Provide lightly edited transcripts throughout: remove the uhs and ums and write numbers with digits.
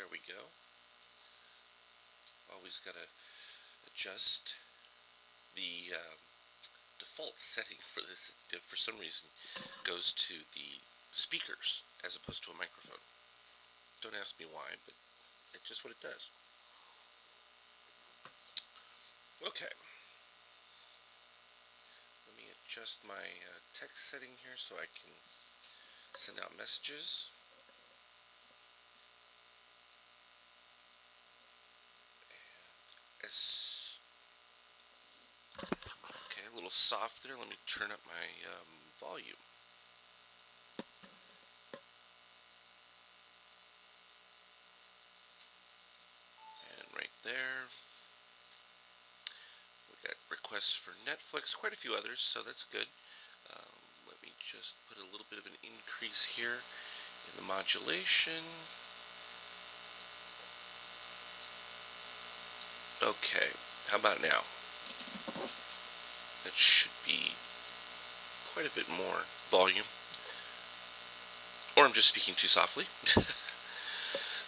There we go. Always got to adjust the default setting for this. If for some reason goes to the speakers as opposed to a microphone. Don't ask me why, but it's just what it does. Okay. Let me adjust my text setting here so I can send out messages. As okay, a little soft there. Let me turn up my volume. And right there, we got requests for Netflix, quite a few others, so that's good. Let me just put a little bit of an increase here in the modulation. Okay, how about now? That should be quite a bit more volume. Or I'm just speaking too softly.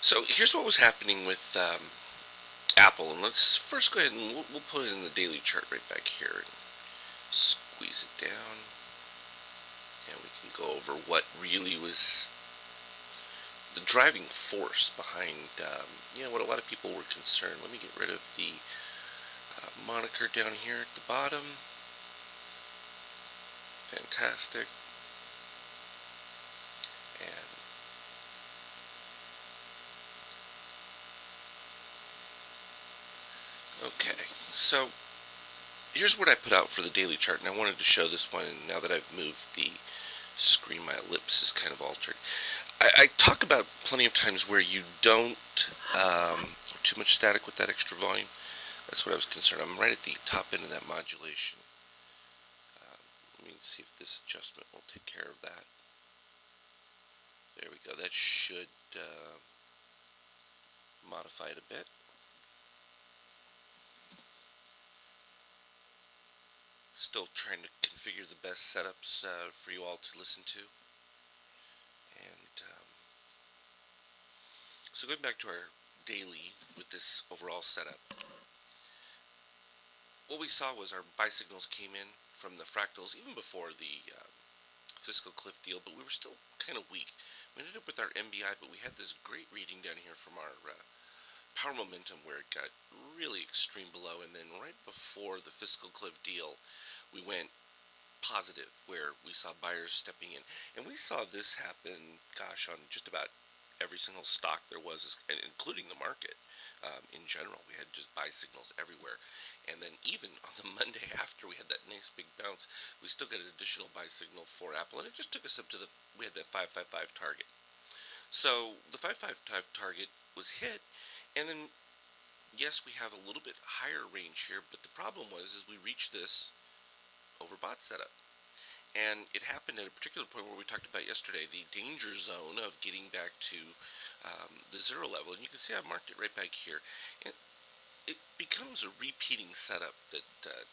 So here's what was happening with Apple, and let's first go ahead and we'll put it in the daily chart right back here and squeeze it down, and we can go over what really was the driving force behind what a lot of people were concerned. Let me get rid of the moniker down here at the bottom. Fantastic. And okay, so here's what I put out for the daily chart, and I wanted to show this one now that I've moved the screen. My ellipse is kind of altered. I talk about plenty of times where you don't too much static with that extra volume. That's what I was concerned. I'm right at the top end of that modulation. Let me see if this adjustment will take care of that. There we go. That should modify it a bit. Still trying to configure the best setups for you all to listen to. And so going back to our daily with this overall setup, what we saw was our buy signals came in from the fractals even before the fiscal cliff deal, but we were still kind of weak. We ended up with our MBI, but we had this great reading down here from our power momentum where it got really extreme below, and then right before the fiscal cliff deal, we went positive where we saw buyers stepping in, and we saw this happen, gosh, on just about every single stock there was, including the market. In general, we had just buy signals everywhere, and then even on the Monday after we had that nice big bounce, we still got an additional buy signal for Apple, and it just took us up to we had that 555 target. So the 555 target was hit, and then yes, we have a little bit higher range here, but the problem was is we reached this overbought setup. And it happened at a particular point where we talked about yesterday, the danger zone of getting back to the zero level. And you can see I marked it right back here. And it becomes a repeating setup that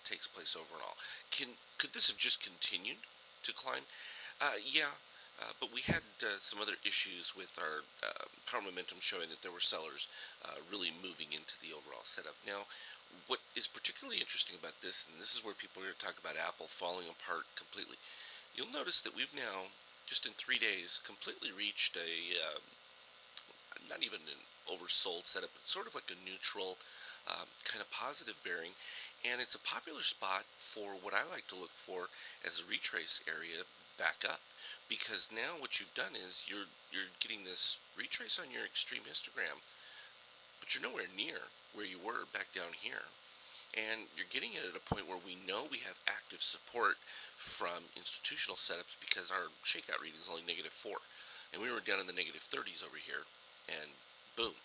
takes place overall. Could this have just continued to climb? Yeah, but we had some other issues with our power momentum showing that there were sellers really moving into the overall setup. Now, what is particularly interesting about this, and this is where people are going to talk about Apple falling apart completely, you'll notice that we've now, just in 3 days, completely reached not even an oversold setup, but sort of like a neutral kind of positive bearing. And it's a popular spot for what I like to look for as a retrace area back up, because now what you've done is you're getting this retrace on your extreme histogram, but you're nowhere near where you were back down here. And you're getting it at a point where we know we have active support from institutional setups because our shakeout reading is only -4. And we were down in the -30s over here, and boom.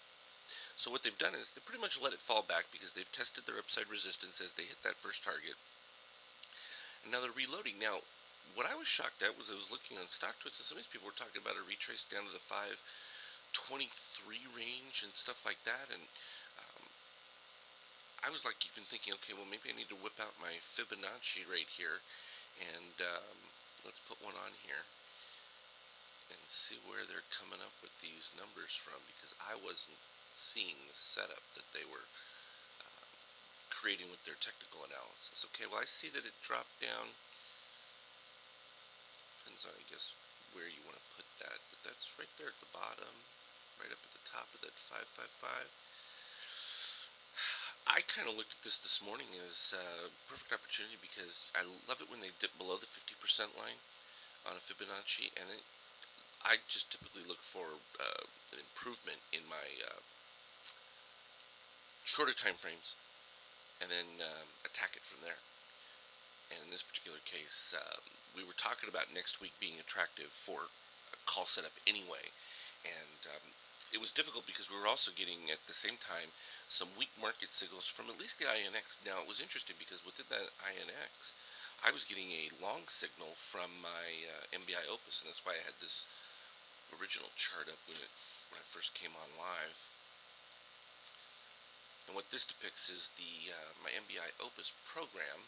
So what they've done is they pretty much let it fall back because they've tested their upside resistance as they hit that first target. And now they're reloading. Now, what I was shocked at was I was looking on StockTwits, and some of these people were talking about a retrace down to the 523 range and stuff like that, and I was like even thinking, okay, well maybe I need to whip out my Fibonacci right here, and let's put one on here. and see where they're coming up with these numbers from, because I wasn't seeing the setup that they were creating with their technical analysis. Okay, well, I see that it dropped down. Depends on, I guess, where you want to put that, but that's right there at the bottom, right up at the top of that 555. I kind of looked at this morning as a perfect opportunity, because I love it when they dip below the 50% line on a Fibonacci, and I just typically look for an improvement in my shorter time frames, and then attack it from there. And in this particular case, we were talking about next week being attractive for a call setup anyway, and it was difficult because we were also getting at the same time some weak market signals from at least the INX. Now it was interesting because within that INX, I was getting a long signal from my MBI Opus, and that's why I had this original chart up when I first came on live. And what this depicts is the my MBI Opus program,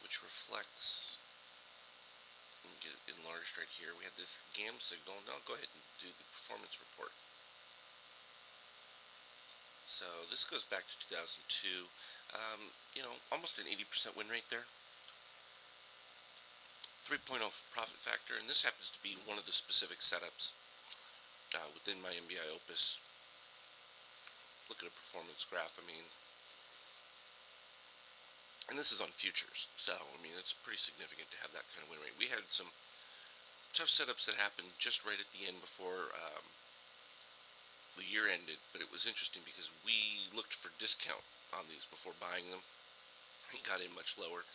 which reflects, let me get it enlarged right here. We had this GAM signal. Now I'll go ahead and do the performance report. So this goes back to 2002. Almost an 80% win rate there. 3.0 profit factor, and this happens to be one of the specific setups within my MBI Opus. Look at a performance graph. And this is on futures, so it's pretty significant to have that kind of win rate. We had some tough setups that happened just right at the end before the year ended, but it was interesting because we looked for discount on these before buying them. We got in much lower.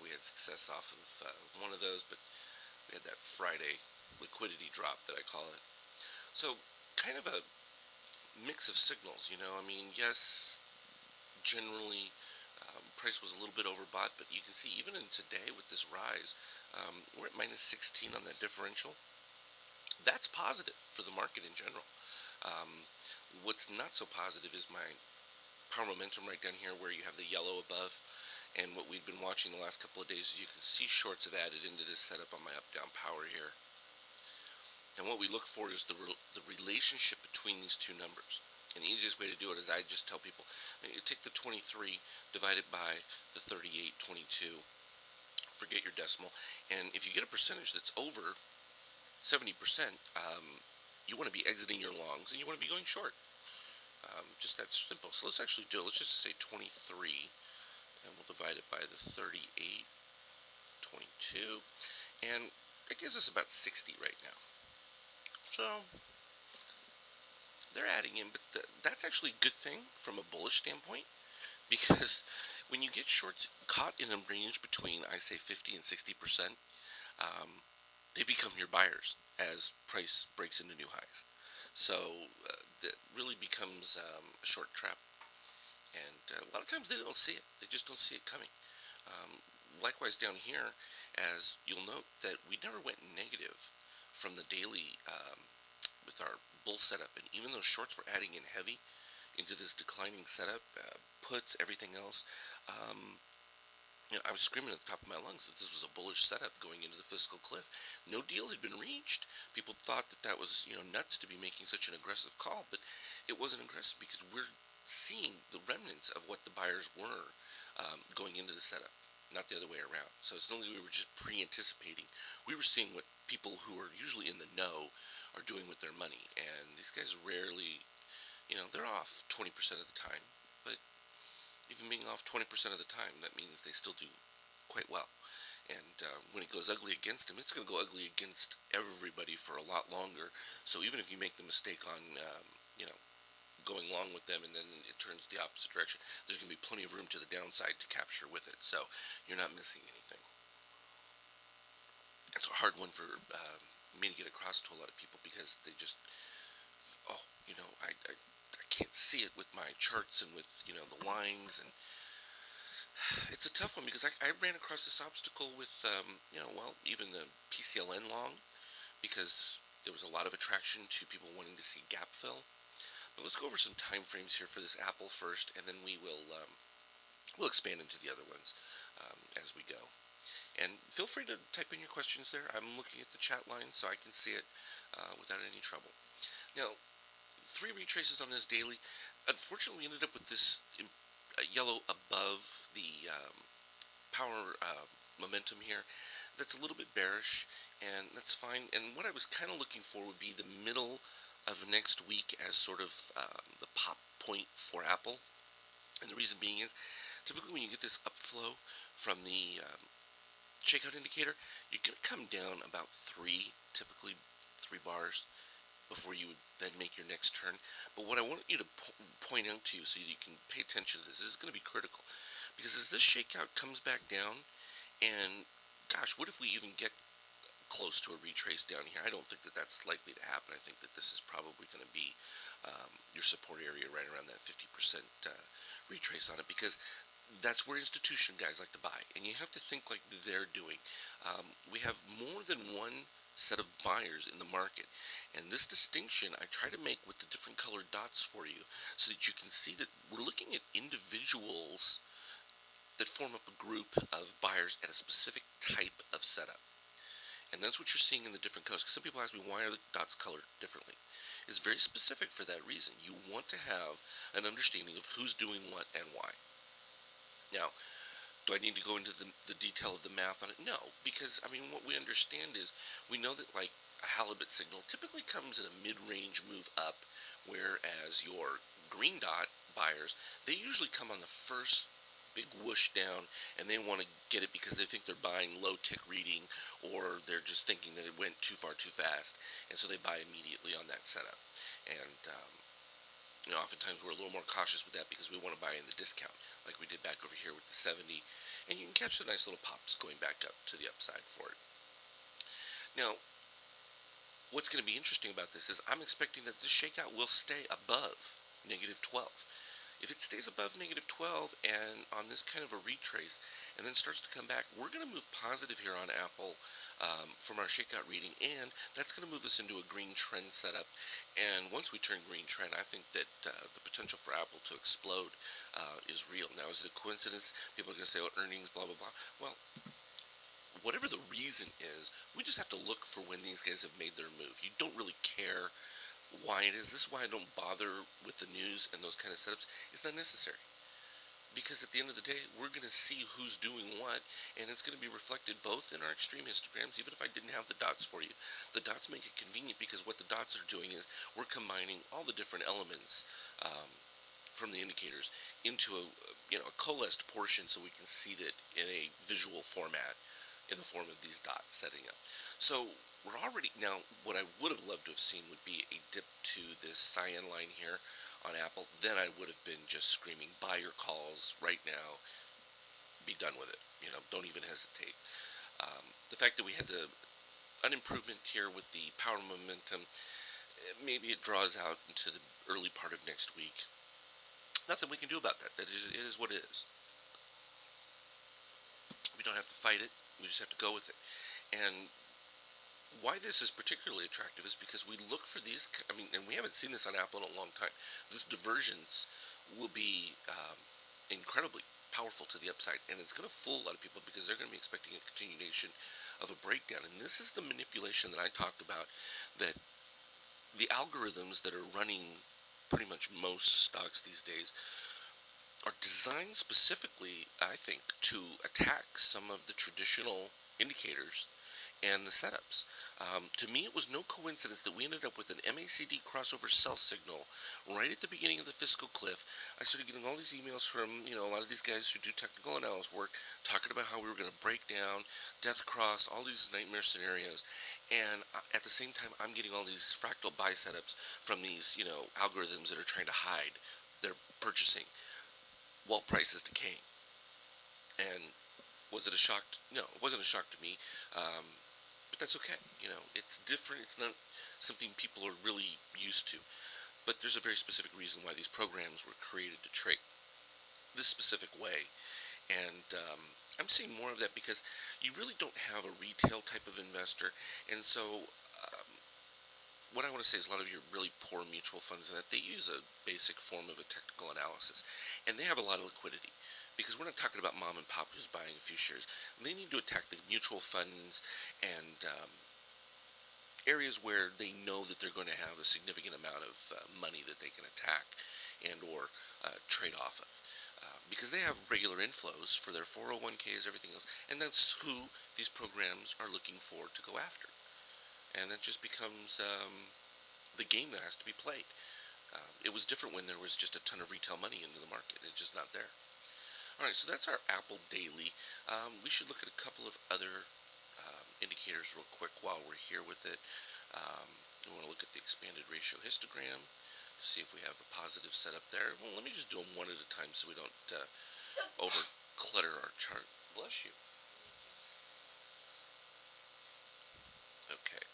We had success off of one of those, but we had that Friday liquidity drop that I call it. So kind of a mix of signals, yes, generally price was a little bit overbought, but you can see even in today with this rise, we're at minus 16 on that differential. That's positive for the market in general. What's not so positive is my power momentum right down here where you have the yellow above, and what we've been watching the last couple of days is you can see shorts have added into this setup on my up-down power here. And what we look for is the relationship between these two numbers. And the easiest way to do it is I just tell people, you take the 23 divided by the 38.22, forget your decimal, and if you get a percentage that's over 70%, you want to be exiting your longs and you want to be going short. Just that simple. So let's actually do it. Let's just say 23, and we'll divide it by the 38.22, and it gives us about 60 right now. So they're adding in, but that's actually a good thing from a bullish standpoint, because when you get shorts caught in a range between, I say, 50 and 60%, they become your buyers as price breaks into new highs. So that really becomes a short trap, and a lot of times they don't see it. They just don't see it coming. Likewise down here, as you'll note that we never went negative from the daily with our bull setup, and even though shorts were adding in heavy into this declining setup, puts, everything else, I was screaming at the top of my lungs that this was a bullish setup going into the fiscal cliff. No deal had been reached. People thought that was nuts to be making such an aggressive call, but it wasn't aggressive because we're seeing the remnants of what the buyers were going into the setup, not the other way around. So it's not like we were just pre-anticipating. We were seeing what people who are usually in the know are doing with their money, and these guys rarely, they're off 20% of the time, but even being off 20% of the time, that means they still do quite well. And when it goes ugly against them, it's going to go ugly against everybody for a lot longer. So even if you make the mistake on, going along with them, and then it turns the opposite direction, there's going to be plenty of room to the downside to capture with it. So you're not missing anything. It's a hard one for me to get across to a lot of people because they just, I can't see it with my charts and with the lines, and it's a tough one because I ran across this obstacle with even the PCLN long, because there was a lot of attraction to people wanting to see gap fill. But let's go over some time frames here for this Apple first, and then we'll expand into the other ones as we go. And feel free to type in your questions there. I'm looking at the chat line so I can see it without any trouble. Now, 3 retraces on this daily. Unfortunately, we ended up with this yellow above the power momentum here. That's a little bit bearish, and that's fine. And what I was kind of looking for would be the middle of next week as sort of the pop point for Apple. And the reason being is typically when you get this upflow from the shakeout indicator, you're going to come down about typically 3 bars before you would then make your next turn. But what I want you to point out to you so you can pay attention to this is going to be critical. Because as this shakeout comes back down, and gosh, what if we even get close to a retrace down here? I don't think that that's likely to happen. I think that this is probably going to be your support area right around that 50% retrace on it, because that's where institution guys like to buy, and you have to think like they're doing. We have more than one set of buyers in the market, and this distinction I try to make with the different colored dots for you so that you can see that we're looking at individuals that form up a group of buyers at a specific type of setup. And that's what you're seeing in the different colors. Because some people ask me, why are the dots colored differently? It's very specific for that reason. You want to have an understanding of who's doing what and why. Now, do I need to go into the detail of the math on it? No, because, I mean, what we understand is we know that, like, a halibut signal typically comes in a mid-range move up, whereas your green dot buyers, they usually come on the first big whoosh down, and they want to get it because they think they're buying low tick reading, or they're just thinking that it went too far too fast, and so they buy immediately on that setup. And oftentimes we're a little more cautious with that because we want to buy in the discount, like we did back over here with the 70, and you can catch the nice little pops going back up to the upside for it. Now, what's going to be interesting about this is I'm expecting that this shakeout will stay above negative 12. If it stays above negative 12 and on this kind of a retrace and then starts to come back, we're going to move positive here on Apple from our shakeout reading, and that's going to move us into a green trend setup. And once we turn green trend, I think that the potential for Apple to explode is real. Now, is it a coincidence? People are going to say, well, earnings, blah, blah, blah. Well, whatever the reason is, we just have to look for when these guys have made their move. You don't really care why it is. This is why I don't bother with the news and those kind of setups. It's not necessary. Because at the end of the day, we're going to see who's doing what, and it's going to be reflected both in our extreme histograms, even if I didn't have the dots for you. The dots make it convenient because what the dots are doing is we're combining all the different elements from the indicators into a coalesced portion so we can see that in a visual format in the form of these dots setting up. So we're already, now what I would have loved to have seen would be a dip to this cyan line here on Apple. Then I would have been just screaming, buy your calls right now, be done with it. Don't even hesitate. The fact that we had an improvement here with the power momentum, maybe it draws out into the early part of next week. Nothing we can do about that. It is what it is. We don't have to fight it. We just have to go with it. And why this is particularly attractive is because we look for these, and we haven't seen this on Apple in a long time. This divergence will be incredibly powerful to the upside, and it's going to fool a lot of people because they're going to be expecting a continuation of a breakdown. And this is the manipulation that I talked about, that the algorithms that are running pretty much most stocks these days are designed specifically, I think, to attack some of the traditional indicators and the setups. To me, it was no coincidence that we ended up with an MACD crossover sell signal right at the beginning of the fiscal cliff. I started getting all these emails from a lot of these guys who do technical analysis work, talking about how we were going to break down, death cross, all these nightmare scenarios. And at the same time, I'm getting all these fractal buy setups from these algorithms that are trying to hide their purchasing while price is decaying. And was it a shock? No, it wasn't a shock to me. But that's okay. It's different. It's not something people are really used to. But there's a very specific reason why these programs were created to trade this specific way. And I'm seeing more of that because you really don't have a retail type of investor. And so what I want to say is a lot of your really poor mutual funds that they use a basic form of a technical analysis. And they have a lot of liquidity. because we're not talking about mom and pop who's buying a few shares. They need to attack the mutual funds and areas where they know that they're going to have a significant amount of money that they can attack and or trade off of. Because they have regular inflows for their 401ks, everything else, and that's who these programs are looking for to go after. And that just becomes the game that has to be played. It was different when there was just a ton of retail money into the market. It's just not there. All right, so that's our Apple Daily. We should look at a couple of other indicators real quick while we're here with it. We want to look at the expanded ratio histogram to see if we have a positive setup there. Well, let me just do them one at a time so we don't over clutter our chart. Bless you. Okay.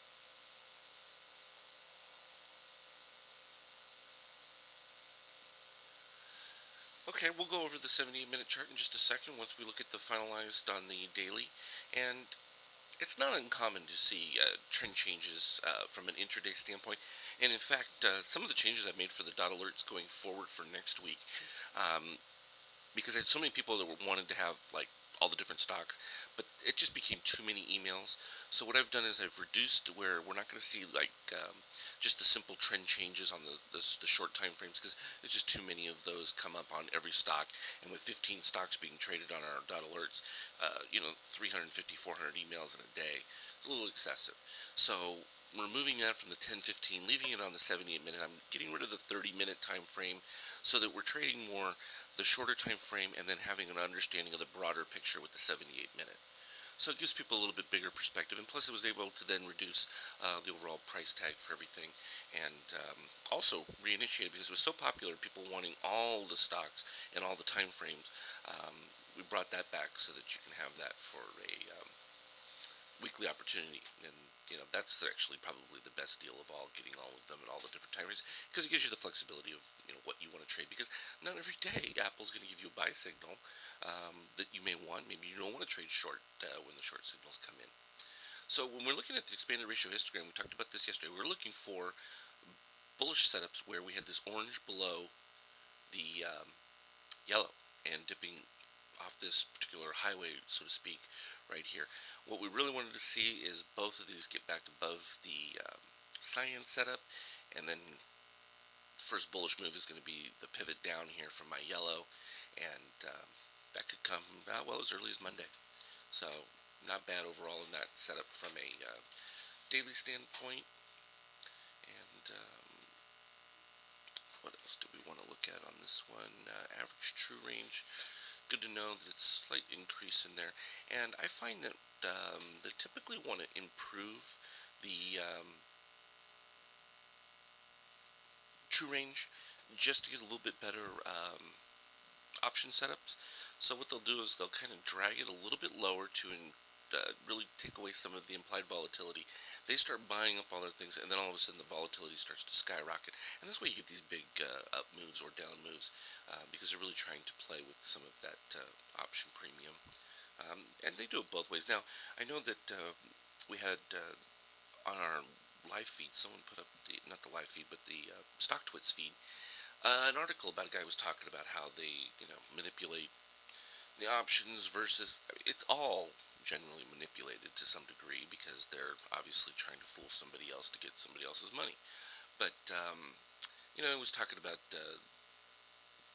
Okay, we'll go over the 78-minute chart in just a second once we look at the finalized on the daily. And it's not uncommon to see trend changes from an intraday standpoint. And in fact, some of the changes I've made for the dot alerts going forward for next week, um, because I had so many people that wanted to have like all the different stocks, but it just became too many emails. So what I've done is I've reduced where we're not going to see like just the simple trend changes on the short time frames, because there's just too many of those come up on every stock. And with 15 stocks being traded on our dot alerts, 350, 400 emails in a day, it's a little excessive. So we're moving that from the 10-15, leaving it on the 78-minute. I'm getting rid of the 30-minute time frame so that we're trading more the shorter time frame and then having an understanding of the broader picture with the 78-minute. So it gives people a little bit bigger perspective, and plus it was able to then reduce the overall price tag for everything, and also reinitiate it because it was so popular, people wanting all the stocks and all the time frames. We brought that back so that you can have that for a weekly opportunity, and that's actually probably the best deal of all, getting all of them at all the different time frames, because it gives you the flexibility of what you want to trade, because not every day Apple's going to give you a buy signal that you may want. Maybe you don't want to trade short when the short signals come in. So when we're looking at the expanded ratio histogram, we talked about this yesterday, we're looking for bullish setups where we had this orange below the yellow and dipping off this particular highway, so to speak, right here. What we really wanted to see is both of these get back above the cyan setup, and then first bullish move is going to be the pivot down here from my yellow, and that could come as early as Monday. So not bad overall in that setup from a daily standpoint. And what else do we want to look at on this one? Average true range. Good to know that it's a slight increase in there. And I find that they typically want to improve the true range just to get a little bit better option setups. So what they'll do is they'll kind of drag it a little bit lower to really take away some of the implied volatility. They start buying up all their things, and then all of a sudden the volatility starts to skyrocket. And that's why you get these big up moves or down moves, because they're really trying to play with some of that option premium. And they do it both ways. Now, I know that we had on our live feed, someone put up not the live feed, but the StockTwits feed, an article about a guy who was talking about how they, manipulate the options versus, it's all generally manipulated to some degree because they're obviously trying to fool somebody else to get somebody else's money. But, it was talking about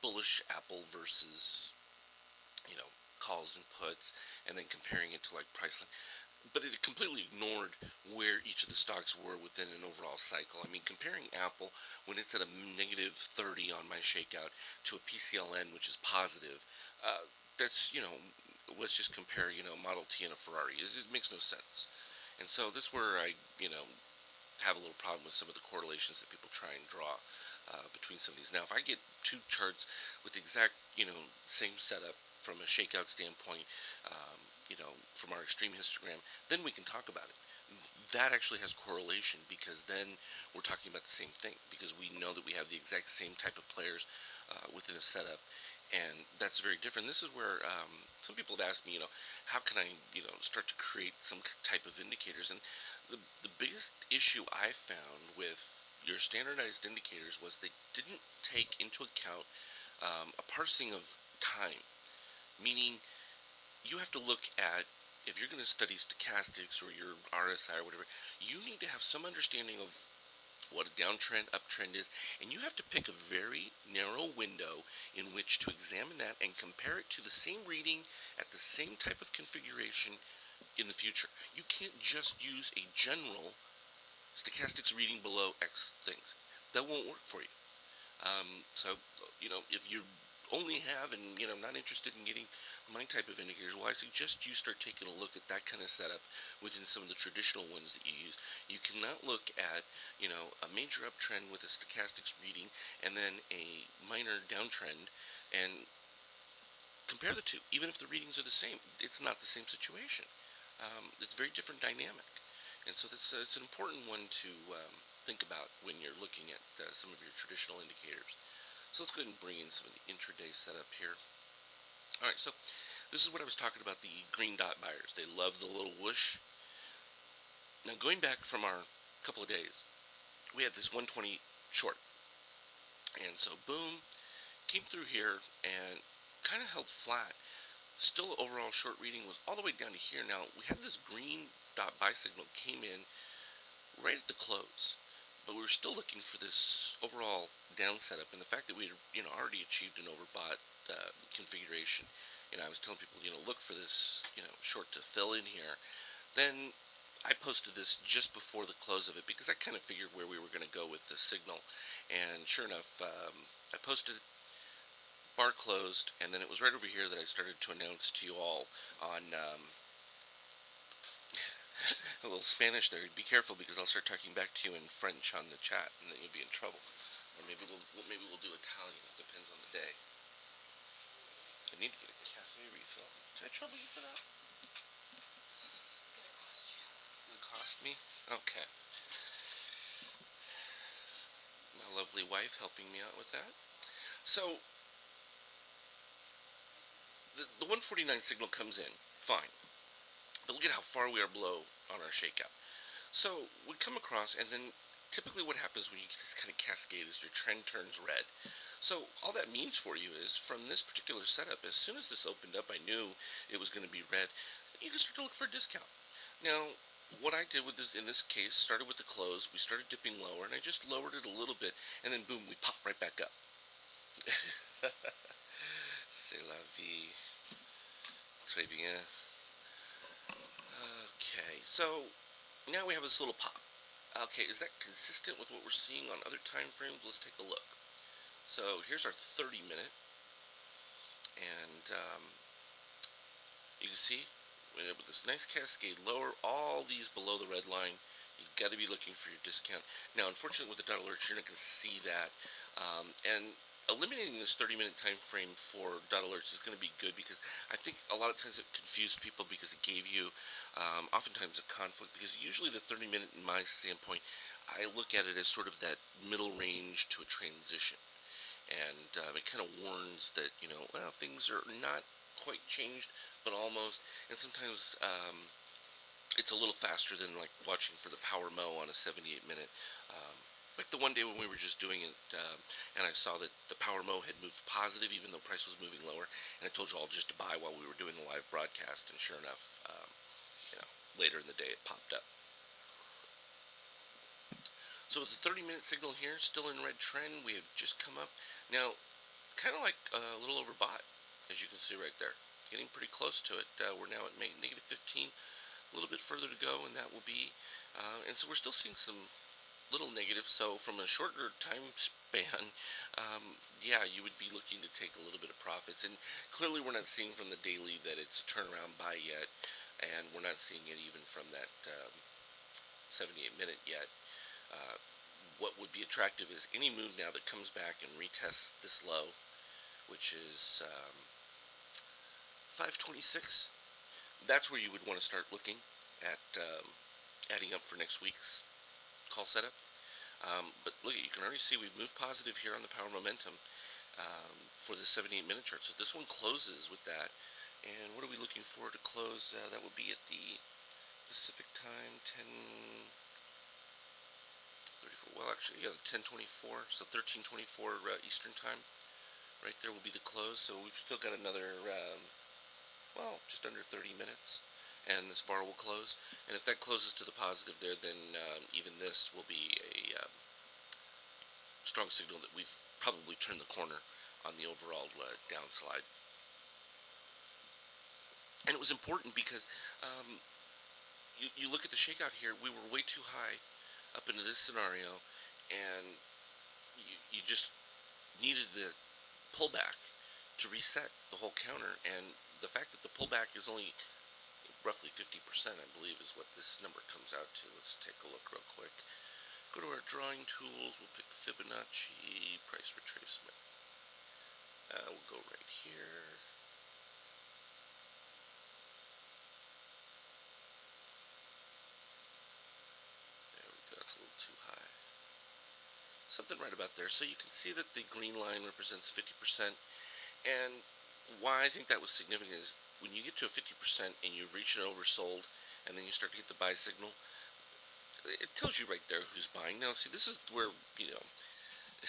bullish Apple versus, calls and puts, and then comparing it to like Priceline. But it completely ignored where each of the stocks were within an overall cycle. I mean, comparing Apple when it's at a negative 30 on my shakeout to a PCLN which is positive, that's, let's just compare, Model T and a Ferrari. It makes no sense. And so this is where I, have a little problem with some of the correlations that people try and draw between some of these. Now, if I get two charts with the exact, same setup from a shakeout standpoint, from our extreme histogram, then we can talk about it. That actually has correlation because then we're talking about the same thing, because we know that we have the exact same type of players within a setup, and that's very different. This is where some people have asked me, how can I, start to create some type of indicators, and the biggest issue I found with your standardized indicators was they didn't take into account a parsing of time. meaning you have to look at, if you're going to study stochastics or your RSI or whatever, you need to have some understanding of what a downtrend, uptrend is, and you have to pick a very narrow window in which to examine that and compare it to the same reading at the same type of configuration in the future. You can't just use a general stochastics reading below X things. That won't work for you. So, if you only have and, not interested in getting my type of indicators, well, I suggest you start taking a look at that kind of setup within some of the traditional ones that you use. You cannot look at, a major uptrend with a stochastics reading and then a minor downtrend and compare the two. Even if the readings are the same, it's not the same situation. It's a very different dynamic. And so it's an important one to think about when you're looking at some of your traditional indicators. So let's go ahead and bring in some of the intraday setup here. All right, so this is what I was talking about, the green dot buyers. They love the little whoosh. Now, going back from our couple of days, we had this 120 short. And so, boom, came through here and kind of held flat. Still, overall short reading was all the way down to here. Now, we had this green dot buy signal came in right at the close, but we were still looking for this overall down setup, and the fact that we had already achieved an overbought configuration. I was telling people, look for this short to fill in here. Then I posted this just before the close of it because I kind of figured where we were going to go with the signal, and sure enough, I posted it. Bar closed, and then it was right over here that I started to announce to you all on a little Spanish there. Be careful because I'll start talking back to you in French on the chat, and then you'll be in trouble. Or maybe we'll do Italian. It depends on the day. I need to get a cafe refill. Did I trouble you for that? It's gonna cost me. Okay. My lovely wife helping me out with that. So the 149 signal comes in, fine. But look at how far we are below on our shakeout. So we come across, and then typically what happens when you get this kind of cascade is your trend turns red. So all that means for you is from this particular setup, as soon as this opened up, I knew it was going to be red. You can start to look for a discount. Now, what I did with this in this case started with the close. We started dipping lower, and I just lowered it a little bit, and then boom, we popped right back up. C'est la vie. Très bien. Okay, so now we have this little pop. Okay, is that consistent with what we're seeing on other time frames? Let's take a look. So here's our 30 minute, and you can see with this nice cascade lower, all these below the red line. You've got to be looking for your discount. Now, unfortunately, with the dot alerts, you're not going to see that, and eliminating this 30-minute time frame for dot alerts is going to be good because I think a lot of times it confused people because it gave you oftentimes a conflict, because usually the 30-minute, in my standpoint, I look at it as sort of that middle range to a transition, and it kind of warns that well, things are not quite changed but almost, and sometimes it's a little faster than like watching for the power mo on a 78-minute. Like the one day when we were just doing it, and I saw that the power mo had moved positive even though price was moving lower, and I told you all just to buy while we were doing the live broadcast, and sure enough, later in the day it popped up. So with the 30-minute signal here, still in red trend, we have just come up. Now, kind of like a little overbought, as you can see right there. Getting pretty close to it. We're now at negative 15. A little bit further to go, and that will be, and so we're still seeing some little negative. So from a shorter time span, yeah, you would be looking to take a little bit of profits, and clearly we're not seeing from the daily that it's a turnaround buy yet, and we're not seeing it even from that 78-minute yet. What would be attractive is any move now that comes back and retests this low, which is 526. That's where you would want to start looking at adding up for next week's call setup. But look, you can already see we've moved positive here on the power momentum for the 78-minute chart. So this one closes with that. And what are we looking for to close? That would be at the Pacific time, 10:34. Well, actually, yeah, 10:24. So 13:24 Eastern time. Right there will be the close. So we've still got another well, just under 30 minutes, and this bar will close. And if that closes to the positive there, then even this will be a strong signal that we've probably turned the corner on the overall downslide. And it was important because you look at the shakeout here, we were way too high up into this scenario, and you just needed the pullback to reset the whole counter. And the fact that the pullback is only roughly 50%, I believe, is what this number comes out to. Let's take a look real quick. Go to our drawing tools, we'll pick Fibonacci price retracement. We'll go right here. There we go, it's a little too high. Something right about there. So you can see that the green line represents 50%. And why I think that was significant is when you get to a 50% and you've reached an oversold, and then you start to get the buy signal, it tells you right there who's buying. Now, see, this is where,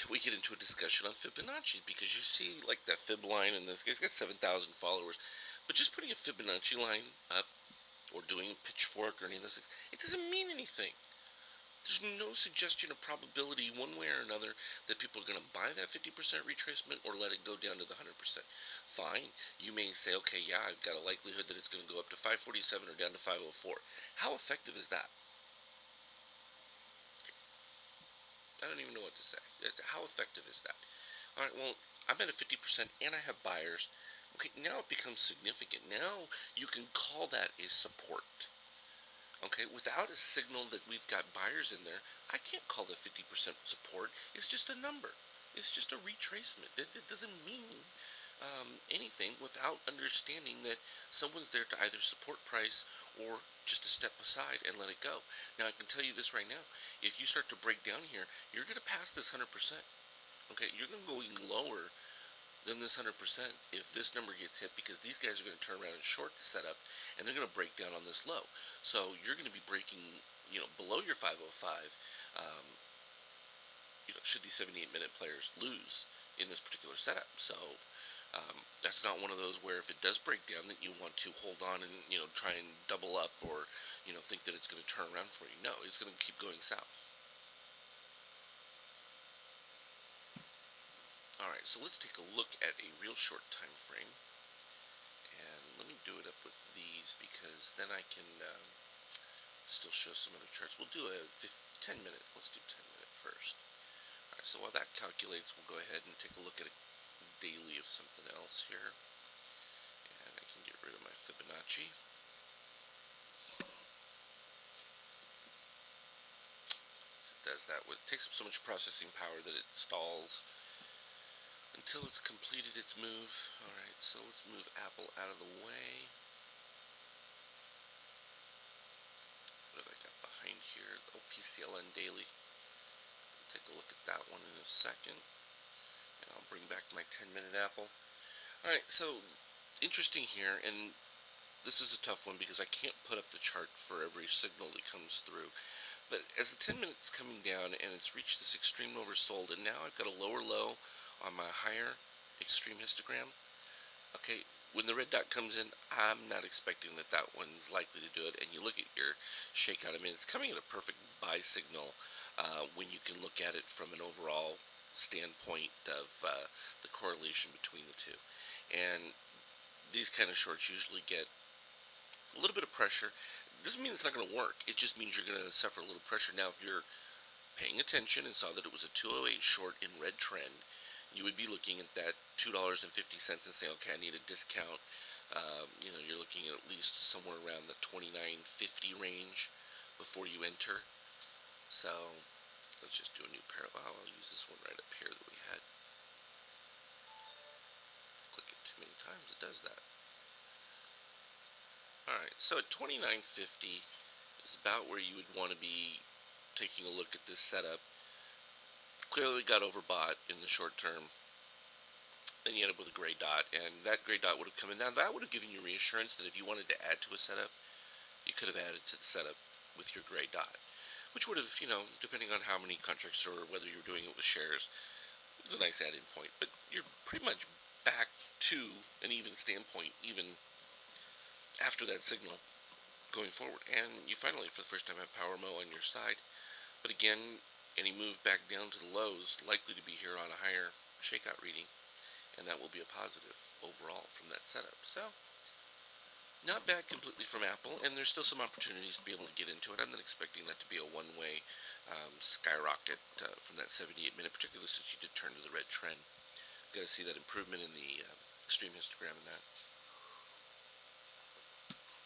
we get into a discussion on Fibonacci, because you see, like, that Fib line, and this guy's got 7,000 followers, but just putting a Fibonacci line up, or doing a pitchfork, or any of those things, it doesn't mean anything. There's no suggestion of probability one way or another that people are going to buy that 50% retracement or let it go down to the 100%. Fine, you may say, okay, yeah, I've got a likelihood that it's going to go up to 547 or down to 504. How effective is that? I don't even know what to say. How effective is that? All right, well, I'm at a 50% and I have buyers. Okay, now it becomes significant. Now you can call that a support. Okay, without a signal that we've got buyers in there, I can't call the 50% support. It's just a number. It's just a retracement. It doesn't mean anything without understanding that someone's there to either support price or just to step aside and let it go. Now, I can tell you this right now. If you start to break down here, you're going to pass this 100%. Okay, you're going to go lower than this 100% if this number gets hit, because these guys are going to turn around and short the setup, and they're going to break down on this low. So you're going to be breaking, below your 505. Should these 78-minute players lose in this particular setup? So that's not one of those where if it does break down that you want to hold on and try and double up, or think that it's going to turn around for you. No, it's going to keep going south. Alright, so let's take a look at a real short time frame. And let me do it up with these, because then I can still show some other charts. We'll do a 10 minute. Let's do 10 minute first. Alright, so while that calculates, we'll go ahead and take a look at a daily of something else here. And I can get rid of my Fibonacci. So it does that. It takes up so much processing power that it stalls until it's completed its move. Alright, so let's move Apple out of the way. What have I got behind here? Oh, PCLN Daily. We'll take a look at that one in a second. And I'll bring back my 10-minute Apple. Alright, so interesting here, and this is a tough one because I can't put up the chart for every signal that comes through. But as the 10 minutes coming down and it's reached this extreme oversold, and now I've got a lower low on my higher extreme histogram. Okay, when the red dot comes in, I'm not expecting that one's likely to do it. And you look at your shakeout, I mean, it's coming at a perfect buy signal when you can look at it from an overall standpoint of the correlation between the two. And these kind of shorts usually get a little bit of pressure. It doesn't mean it's not going to work. It just means you're going to suffer a little pressure. Now, if you're paying attention and saw that it was a 208 short in red trend, you would be looking at that $2.50 and saying, okay, I need a discount. You're looking at least somewhere around the $29.50 range before you enter. So let's just do a new parallel. I'll use this one right up here that we had. Click it too many times, it does that. Alright, so at $29.50 is about where you would want to be taking a look at this setup. Clearly got overbought in the short term. Then you end up with a gray dot, and that gray dot would have come in. Now that would have given you reassurance that if you wanted to add to a setup, you could have added to the setup with your gray dot, which would have, depending on how many contracts or whether you're doing it with shares, it's a nice add-in point. But you're pretty much back to an even standpoint, even after that signal going forward. And you finally, for the first time, have Power Mo on your side. But again, any move back down to the lows likely to be here on a higher shakeout reading, and that will be a positive overall from that setup. So, not bad completely from Apple, and there's still some opportunities to be able to get into it. I'm not expecting that to be a one-way skyrocket from that 78-minute, particularly since you did turn to the red trend. You've got to see that improvement in the extreme histogram and that.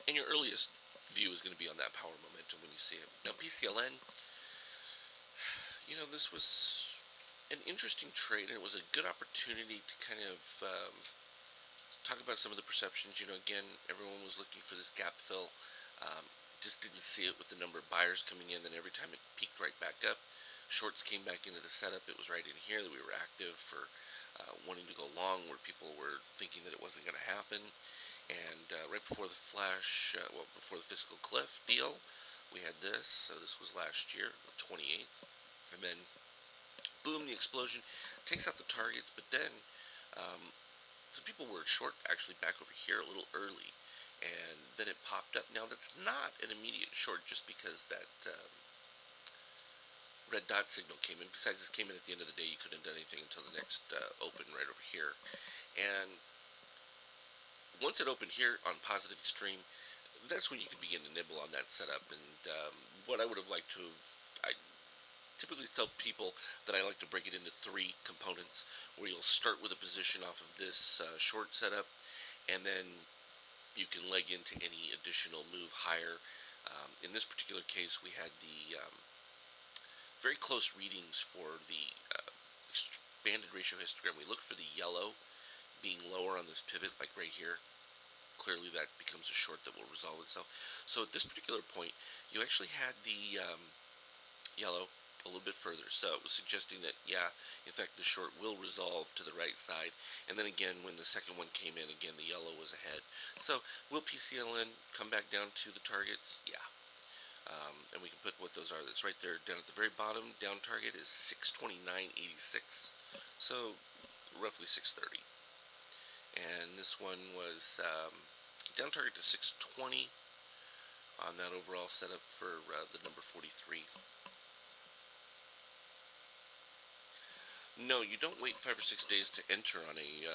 And your earliest view is going to be on that power momentum when you see it. Now, PCLN, this was an interesting trade, and it was a good opportunity to kind of talk about some of the perceptions. Again, everyone was looking for this gap fill. Just didn't see it with the number of buyers coming in. Then every time it peaked right back up, shorts came back into the setup. It was right in here that we were active for wanting to go long, where people were thinking that it wasn't going to happen. And right before the flash, before the fiscal cliff deal, we had this. So this was last year, the 28th. And then, boom, the explosion takes out the targets. But then, some people were short actually back over here a little early. And then it popped up. Now, that's not an immediate short just because that red dot signal came in. Besides, this came in at the end of the day. You couldn't have done anything until the next open right over here. And once it opened here on positive extreme, that's when you can begin to nibble on that setup. And what I would have liked to I typically tell people that I like to break it into three components, where you'll start with a position off of this short setup, and then you can leg into any additional move higher. In this particular case, we had the very close readings for the expanded ratio histogram. We looked for the yellow being lower on this pivot, like right here. Clearly that becomes a short that will resolve itself. So at this particular point, you actually had the yellow a little bit further. So it was suggesting that, yeah, in fact, the short will resolve to the right side. And then again, when the second one came in, again, the yellow was ahead. So will PCLN come back down to the targets? Yeah. And we can put what those are. That's right there down at the very bottom. Down target is 629.86. So roughly 630. And this one was down target to 620 on that overall setup for the number 43. No, you don't wait 5 or 6 days to enter on a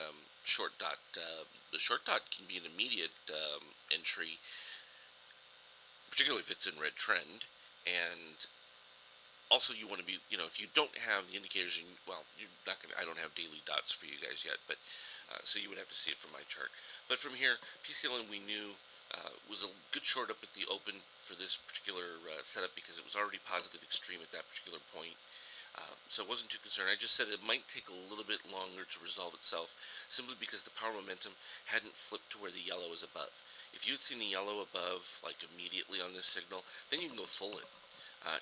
short dot. The short dot can be an immediate entry, particularly if it's in red trend. And also, you want to be, if you don't have the indicators, you're not going to, I don't have daily dots for you guys yet, but so you would have to see it from my chart. But from here, PCLN we knew was a good short up at the open for this particular setup, because it was already positive extreme at that particular point. So I wasn't too concerned. I just said it might take a little bit longer to resolve itself, simply because the power momentum hadn't flipped to where the yellow is above. If you had seen the yellow above, like immediately on this signal, then you can go full it.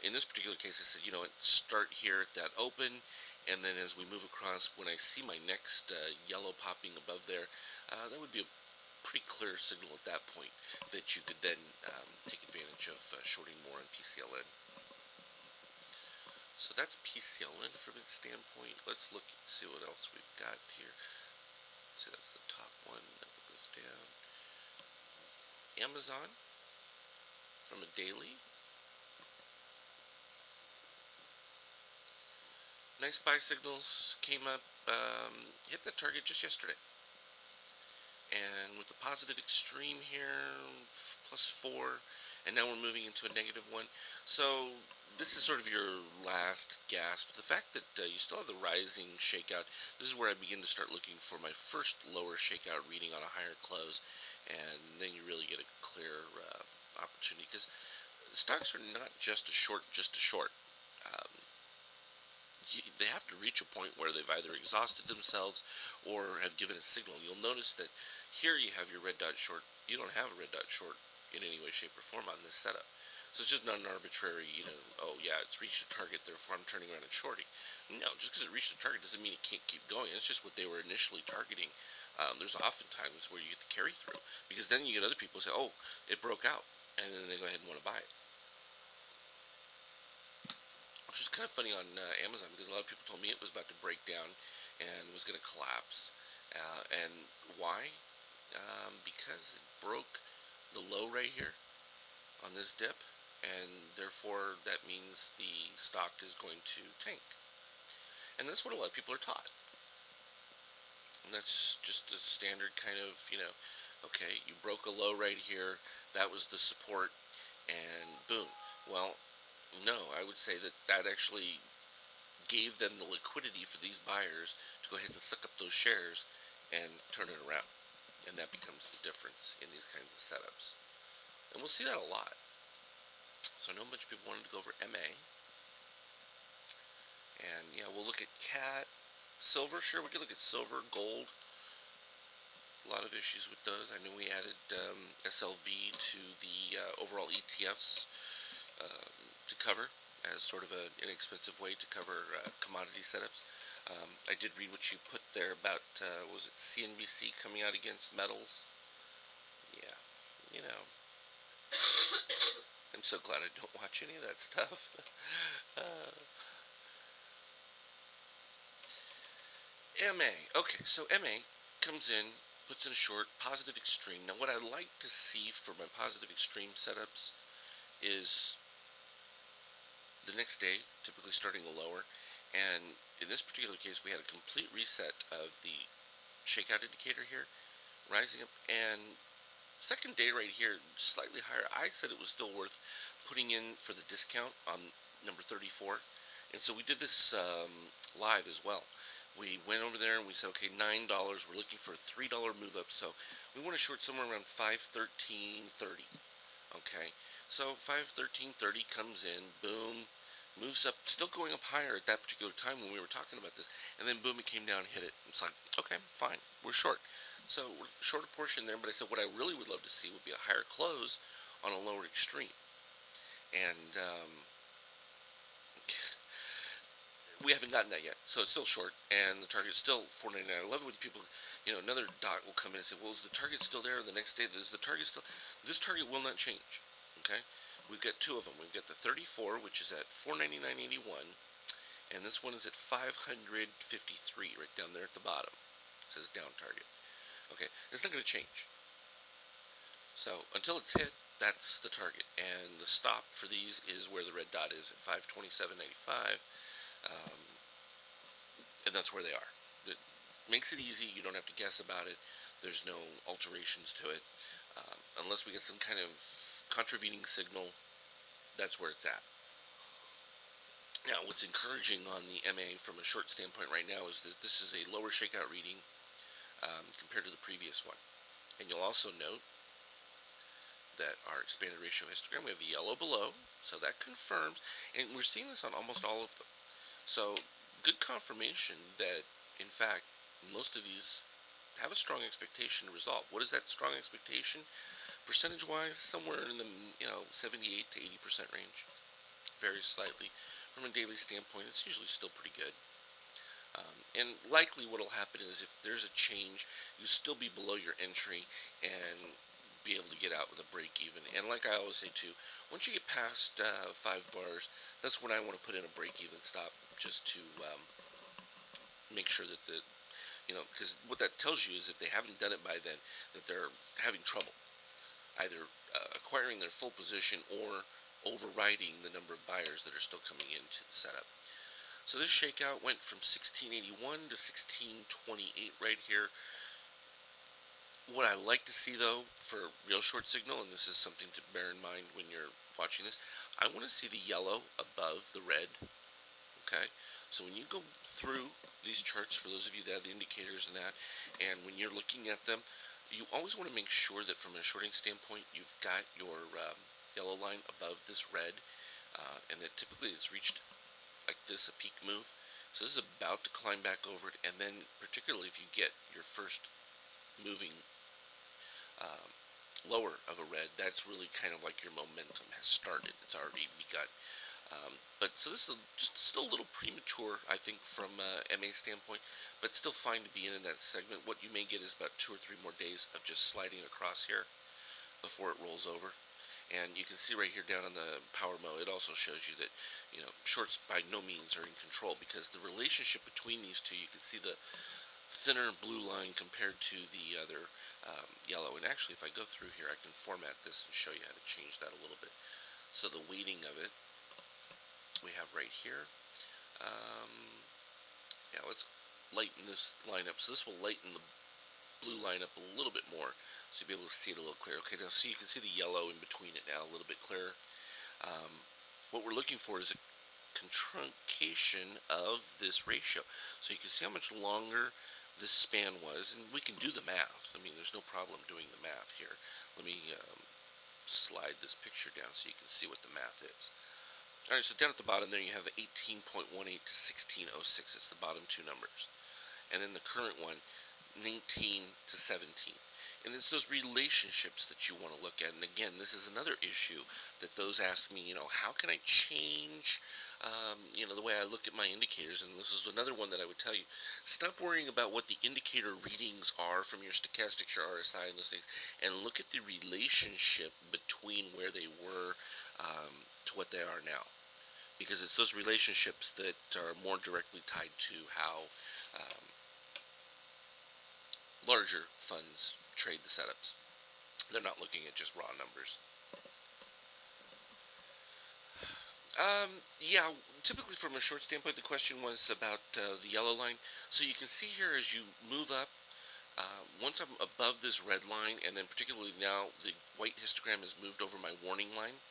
In this particular case, I said, start here at that open, and then as we move across, when I see my next yellow popping above there, that would be a pretty clear signal at that point that you could then take advantage of shorting more on PCLN. So that's PCLN from its standpoint. Let's look and see what else we've got here. Let's see, that's the top one. That goes down. Amazon from a daily. Nice buy signals came up, hit that target just yesterday. And with the positive extreme here, +4, and now we're moving into a -1. So this is sort of your last gasp. The fact that you still have the rising shakeout, this is where I begin to start looking for my first lower shakeout reading on a higher close, and then you really get a clear opportunity, because stocks are not just a short. Um, they have to reach a point where they've either exhausted themselves or have given a signal. You'll notice that here you have your red dot short. You don't have a red dot short in any way, shape, or form on this setup. So it's just not an arbitrary, oh yeah, it's reached a target, therefore I'm turning around and shorting. No, just because it reached a target doesn't mean it can't keep going. It's just what they were initially targeting. There's often times where you get the carry through, because then you get other people who say, oh, it broke out, and then they go ahead and want to buy it. Which is kind of funny on Amazon, because a lot of people told me it was about to break down and was going to collapse. And why? Because it broke the low right here on this dip, and therefore that means the stock is going to tank. And that's what a lot of people are taught. And that's just a standard kind of, okay, you broke a low right here, that was the support, and boom. Well, no, I would say that that actually gave them the liquidity for these buyers to go ahead and suck up those shares and turn it around. And that becomes the difference in these kinds of setups. And we'll see that a lot. So I know a bunch of people wanted to go over MA. And yeah, we'll look at CAT. Silver, sure, we could look at silver, gold. A lot of issues with those. I know we added SLV to the overall ETFs to cover as sort of an inexpensive way to cover commodity setups. I did read what you put there about, was it CNBC coming out against metals? Yeah, you know, I'm so glad I don't watch any of that stuff. uh, MA. Okay, so MA comes in, puts in a short, positive extreme. Now, what I like to see for my positive extreme setups is the next day, typically starting lower. And in this particular case, we had a complete reset of the shakeout indicator here, rising up. And second day right here, slightly higher. I said it was still worth putting in for the discount on number 34. And so we did this live as well. We went over there and we said, okay, $9. We're looking for a $3 move up. So we want to short somewhere around 513.30. Okay, so 513.30 comes in, boom, moves up, still going up higher at that particular time when we were talking about this, and then boom, it came down and hit it. It's like, okay, fine, we're short. So we're short a portion there, but I said what I really would love to see would be a higher close on a lower extreme. And we haven't gotten that yet, so it's still short, and the target's still 499. I love it when people, another dot will come in and say, well, is the target still there? The next day, is the target still? This target will not change, okay? We've got two of them. We've got the 34, which is at 499.81, and this one is at 553, right down there at the bottom. It says down target. Okay, it's not going to change. So until it's hit, that's the target, and the stop for these is where the red dot is at 527.95. And that's where they are. It makes it easy. You don't have to guess about it. There's no alterations to it. Unless we get some kind of contravening signal, that's where it's at. Now, what's encouraging on the MA from a short standpoint right now is that this is a lower shakeout reading compared to the previous one. And you'll also note that our expanded ratio histogram, we have the yellow below, so that confirms, and we're seeing this on almost all of them. So, good confirmation that, in fact, most of these have a strong expectation to resolve. What is that strong expectation? Percentage-wise, somewhere in the 78 to 80% range. Varies slightly. From a daily standpoint, it's usually still pretty good. And likely what will happen is if there's a change, you'll still be below your entry and be able to get out with a break even. And like I always say too, once you get past 5 bars, that's when I want to put in a break even stop, just to make sure that because what that tells you is if they haven't done it by then, that they're having trouble either acquiring their full position or overriding the number of buyers that are still coming into the setup. So this shakeout went from 1681 to 1628 right here. What I like to see though for real short signal, and this is something to bear in mind when you're watching this, I want to see the yellow above the red. Okay, so when you go through these charts, for those of you that have the indicators and that, and when you're looking at them, you always want to make sure that from a shorting standpoint, you've got your yellow line above this red, and that typically it's reached like this, a peak move. So this is about to climb back over it, and then particularly if you get your first moving lower of a red, that's really kind of like your momentum has started. It's already begun. But so this is just still a little premature, I think, from MA standpoint, but still fine to be in that segment. What you may get is about 2 or 3 more days of just sliding across here before it rolls over. And you can see right here down on the power mo, it also shows you that shorts by no means are in control, because the relationship between these two, you can see the thinner blue line compared to the other yellow. And actually, if I go through here, I can format this and show you how to change that a little bit. So the weighting of it, we have right here. Um, yeah, let's lighten this line up. So this will lighten the blue line up a little bit more, so you'll be able to see it a little clearer. Okay, now so you can see the yellow in between it now a little bit clearer. What we're looking for is a truncation of this ratio. So you can see how much longer this span was, and we can do the math. I mean, there's no problem doing the math here. Let me slide this picture down so you can see what the math is. Alright, so down at the bottom there you have 18.18 to 1606. It's the bottom two numbers. And then the current one, 19 to 17. And it's those relationships that you want to look at. And again, this is another issue that those ask me, how can I change, the way I look at my indicators? And this is another one that I would tell you, stop worrying about what the indicator readings are from your stochastics, your RSI, and those things, and look at the relationship between where they were to what they are now. Because it's those relationships that are more directly tied to how larger funds trade the setups. They're not looking at just raw numbers. Yeah, typically from a short standpoint, the question was about the yellow line. So you can see here as you move up, once I'm above this red line, and then particularly now the white histogram has moved over my warning line,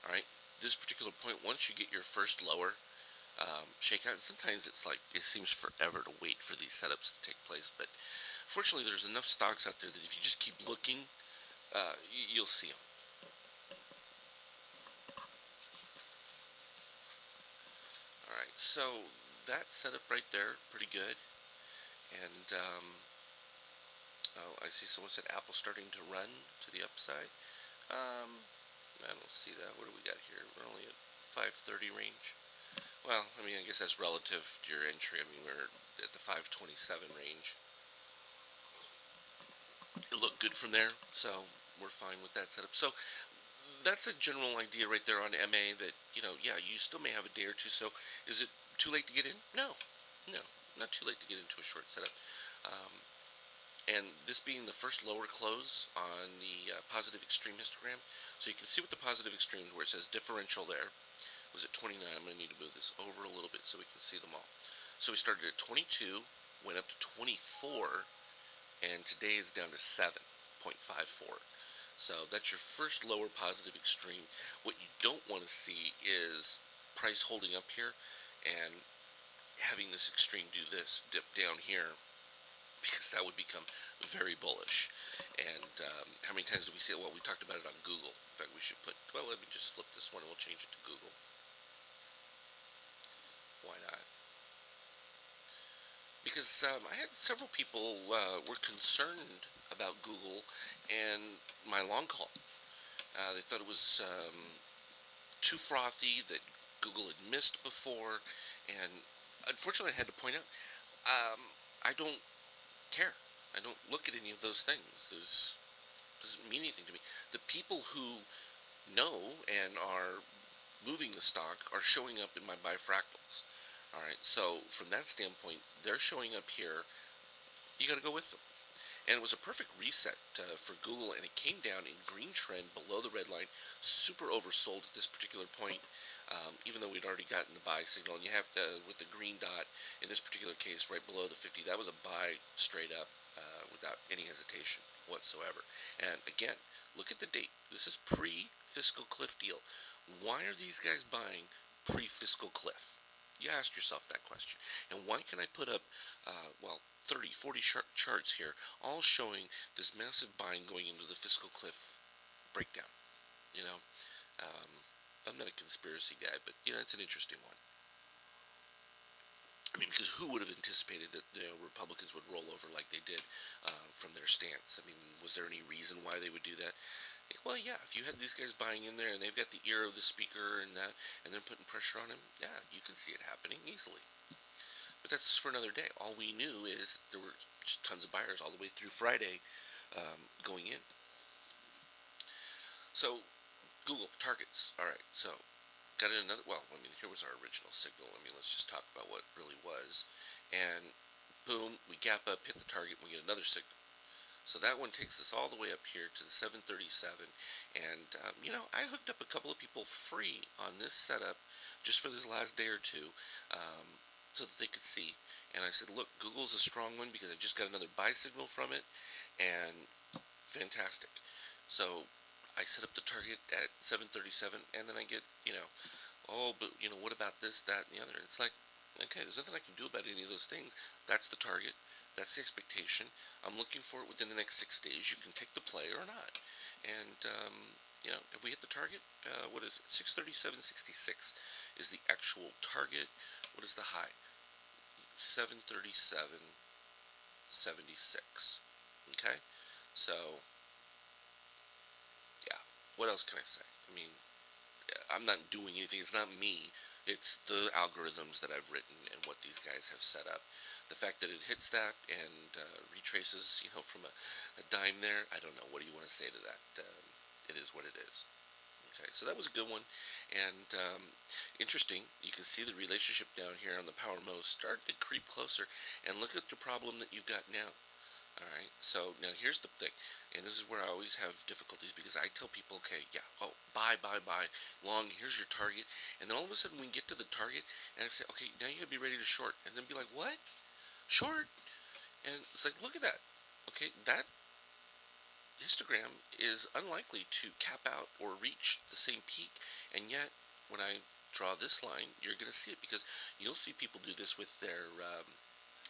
all right, this particular point, once you get your first lower shakeout, and sometimes it's like, it seems forever to wait for these setups to take place, but fortunately there's enough stocks out there that if you just keep looking, you'll see them. Alright, so that setup right there, pretty good. And, oh, I see someone said Apple starting to run to the upside. I don't see that. What do we got here? We're only at 530 range. Well, I mean, I guess that's relative to your entry. I mean, we're at the 527 range. It looked good from there, so we're fine with that setup. So that's a general idea right there on MA that, yeah, you still may have a day or two. So is it too late to get in? No, not too late to get into a short setup. And this being the first lower close on the positive extreme histogram, so you can see what the positive extremes where it says differential there was at 29. I'm going to need to move this over a little bit so we can see them all. So we started at 22, went up to 24, and today is down to 7.54. So that's your first lower positive extreme. What you don't want to see is price holding up here and having this extreme do this, dip down here, because that would become very bullish. And how many times do we see it? Well, we talked about it on Google. In fact, we should let me just flip this one and we'll change it to Google. Why not? Because I had several people were concerned about Google and my long call. They thought it was too frothy, that Google had missed before, and unfortunately I had to point out, I don't care. I don't look at any of those things. It doesn't mean anything to me. The people who know and are moving the stock are showing up in my bifractals. All right, so from that standpoint, they're showing up here. You got to go with them. And it was a perfect reset for Google, and it came down in green trend below the red line, super oversold at this particular point, even though we'd already gotten the buy signal. And you have to, with the green dot, in this particular case, right below the 50, that was a buy straight up without any hesitation whatsoever. And again, look at the date. This is pre-fiscal cliff deal. Why are these guys buying pre-fiscal cliff? You ask yourself that question. And why can I put up, 30, 40 charts here, all showing this massive buying going into the fiscal cliff breakdown? You know, um, I'm not a conspiracy guy, but, it's an interesting one. I mean, because who would have anticipated that Republicans would roll over like they did from their stance? I mean, was there any reason why they would do that? Well, yeah, if you had these guys buying in there and they've got the ear of the speaker and that, and they're putting pressure on him, yeah, you can see it happening easily. But that's for another day. All we knew is there were just tons of buyers all the way through Friday going in. So, Google targets. All right, so got another. Well, I mean, here was our original signal. I mean, let's just talk about what it really was. And boom, we gap up, hit the target, and we get another signal. So that one takes us all the way up here to the 737, and I hooked up a couple of people free on this setup just for this last day or two, so that they could see. And I said, look, Google's a strong one because I just got another buy signal from it, and fantastic. So I set up the target at 737, and then I get, oh, but what about this, that, and the other? And it's like, okay, there's nothing I can do about any of those things. That's the target. That's the expectation. I'm looking for it within the next 6 days. You can take the play or not. And if we hit the target, what is it? 637.66 is the actual target. What is the high? 737.76. Okay, so yeah. What else can I say? I mean, I'm not doing anything. It's not me. It's the algorithms that I've written and what these guys have set up. The fact that it hits that and retraces, from a dime there, I don't know. What do you want to say to that? It is what it is. Okay, so that was a good one. And interesting, you can see the relationship down here on the power mode start to creep closer. And look at the problem that you've got now. Alright, so now here's the thing, and this is where I always have difficulties because I tell people, okay, yeah, oh, buy, long, here's your target, and then all of a sudden we get to the target, and I say, okay, now you gotta be ready to short, and then be like, what? Short? And it's like, look at that. Okay, that histogram is unlikely to cap out or reach the same peak, and yet, when I draw this line, you're gonna see it because you'll see people do this with their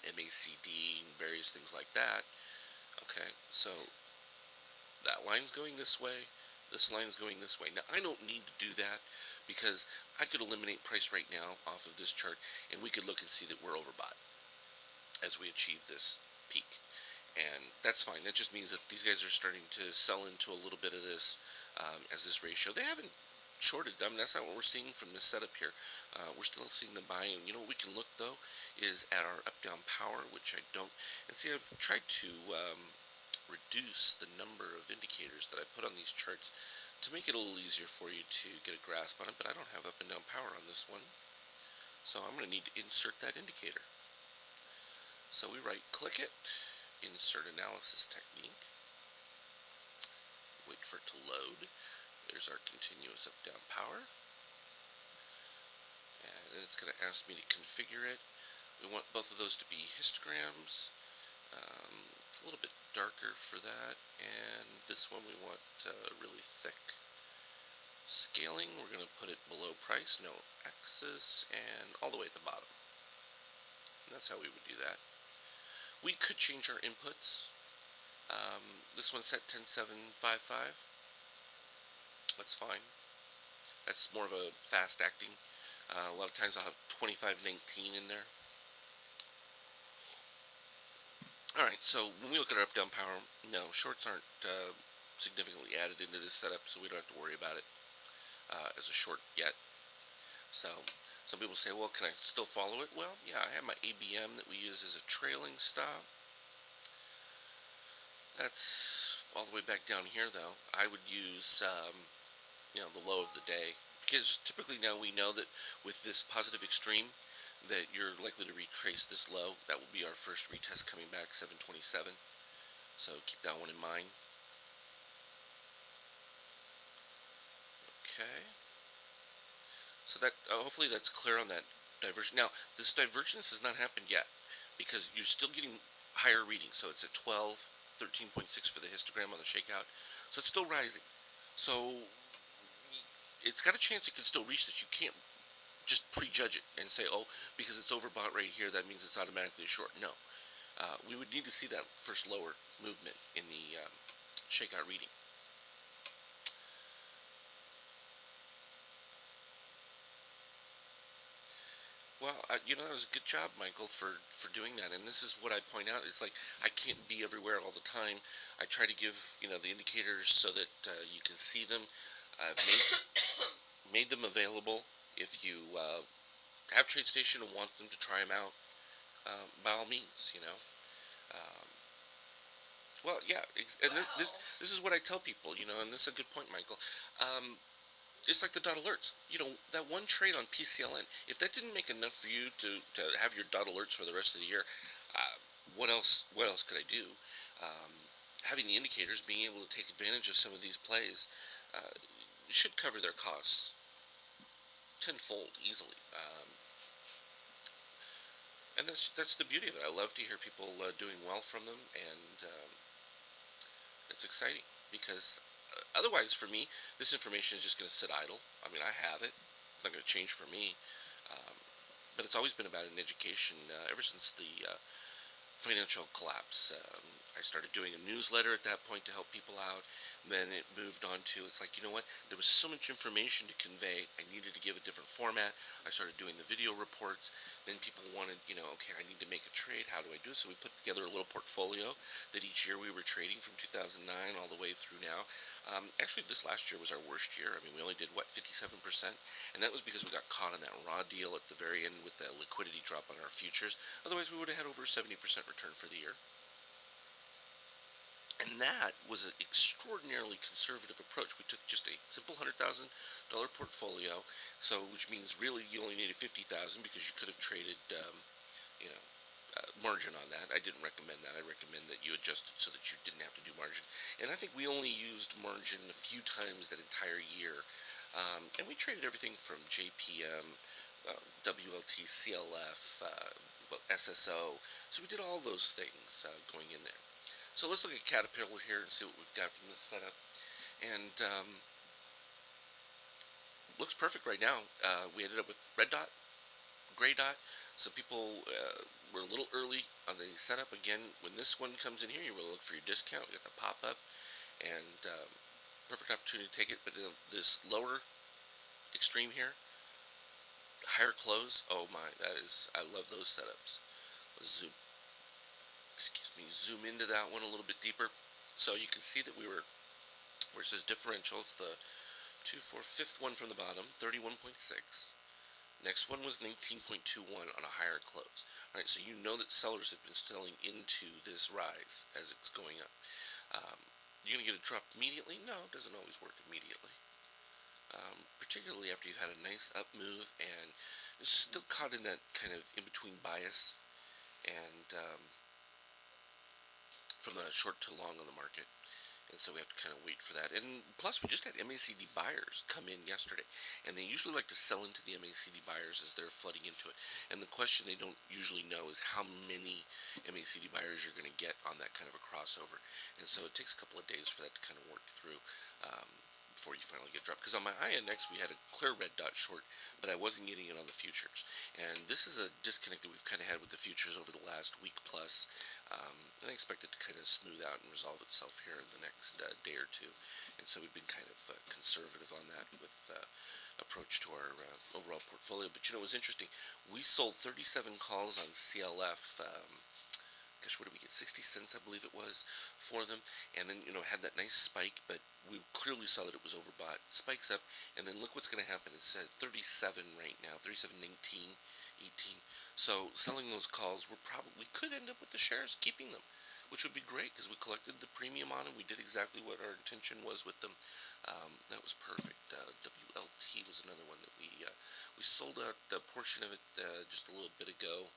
MACD and various things like that. Okay, so that line's going this way, this line's going this way. Now, I don't need to do that because I could eliminate price right now off of this chart and we could look and see that we're overbought as we achieve this peak. And that's fine. That just means that these guys are starting to sell into a little bit of this as this ratio. They haven't shorted them. That's not what we're seeing from this setup here. We're still seeing them buying. You know what we can look though is at our up-down power, which I don't. And see, I've tried to reduce the number of indicators that I put on these charts to make it a little easier for you to get a grasp on it. But I don't have up and down power on this one, so I'm going to need to insert that indicator. So we right-click it, insert analysis technique, wait for it to load. There's our continuous up-down power. And it's going to ask me to configure it. We want both of those to be histograms. A little bit darker for that. And this one we want really thick. Scaling, we're going to put it below price, no axis, and all the way at the bottom. And that's how we would do that. We could change our inputs. This one's set 10755. That's fine. That's more of a fast acting. A lot of times I'll have 2519 in there. Alright, so when we look at our up-down power, no, shorts aren't significantly added into this setup, so we don't have to worry about it as a short yet. So some people say, well, can I still follow it? Well, yeah, I have my ABM that we use as a trailing stop. That's all the way back down here, though. I would use, the low of the day. Because typically now we know that with this positive extreme, that you're likely to retrace this low. That will be our first retest coming back, 727. So keep that one in mind. Okay. So that hopefully that's clear on that divergence. Now, this divergence has not happened yet because you're still getting higher readings. So it's at 12, 13.6 for the histogram on the shakeout. So it's still rising. So it's got a chance it can still reach this. You can't just prejudge it and say, oh, because it's overbought right here, that means it's automatically short. No. We would need to see that first lower movement in the shakeout reading. Well, that was a good job, Michael, for doing that. And this is what I point out. It's like I can't be everywhere all the time. I try to give, the indicators so that you can see them. I've made them available if you have TradeStation and want them to try them out. By all means. Um, well, yeah, and this is what I tell people, and this is a good point, Michael. It's like the dot alerts. That one trade on PCLN, if that didn't make enough for you to have your dot alerts for the rest of the year, what else could I do? having the indicators, being able to take advantage of some of these plays, uh, should cover their costs tenfold easily. And that's the beauty of it. I love to hear people doing well from them, and it's exciting because otherwise, for me, this information is just going to sit idle. I mean, I have it; it's not going to change for me. Um, but it's always been about an education ever since the financial collapse. I started doing a newsletter at that point to help people out. Then it moved on to, it's like, you know what? There was so much information to convey. I needed to give a different format. I started doing the video reports. Then people wanted, okay, I need to make a trade. How do I do it? So we put together a little portfolio that each year we were trading from 2009 all the way through now. Actually, this last year was our worst year. I mean, we only did, 57%? And that was because we got caught in that raw deal at the very end with the liquidity drop on our futures. Otherwise, we would have had over 70% return for the year. And that was an extraordinarily conservative approach. We took just a simple $100,000 portfolio, so which means really you only needed 50,000 because you could have traded, you know, margin on that. I didn't recommend that. I recommend that you adjust it so that you didn't have to do margin. And I think we only used margin a few times that entire year. And we traded everything from JPM, WLT, CLF, SSO. So we did all those things going in there. So let's look at Caterpillar here and see what we've got from this setup. And looks perfect right now. We ended up with red dot, gray dot. So people were a little early on the setup. Again, when this one comes in here, you will look for your discount. You got the pop up, and perfect opportunity to take it. But this lower extreme here, higher close. Oh my, that is, I love those setups. Let's zoom into that one a little bit deeper. So you can see that we were, where it says differential, it's the 2, 4, fifth one from the bottom, 31.6. Next one was 19.21 on a higher close. All right, so you know that sellers have been selling into this rise as it's going up. You're going to get a drop immediately? No, it doesn't always work immediately. Particularly after you've had a nice up move and it's still caught in that kind of in-between bias and from the short to long on the market. And so we have to kind of wait for that. And plus, we just had MACD buyers come in yesterday, and they usually like to sell into the MACD buyers as they're flooding into it. And the question they don't usually know is how many MACD buyers you're going to get on that kind of a crossover. And so it takes a couple of days for that to kind of work through. Before you finally get dropped. Because on my INX we had a clear red dot short, but I wasn't getting it on the futures. And this is a disconnect that we've kind of had with the futures over the last week plus. And I expect it to kind of smooth out and resolve itself here in the next day or two. And so we've been kind of conservative on that with approach to our overall portfolio. But you know, it was interesting. We sold 37 calls on CLF. Gosh, what did we get? 60 cents, I believe it was, for them. And then, had that nice spike, but we clearly saw that it was overbought. Spikes up, and then look what's going to happen. It's at 37 right now, 37.18, 18. So selling those calls, we could end up with the shares, keeping them, which would be great because we collected the premium on them. We did exactly what our intention was with them. That was perfect. WLT was another one that we sold out a portion of it just a little bit ago,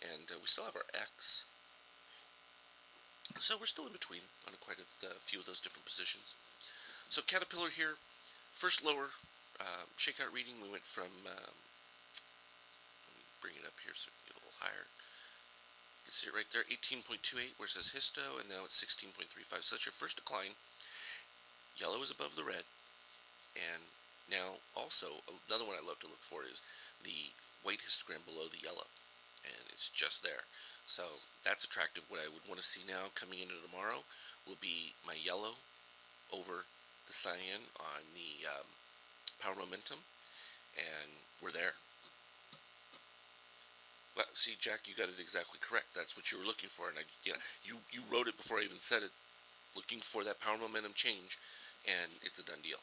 and we still have our X. So we're still in between on quite a few of those different positions. So Caterpillar here, first lower shakeout reading. We went from, let me bring it up here so we can get a little higher. You can see it right there, 18.28, where it says Histo, and now it's 16.35. So that's your first decline. Yellow is above the red. And now also, another one I love to look for is the white histogram below the yellow. And it's just there. So that's attractive. What I would want to see now coming into tomorrow will be my yellow over the cyan on the power momentum, and we're there. Well, see, Jack, you got it exactly correct. That's what you were looking for, and you wrote it before I even said it. Looking for that power momentum change, and it's a done deal.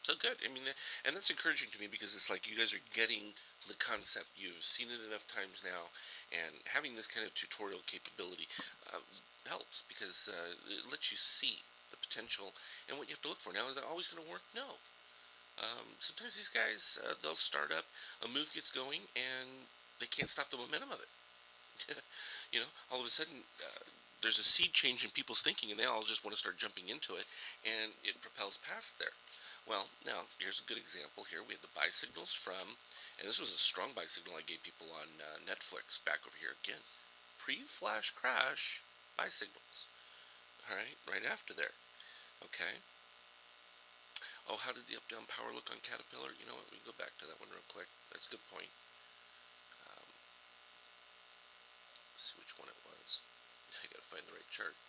So good. I mean, and that's encouraging to me because it's like you guys are getting the concept. You've seen it enough times now, and having this kind of tutorial capability helps because it lets you see the potential and what you have to look for. Now, is that always going to work? No. Sometimes these guys, they'll start up, a move gets going, and they can't stop the momentum of it. All of a sudden, there's a seed change in people's thinking, and they all just want to start jumping into it, and it propels past there. Well, now here's a good example. Here we have the buy signals from, and this was a strong buy signal I gave people on Netflix back over here again. Pre-flash crash buy signals. All right, right after there. Okay. Oh, how did the up-down power look on Caterpillar? You know what? We can go back to that one real quick. That's a good point. Um, let's see which one it was. I gotta find the right chart.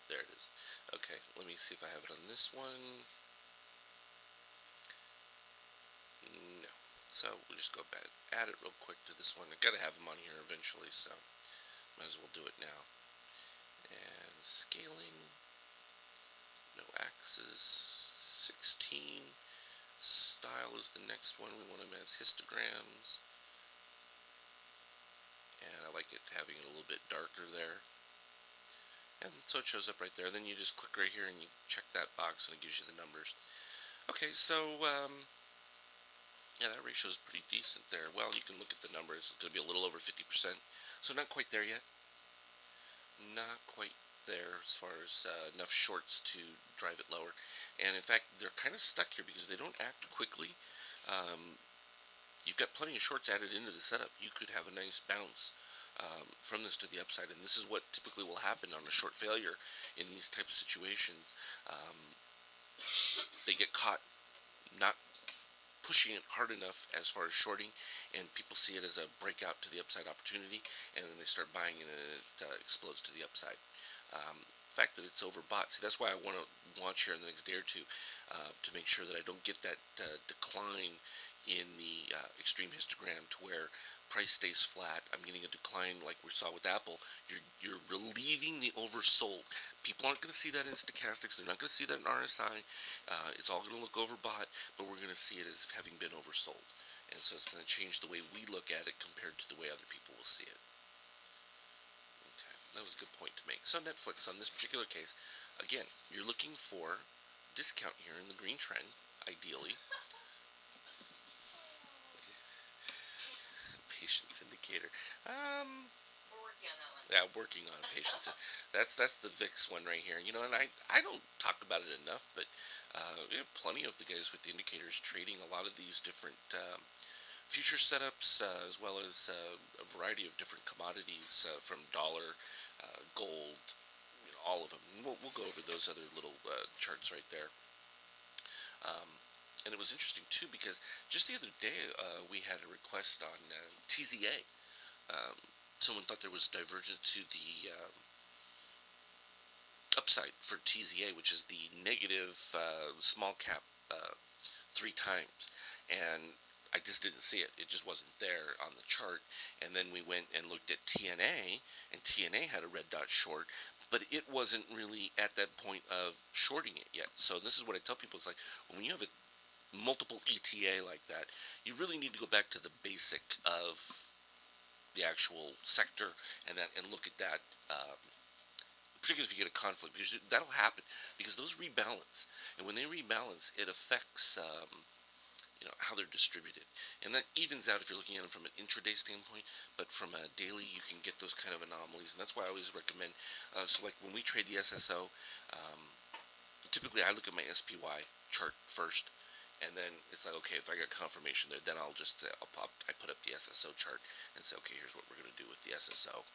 There it is. Okay, let me see if I have it on this one. No. So we'll just go back, add it real quick to this one. I gotta have them on here eventually, so might as well do it now. And scaling, no axis, 16. Style is the next one. We want them as histograms. And I like it having it a little bit darker there. And so it shows up right there. Then you just click right here and you check that box and it gives you the numbers. Okay, so yeah, that ratio is pretty decent there. Well, you can look at the numbers. It's going to be a little over 50%. So not quite there yet. Not quite there as far as enough shorts to drive it lower. And in fact, they're kind of stuck here because they don't act quickly. You've got plenty of shorts added into the setup. You could have a nice bounce from this to the upside, and this is what typically will happen on a short failure in these type of situations. They get caught not pushing it hard enough as far as shorting, and people see it as a breakout to the upside opportunity, and then they start buying it, and it explodes to the upside. The fact that it's overbought, see, that's why I want to watch here in the next day or two to make sure that I don't get that decline in the extreme histogram to where price stays flat. I'm getting a decline like we saw with Apple. You're relieving the oversold. People aren't going to see that in stochastics. They're not going to see that in RSI. It's all going to look overbought, but we're going to see it as having been oversold. And so it's going to change the way we look at it compared to the way other people will see it. Okay, that was a good point to make. So Netflix, on this particular case, again, you're looking for discount here in the green trend, ideally. Patience indicator. We're working on that one. Yeah, working on patience. That's the VIX one right here. And I don't talk about it enough, but we have plenty of the guys with the indicators trading a lot of these different future setups, as well as a variety of different commodities from dollar, gold, all of them. We'll go over those other little charts right there. And it was interesting too because just the other day we had a request on TZA. Someone thought there was divergence to the upside for TZA, which is the negative small cap 3 times, and I just didn't see it. It just wasn't there on the chart. And then we went and looked at TNA, and TNA had a red dot short, but it wasn't really at that point of shorting it yet. So this is what I tell people: it's like when you have a multiple ETA like that, you really need to go back to the basic of the actual sector and look at that. Particularly if you get a conflict, because that'll happen because those rebalance, and when they rebalance, it affects how they're distributed, and that evens out if you're looking at them from an intraday standpoint. But from a daily, you can get those kind of anomalies, and that's why I always recommend. So, like when we trade the SSO, typically I look at my SPY chart first, and then it's like, okay, if I get confirmation there, then I'll just I put up the SSO chart and say, okay, here's what we're going to do with the SSO.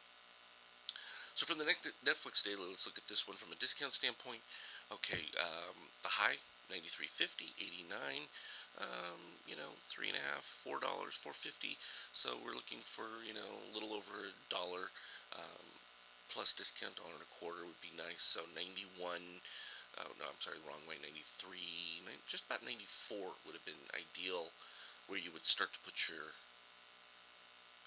So from the Netflix data, let's look at this one from a discount standpoint. Okay, the high, 93.50, 89, $3.50, $4, 4.50. So we're looking for, a little over $1 plus discount, $1.25 would be nice. So 91. Oh no, I'm sorry, wrong way. 93, just about 94 would have been ideal, where you would start to put your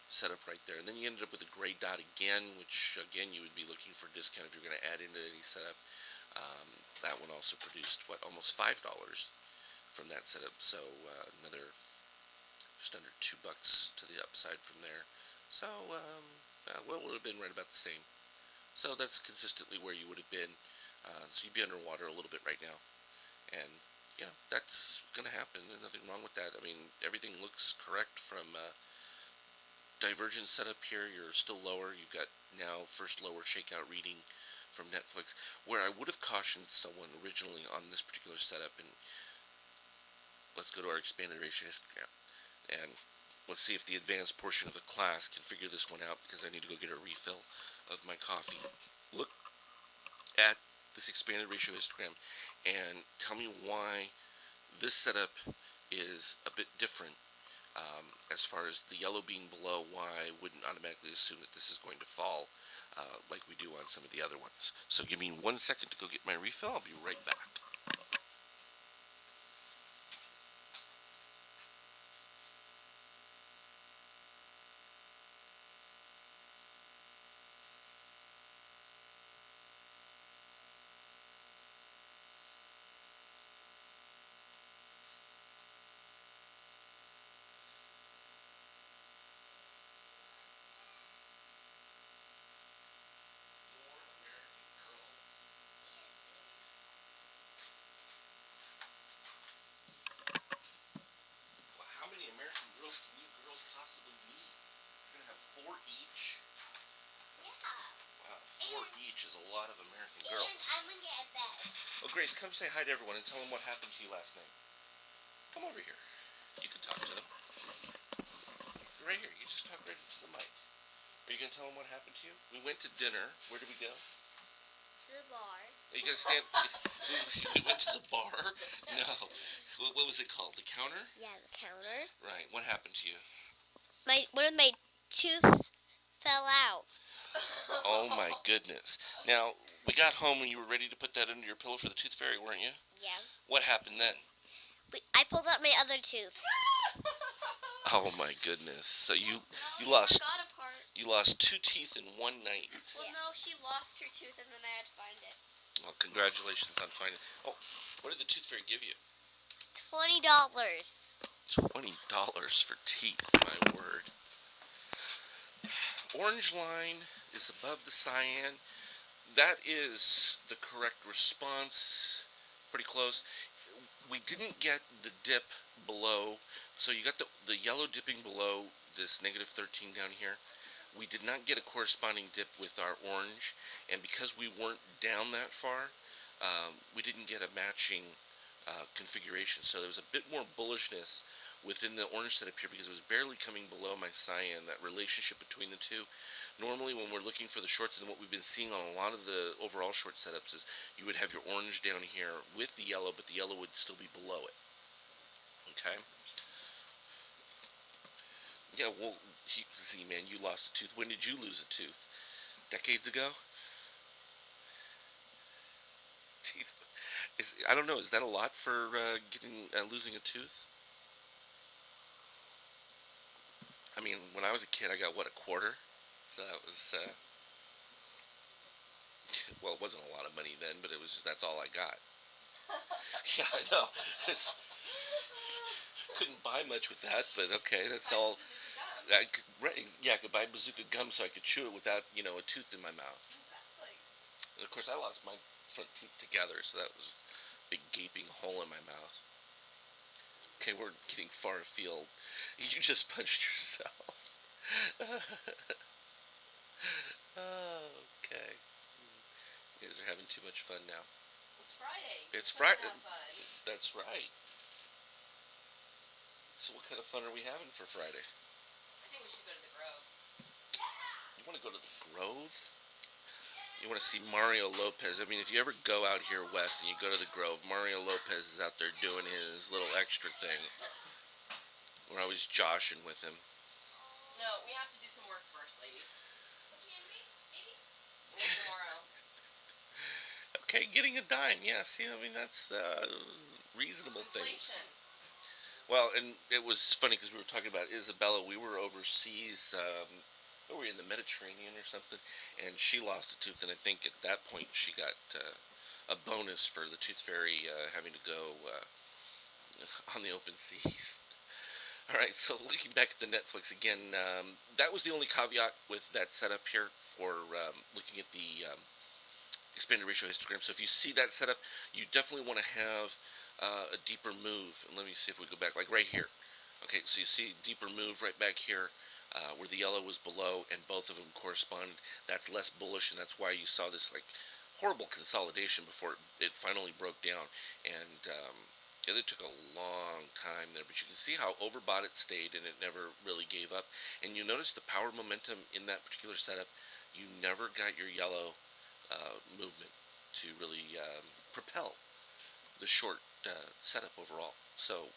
setup right there. And then you ended up with a gray dot again, which again you would be looking for discount if you're going to add into any setup. That one also produced almost $5 from that setup. So another just under $2 to the upside from there. So well, it would have been right about the same. So that's consistently where you would have been. So you'd be underwater a little bit right now, and that's going to happen. There's nothing wrong with that. I mean, everything looks correct from Divergent setup here, you're still lower. You've got now first lower shakeout reading from Netflix, where I would have cautioned someone originally on this particular setup, and let's go to our expanded ratio histogram, and let's see if the advanced portion of the class can figure this one out, because I need to go get a refill of my coffee. Look at this expanded ratio histogram and tell me why this setup is a bit different. As far as the yellow being below, why I wouldn't automatically assume that this is going to fall like we do on some of the other ones. So give me 1 second to go get my refill. I'll be right back. Well, how many American Girls can you girls possibly need? You're gonna have 4 each? Wow, 4 each is a lot of American Girls. And I'm gonna get a bed. Oh, Grace, come say hi to everyone and tell them what happened to you last night. Come over here. You can talk to them. Right here. You just talk right into the mic. Are you gonna tell them what happened to you? We went to dinner. Where did we go? To the bar. Are you gonna stand? We went to the bar. No. What was it called? The counter? Yeah, the counter. Right. What happened to you? One of my tooth fell out. Oh my goodness. Now we got home and you were ready to put that under your pillow for the tooth fairy, weren't you? Yeah. What happened then? I pulled out my other tooth. Oh my goodness. So you lost Got apart. you lost 2 teeth in one night. Well, Yeah. no, she lost her tooth and then I had to find it. Well, congratulations on finding. Oh, what did the tooth fairy give you? $20. $20 for teeth. My word. Orange line is above the cyan. That is the correct response. Pretty close. We didn't get the dip below. So you got the yellow dipping below this negative 13 down here. We did not get a corresponding dip with our orange. And because we weren't down that far, we didn't get a matching configuration. So there was a bit more bullishness within the orange setup here because it was barely coming below my cyan, that relationship between the two. Normally when we're looking for the shorts, and what we've been seeing on a lot of the overall short setups, is you would have your orange down here with the yellow, but the yellow would still be below it. Okay? Yeah, well, Z-Man, you lost a tooth. When did you lose a tooth? Decades ago? Teeth. I don't know, is that a lot for losing a tooth? I mean, when I was a kid, I got, what, a quarter? So that was, well, it wasn't a lot of money then, but it was just, that's all I got. Yeah, I know. Couldn't buy much with that, but okay, that's all. I could buy bazooka gum so I could chew it without, a tooth in my mouth. Exactly. And of course, I lost my front teeth together, so that was a big gaping hole in my mouth. Okay, we're getting far afield. You just punched yourself. Okay. You guys are having too much fun now. It's Friday. It's Let's Friday. have fun. That's right. So what kind of fun are we having for Friday? I think we should go to the Grove. You want to go to the Grove? You want to see Mario Lopez. I mean, if you ever go out here west and you go to the Grove, Mario Lopez is out there doing his little extra thing. We're always joshing with him. No, we have to do some work first, ladies. Maybe? Maybe tomorrow. Okay, getting a dime. Yeah, see, I mean, that's reasonable things. Inflation. Well, and it was funny because we were talking about Isabella. We were overseas, we were in the Mediterranean or something, and she lost a tooth, and I think at that point she got a bonus for the tooth fairy having to go on the open seas. All right, so looking back at the Netflix again, that was the only caveat with that setup here for looking at the expanded ratio histogram. So if you see that setup, you definitely want to have a deeper move. And let me see if we go back, like right here. Okay, so you see deeper move right back here. where the yellow was below, and both of them corresponded. That's less bullish, and that's why you saw this like horrible consolidation before it finally broke down. And it took a long time there, but you can see how overbought it stayed, and it never really gave up. And you notice the power momentum in that particular setup. You never got your yellow movement to really propel the short setup overall. So,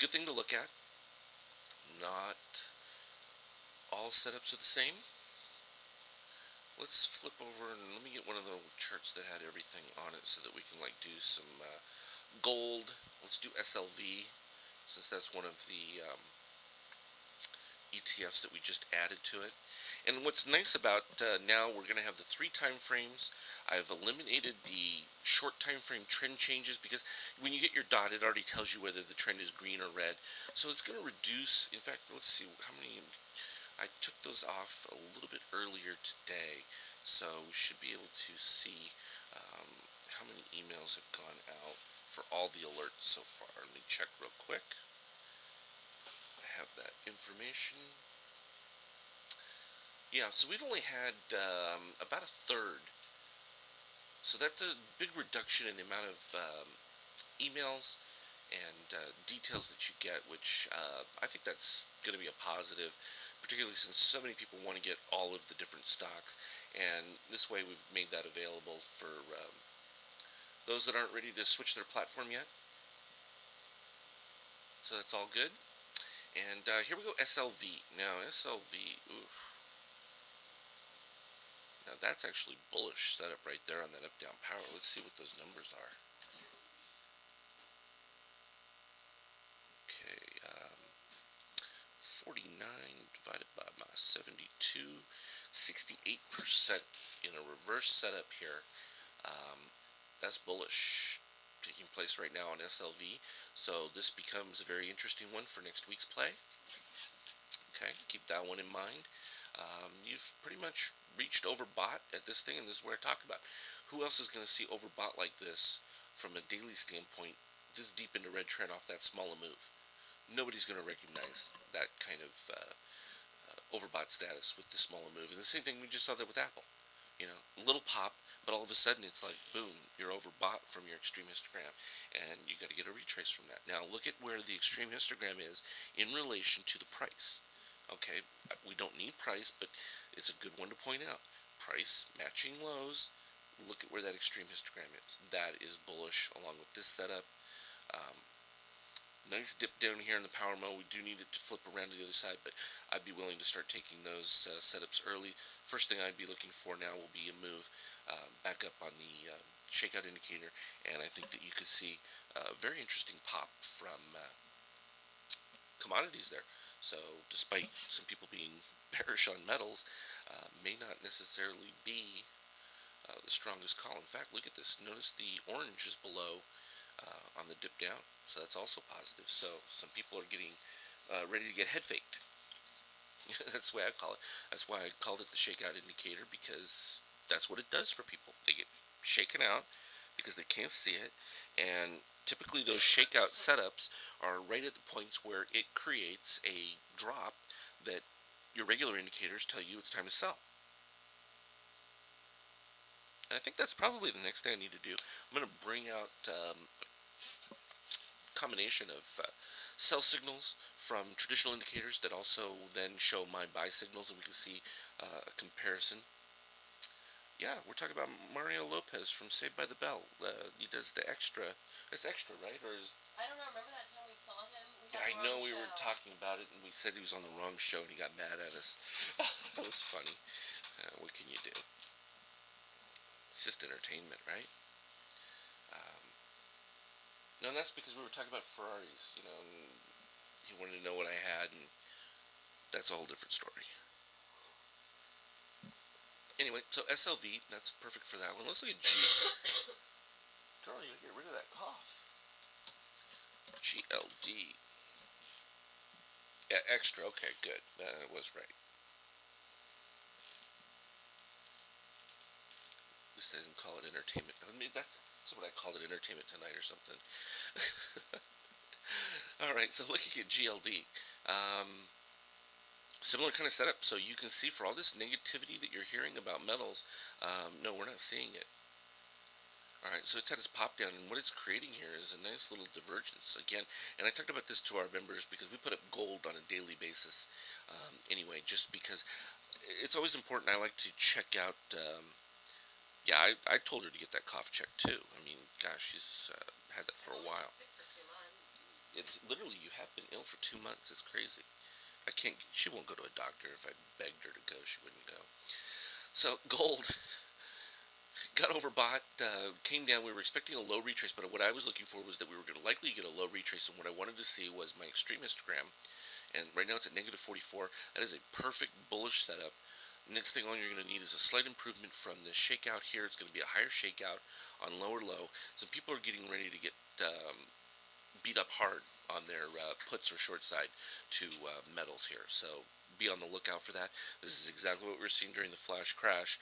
good thing to look at. Not all setups are the same. Let's flip over and let me get one of the charts that had everything on it so that we can like do some gold. Let's do SLV since that's one of the ETFs that we just added to it. And what's nice about now, we're going to have the 3 time frames. I've eliminated the short time frame trend changes because when you get your dot, it already tells you whether the trend is green or red. So it's going to reduce. In fact, let's see how many. I took those off a little bit earlier today, so we should be able to see how many emails have gone out for all the alerts so far. Let me check real quick. I have that information. Yeah, so we've only had about a third. So that's a big reduction in the amount of emails and details that you get, which I think that's going to be a positive, particularly since so many people want to get all of the different stocks. And this way we've made that available for those that aren't ready to switch their platform yet. So that's all good. And here we go, SLV. Now, SLV, oof. Now that's actually bullish setup right there on that up-down power. Let's see what those numbers are. Okay, 49 divided by my 72, 68% in a reverse setup here. That's bullish taking place right now on SLV. So this becomes a very interesting one for next week's play. Okay, keep that one in mind. You've pretty much reached overbought at this thing, and this is what I talk about. Who else is going to see overbought like this from a daily standpoint, this deep into red trend off that small a move? Nobody's going to recognize that kind of overbought status with this small a move. And the same thing, we just saw that with Apple. You know, a little pop, but all of a sudden it's like, boom, you're overbought from your extreme histogram, and you got to get a retrace from that. Now, look at where the extreme histogram is in relation to the price. Okay, we don't need price, but it's a good one to point out. Price matching lows. Look at where that extreme histogram is. That is bullish along with this setup. Nice dip down here in the power mode. We do need it to flip around to the other side, but I'd be willing to start taking those setups early. First thing I'd be looking for now will be a move back up on the shakeout indicator, and I think that you could see a very interesting pop from commodities there. So despite some people being bearish on metals, may not necessarily be the strongest call. In fact, look at this. Notice the orange is below on the dip down, so that's also positive. So some people are getting ready to get head faked. That's the way I call it. That's why I called it the shakeout indicator, because that's what it does for people. They get shaken out because they can't see it, and typically those shakeout setups are right at the points where it creates a drop that your regular indicators tell you it's time to sell. And I think that's probably the next thing I need to do. I'm going to bring out a combination of sell signals from traditional indicators that also then show my buy signals, and we can see a comparison. Yeah, we're talking about Mario Lopez from Saved by the Bell. He does the extra. It's extra, right? Or is I don't know. Remember that time we saw him? We got I the know wrong we were show. talking about it, and we said he was on the wrong show, and he got mad at us. That was funny. What can you do? It's just entertainment, right? Um, no, and that's because we were talking about Ferraris, you know, and he wanted to know what I had, and that's a whole different story. Anyway, so SLV, that's perfect for that one. Let's look at G. Girl, you gotta get rid of that cough. GLD. Yeah, extra. Okay, good. That was right. At least I didn't call it entertainment. I mean, that's what I called it, entertainment tonight or something. All right, so looking at GLD. Similar kind of setup. So you can see for all this negativity that you're hearing about metals, no, we're not seeing it. All right, so it's had its pop down, and what it's creating here is a nice little divergence again. And I talked about this to our members because we put up gold on a daily basis. Anyway, just because it's always important. I like to check out. Yeah, I told her to get that cough check too. I mean, gosh, she's had that for a while. Sick for 2 months. It's literally you have been ill for 2 months. It's crazy. I can't. She won't go to a doctor. If I begged her to go, she wouldn't go. So gold got overbought, came down. We were expecting a low retrace, but what I was looking for was that we were going to likely get a low retrace, and what I wanted to see was my extreme histogram. And right now it's at negative 44. That is a perfect bullish setup. Next thing all you're going to need is a slight improvement from this shakeout here. It's going to be a higher shakeout on lower low. Some people are getting ready to get beat up hard on their puts or short side to metals here. So be on the lookout for that. This is exactly what we were seeing during the flash crash.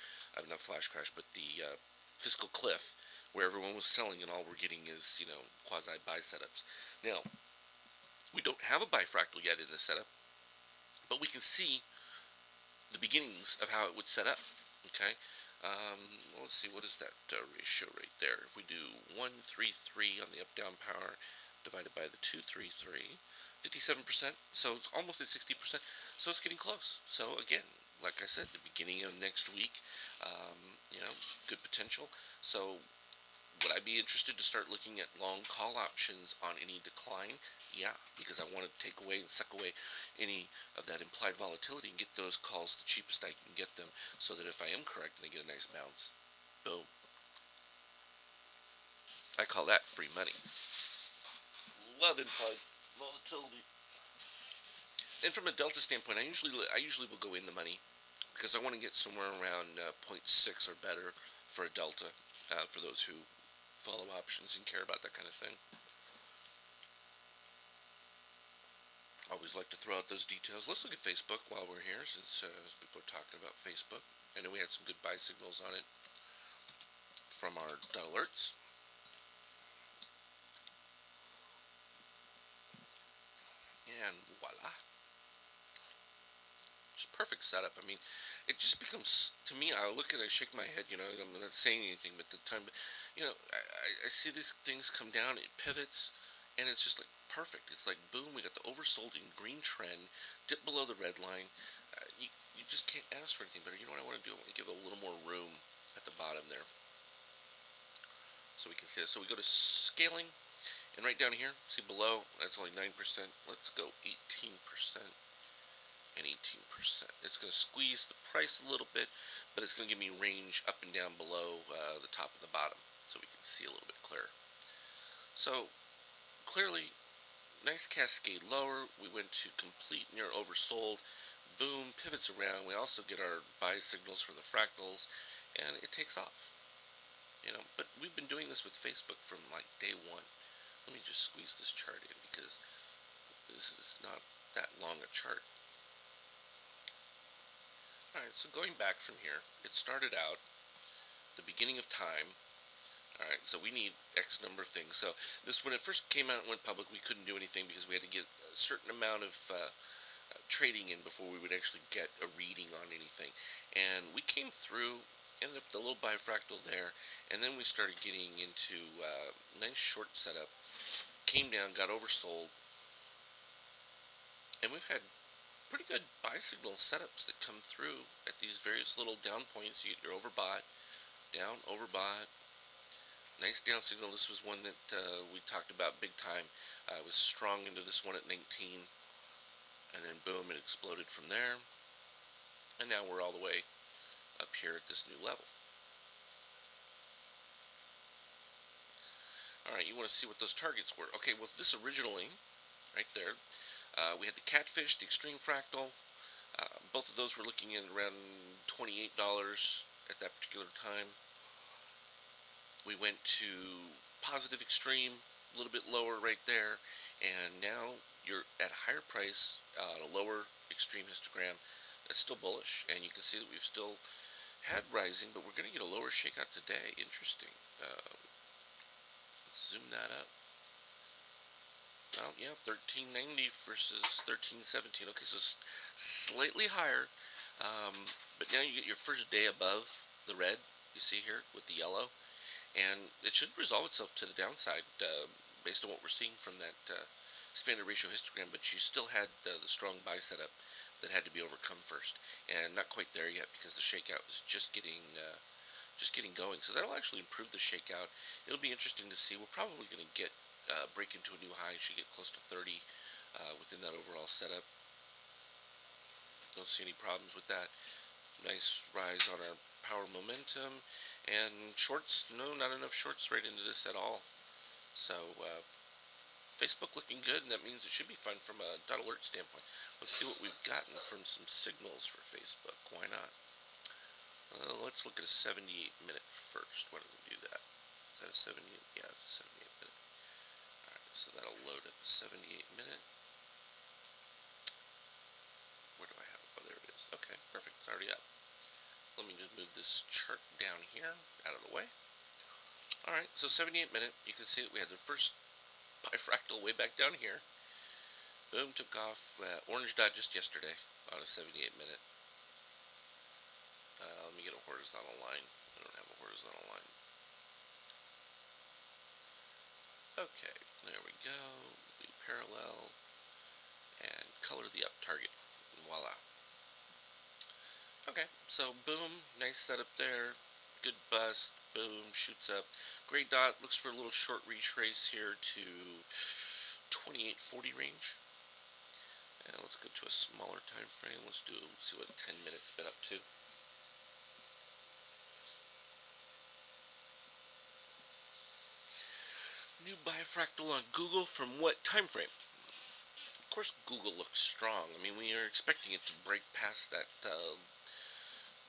Not flash crash, but the fiscal cliff, where everyone was selling and all we're getting is, quasi buy setups. Now, we don't have a bifractal yet in this setup, but we can see the beginnings of how it would set up. Okay, let's see, what is that ratio right there? If we do 133 on the up-down power divided by the 233, 57%. So it's almost at 60%. So it's getting close. So again, like I said, the beginning of next week, good potential. So would I be interested to start looking at long call options on any decline? Yeah, because I want to take away and suck away any of that implied volatility and get those calls the cheapest I can get them, so that if I am correct and I get a nice bounce, boom. I call that free money. Love implied volatility. And from a delta standpoint, I usually will go in the money because I want to get somewhere around 0.6 or better for a delta, for those who follow options and care about that kind of thing. Always like to throw out those details. Let's look at Facebook while we're here, since people are talking about Facebook. I know we had some good buy signals on it from our alerts. And voila. Just perfect setup. I mean, it just becomes, to me, I look at it, I shake my head, I'm not saying anything, but the time, I see these things come down, it pivots, and it's just like perfect. It's like boom, we got the oversold in green trend, dip below the red line. You just can't ask for anything better. You know what I want to do? I want to give it a little more room at the bottom there, so we can see it. So we go to scaling, and right down here, see below, that's only 9%. Let's go 18% and 18%. It's going to squeeze the price a little bit, but it's going to give me range up and down below the top and the bottom, so we can see a little bit clearer. So clearly, nice cascade lower. We went to complete near oversold. Boom, pivots around. We also get our buy signals from the fractals, and it takes off. But we've been doing this with Facebook from like day one. Let me just squeeze this chart in because this is not that long a chart. Alright, so going back from here, it started out the beginning of time. Alright, so we need X number of things. So this, when it first came out and went public, we couldn't do anything because we had to get a certain amount of trading in before we would actually get a reading on anything. And we came through, ended up with a little bifractal there, and then we started getting into nice short setup. Came down, got oversold, and we've had pretty good buy signal setups that come through at these various little down points. You get your overbought, down, overbought, nice down signal. This was one that we talked about big time. I was strong into this one at 19, and then boom, it exploded from there, and now we're all the way up here at this new level. Alright, you want to see what those targets were. Okay, well, this originally, right there, we had the catfish, the extreme fractal. Both of those were looking at around $28 at that particular time. We went to positive extreme, a little bit lower right there, and now you're at a higher price, a lower extreme histogram. That's still bullish, and you can see that we've still had rising, but we're going to get a lower shakeout today. Interesting. Let's zoom that up. Well, yeah, 1390 versus 1317. Okay, so slightly higher. But now you get your first day above the red, you see here, with the yellow. And it should resolve itself to the downside based on what we're seeing from that expanded ratio histogram. But you still had the strong buy setup that had to be overcome first. And not quite there yet because the shakeout is just getting going. So that'll actually improve the shakeout. It'll be interesting to see. We're probably going to get break into a new high. Should get close to 30 within that overall setup. Don't see any problems with that. Nice rise on our power momentum. And shorts, no, not enough shorts right into this at all. So Facebook looking good, and that means it should be fun from a dot alert standpoint. Let's see what we've gotten from some signals for Facebook. Why not? Let's look at a 78-minute first. Why don't we do that? Is that a 78? Yeah, it's a 78-minute. Alright, so that'll load at the 78-minute. Where do I have it? Oh, there it is. Okay, perfect. It's already up. Let me just move this chart down here, out of the way. Alright, so 78-minute. You can see that we had the first bifractal way back down here. Boom, took off. Orange dot just yesterday on a 78-minute. Let me get a horizontal line. I don't have a horizontal line. Okay, there we go. Do parallel and color the up target. And voila. Okay, so boom, nice setup there. Good bust. Boom, shoots up. Gray dot looks for a little short retrace here to 2840 range. And let's go to a smaller time frame. Let's see what 10 minutes been up to. New bifractal on Google from what time frame? Of course, Google looks strong. I mean, we are expecting it to break past that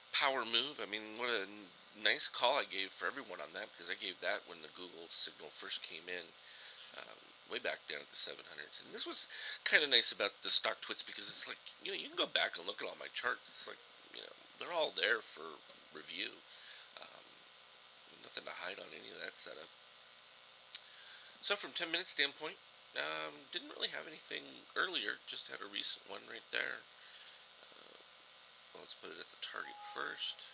power move. I mean, what a nice call I gave for everyone on that because I gave that when the Google signal first came in, way back down at the 700s. And this was kind of nice about the stock twits because it's like you can go back and look at all my charts. It's like they're all there for review. Um, Nothing to hide on any of that setup. So from 10 minute standpoint, didn't really have anything earlier, just had a recent one right there. Let's put it at the target first.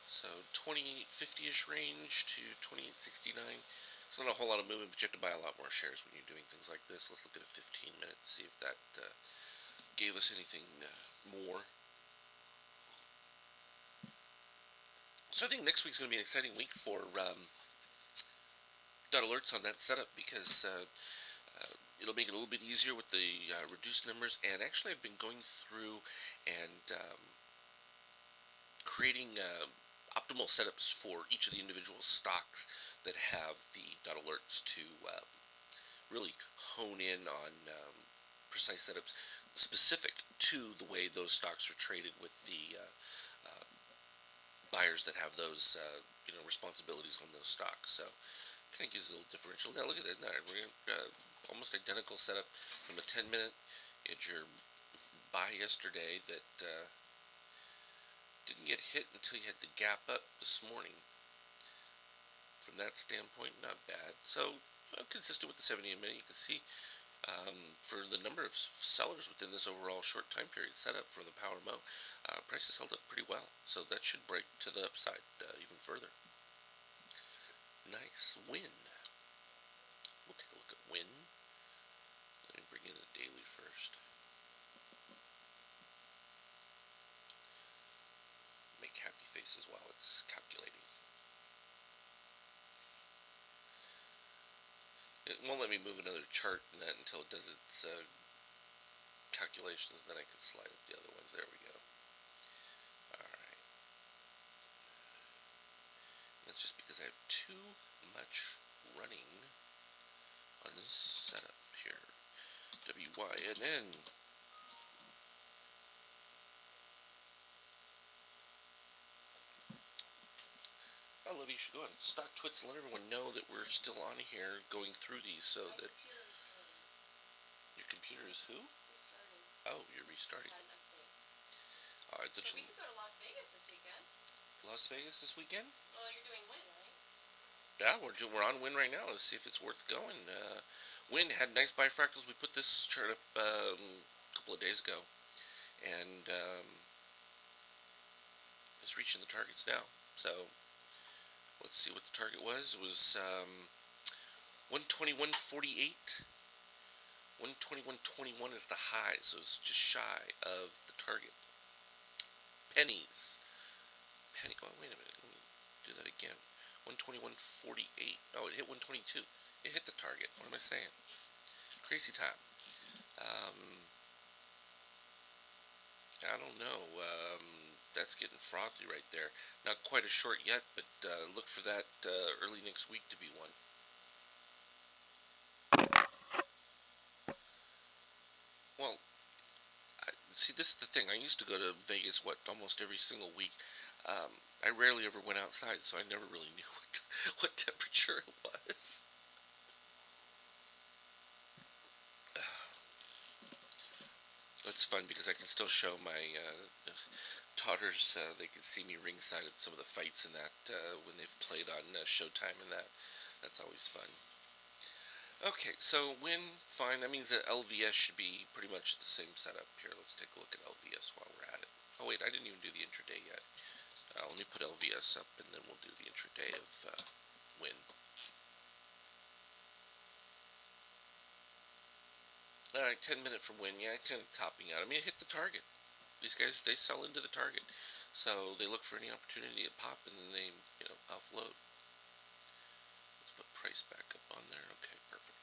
So 2850-ish range to 2869. It's not a whole lot of movement, but you have to buy a lot more shares when you're doing things like this. Let's look at a 15 minute, see if that gave us anything more. So I think next week's going to be an exciting week for dot alerts on that setup because it'll make it a little bit easier with the reduced numbers. And actually, I've been going through and creating optimal setups for each of the individual stocks that have the dot alerts to really hone in on precise setups specific to the way those stocks are traded with the buyers that have those responsibilities on those stocks. So kind of gives a little differential. Now look at that. Now we're almost identical setup from a 10 minute. You had your buy yesterday that didn't get hit until you had the gap up this morning. From that standpoint, not bad. So consistent with the 70-minute, you can see for the number of sellers within this overall short time period setup for the Power Mo, prices held up pretty well. So that should break to the upside even further. Nice win. We'll take a look at win. Let me bring in the daily first. Make happy faces while it's calculating. It won't let me move another chart in that until it does its calculations. Then I can slide up the other ones. There we go. Alright. That's just because I have too much running on this setup here. WYNN. Oh, Libby, you should go on Stock Twits and let everyone know that we're still on here going through these so that... Your computer is who? Restarting. Oh, you're restarting. Had an update. Alright, So we could go to Las Vegas this weekend. Las Vegas this weekend? Well, you're doing when, right? Yeah, we're on Win right now. Let's see if it's worth going. Win had nice bifractals. We put this chart up a couple of days ago, and it's reaching the targets now. So let's see what the target was. It was 121.48. 121.21 is the high, so it's just shy of the target. Pennies. Penny. Oh, wait a minute. Let me do that again. 121.48. Oh, it hit 122. It hit the target. What am I saying? Crazy time. Um, I don't know. That's getting frothy right there. Not quite a short yet, but look for that early next week to be one. Well, see, this is the thing. I used to go to Vegas, almost every single week. I rarely ever went outside, so I never really knew what temperature it was. It's fun because I can still show my daughters. They can see me ringside at some of the fights and that when they've played on Showtime and that. That's always fun. Okay, so Win, fine. That means that LVS should be pretty much the same setup here. Let's take a look at LVS while we're at it. Oh wait, I didn't even do the intraday yet. Let me put LVS up and then we'll do the intraday of Win. Alright, 10 minute from Win. Yeah, kind of topping out. I mean, it hit the target. These guys, they sell into the target. So they look for any opportunity to pop and then they, offload. Let's put price back up on there. Okay, perfect.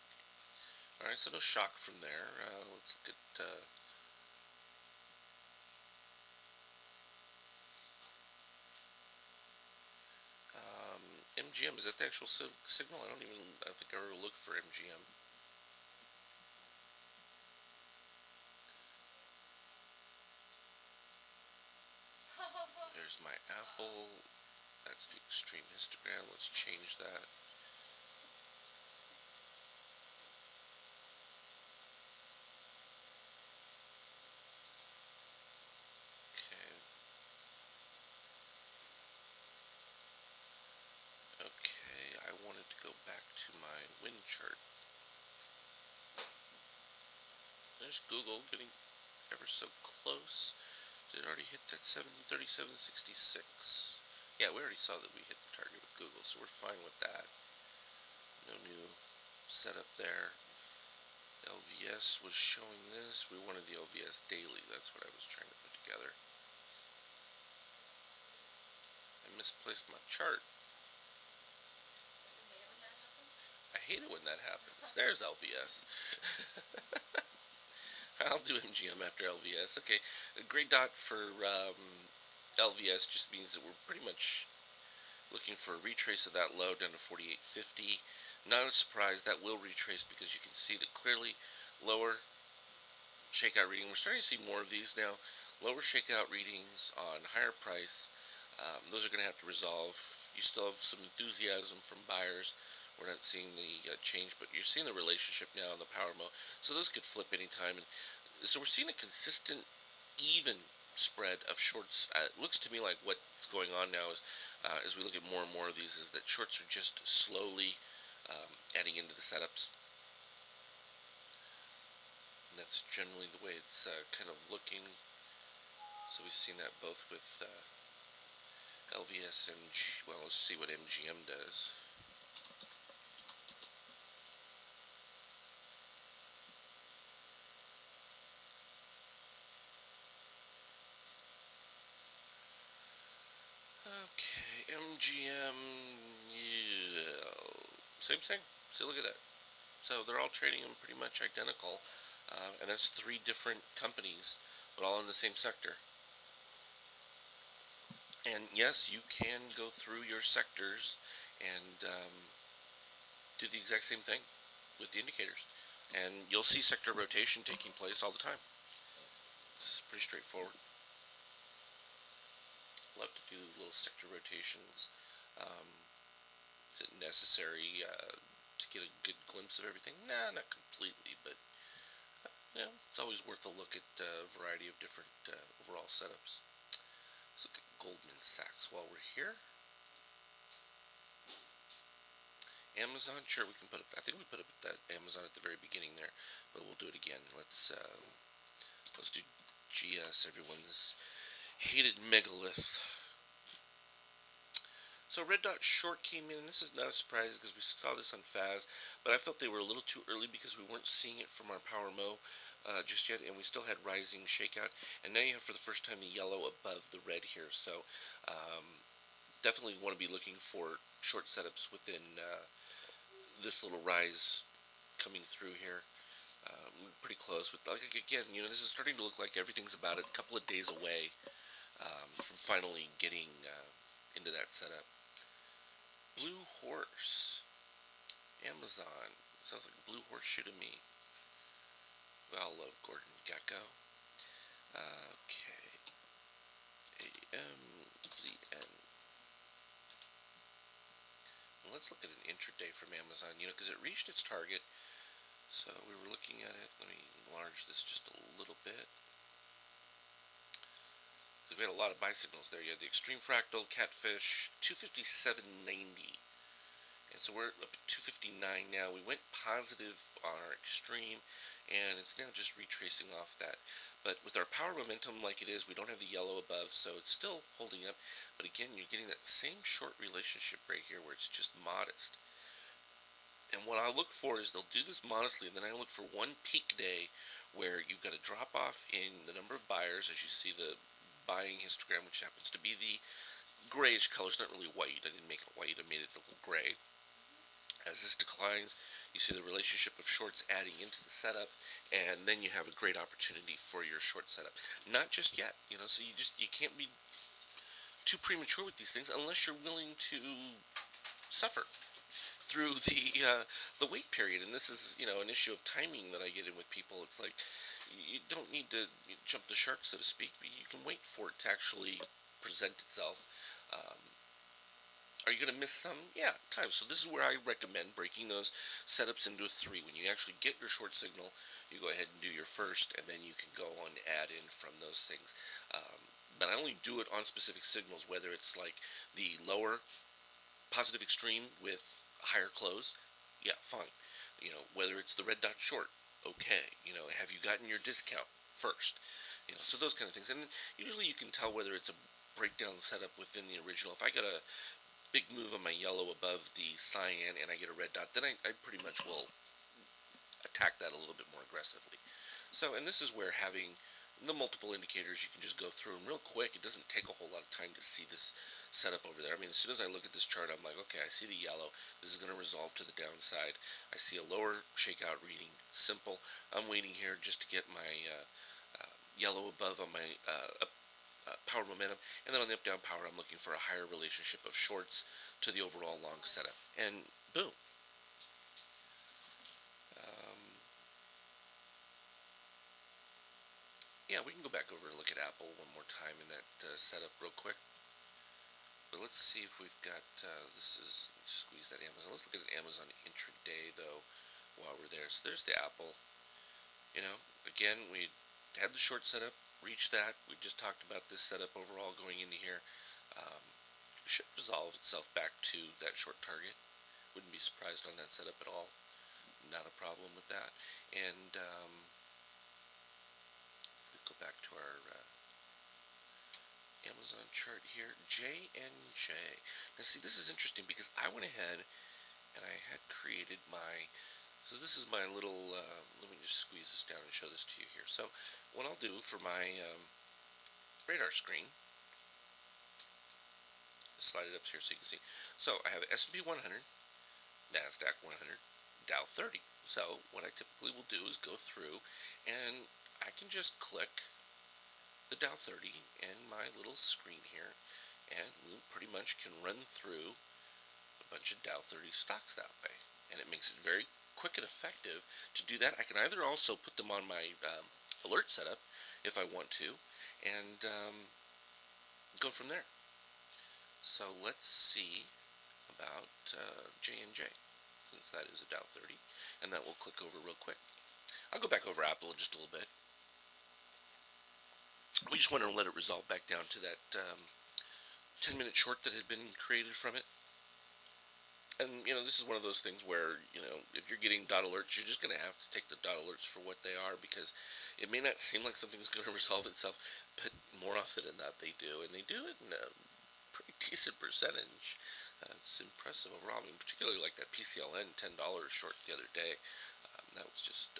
Alright, so no shock from there. Let's look at MGM. Is that the actual signal? I don't think I ever looked for MGM. There's my Apple. That's the extreme histogram. Let's change that. Okay. Okay, I wanted to go back to my Win chart. There's Google getting ever so close. Did it already hit that 737.66? Yeah, we already saw that we hit the target with Google, so we're fine with that. No new setup there. LVS was showing this. We wanted the LVS daily. That's what I was trying to put together. I misplaced my chart. I hate it when that happens. There's LVS. I'll do MGM after LVS. Okay, a gray dot for LVS just means that we're pretty much looking for a retrace of that low down to 48.50. Not a surprise, that will retrace because you can see that clearly lower shakeout reading. We're starting to see more of these now. Lower shakeout readings on higher price. Those are going to have to resolve. You still have some enthusiasm from buyers. We're not seeing the change, but you're seeing the relationship now in the power mode. So those could flip anytime. And so we're seeing a consistent, even spread of shorts. It looks to me like what's going on now is, as we look at more and more of these, is that shorts are just slowly adding into the setups. And that's generally the way it's kind of looking. So we've seen that both with LVS and well, let's see what MGM does. Okay, MGM, yeah, same thing. See, look at that. So they're all trading them pretty much identical, and that's three different companies, but all in the same sector. And yes, you can go through your sectors and do the exact same thing with the indicators, and you'll see sector rotation taking place all the time. It's pretty straightforward. Love to do little sector rotations. Um, is it necessary to get a good glimpse of everything? Nah, not completely, but it's always worth a look at a variety of different overall setups. Let's look at Goldman Sachs while we're here. Amazon? Sure, we can put it. I think we put it that Amazon at the very beginning there, but we'll do it again. Let's do GS. Everyone's hated megalith. So Red Dot Short came in, and this is not a surprise because we saw this on Faz, but I felt they were a little too early because we weren't seeing it from our Power Mo just yet, and we still had Rising Shakeout, and now you have for the first time the yellow above the red here, so definitely want to be looking for short setups within this little rise coming through here. Pretty close, but like, again, this is starting to look like everything's about a couple of days away from finally getting into that setup. Blue Horse. Amazon. Sounds like Blue Horse shoe to me. Well, love Gordon Gecko. Okay. AMZN. Let's look at an intraday from Amazon, because it reached its target. So we were looking at it. Let me enlarge this just a little bit. We had a lot of buy signals there. You had the Extreme Fractal, Catfish, 257.90. And so we're up at 259 now. We went positive on our Extreme, and it's now just retracing off that. But with our power momentum like it is, we don't have the yellow above, so it's still holding up. But again, you're getting that same short relationship right here where it's just modest. And what I look for is they'll do this modestly, and then I look for one peak day where you've got a drop off in the number of buyers, as you see the buying histogram, which happens to be the grayish color. It's not really white. I didn't make it white. I made it a little gray. As this declines, you see the relationship of shorts adding into the setup, and then you have a great opportunity for your short setup. Not just yet, so you can't be too premature with these things unless you're willing to suffer through the wait period. And this is an issue of timing that I get in with people. It's like you don't need to jump the shark, so to speak, but you can wait for it to actually present itself. Are you going to miss some? Yeah, times. So this is where I recommend breaking those setups into a 3. When you actually get your short signal, you go ahead and do your first, and then you can go on and add in from those things. But I only do it on specific signals, whether it's like the lower positive extreme with higher close, yeah, fine. Whether it's the red dot short, okay. Have you gotten your discount first? So those kind of things. And usually you can tell whether it's a breakdown setup within the original. If I got a big move on my yellow above the cyan and I get a red dot, then I pretty much will attack that a little bit more aggressively. So, and this is where having the multiple indicators, you can just go through them real quick. It doesn't take a whole lot of time to see this setup over there. I mean, as soon as I look at this chart, I'm like, okay, I see the yellow. This is going to resolve to the downside. I see a lower shakeout reading. Simple. I'm waiting here just to get my yellow above on my power momentum. And then on the up-down power, I'm looking for a higher relationship of shorts to the overall long setup. And boom. Yeah, we can go back over and look at Apple one more time in that setup real quick. But let's see if we've got, squeeze that Amazon. Let's look at an Amazon intraday, though, while we're there. So there's the Apple. Again, we had the short setup, reached that. We just talked about this setup overall going into here. Should resolve itself back to that short target. Wouldn't be surprised on that setup at all. Not a problem with that. And go back to our Amazon chart here, J&J. Now see, this is interesting because I went ahead and I had created so this is my little, let me just squeeze this down and show this to you here. So what I'll do for my radar screen, slide it up here so you can see. So I have S&P 100, NASDAQ 100, Dow 30. So what I typically will do is go through and I can just click the Dow 30 in my little screen here, and we pretty much can run through a bunch of Dow 30 stocks that way. And it makes it very quick and effective to do that. I can either also put them on my alert setup if I want to, and go from there. So let's see about J&J, since that is a Dow 30, and that will click over real quick. I'll go back over Apple in just a little bit. We just want to let it resolve back down to that 10-minute short that had been created from it. And this is one of those things where if you're getting dot alerts, you're just going to have to take the dot alerts for what they are, because it may not seem like something's going to resolve itself, but more often than not they do, and they do it in a pretty decent percentage. It's impressive overall. I mean, particularly like that PCLN $10 short the other day. That was just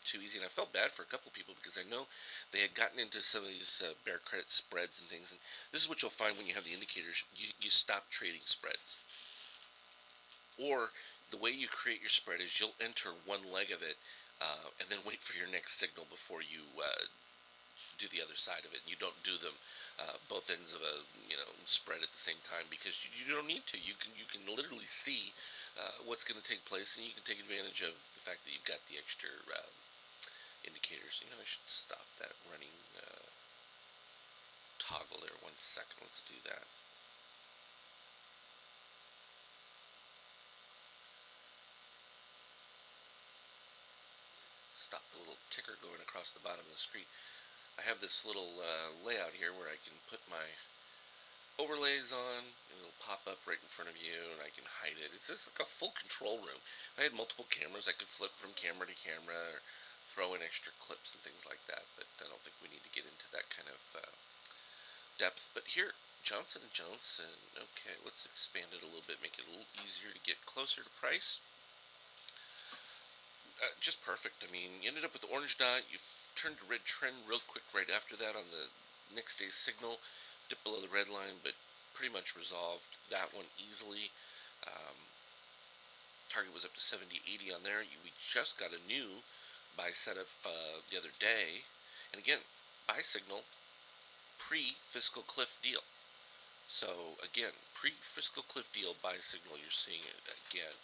too easy, and I felt bad for a couple of people because I know they had gotten into some of these bear credit spreads and things. And this is what you'll find when you have the indicators: you stop trading spreads, or the way you create your spread is you'll enter one leg of it, and then wait for your next signal before you do the other side of it. And you don't do them both ends of a spread at the same time, because you don't need to. You can literally see what's going to take place, and you can take advantage of the fact that you've got the extra indicators. I should stop that running toggle there 1 second. Let's do that. Stop the little ticker going across the bottom of the screen. I have this little layout here where I can put my overlays on, and it'll pop up right in front of you, and I can hide it. It's just like a full control room. If I had multiple cameras, I could flip from camera to camera, or throw in extra clips and things like that, but I don't think we need to get into that kind of depth. But here, Johnson & Johnson, okay, let's expand it a little bit, make it a little easier to get closer to price. Just perfect. I mean, you ended up with the orange dot, you turned to red trend real quick right after that on the next day's signal, dipped below the red line, but pretty much resolved that one easily. Target was up to 70.80 on there. We just got a new buy setup the other day, and again, buy signal pre-fiscal cliff deal. So again, pre-fiscal cliff deal buy signal, you're seeing it again.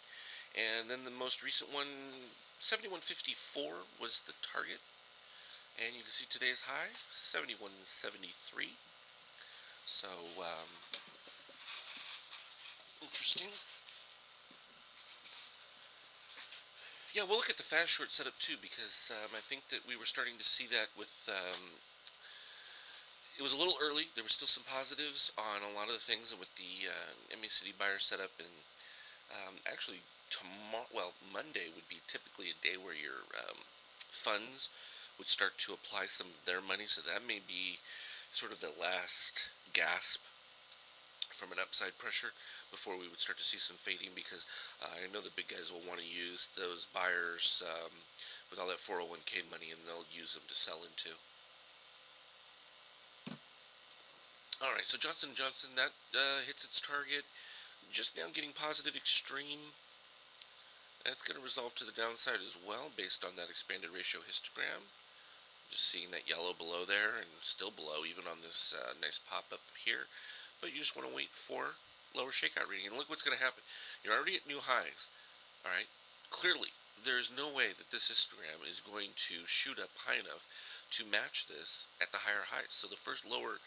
And then the most recent one, 71.54 was the target, and you can see today's high, 71.73. So interesting. Yeah, we'll look at the fast short setup too, because I think that we were starting to see that with. It was a little early. There were still some positives on a lot of the things, and with the MACD buyer setup, and actually Monday would be typically a day where your funds would start to apply some of their money, so that may be sort of the last gasp from an upside pressure before we would start to see some fading, because I know the big guys will want to use those buyers with all that 401k money, and they'll use them to sell into. Alright, so Johnson & Johnson, that hits its target, just now getting positive extreme. That's going to resolve to the downside as well, based on that expanded ratio histogram. Just seeing that yellow below there, and still below even on this nice pop-up here. But you just want to wait for lower shakeout reading. And look what's going to happen. You're already at new highs. Alright? Clearly, there's no way that this histogram is going to shoot up high enough to match this at the higher highs. So the first lower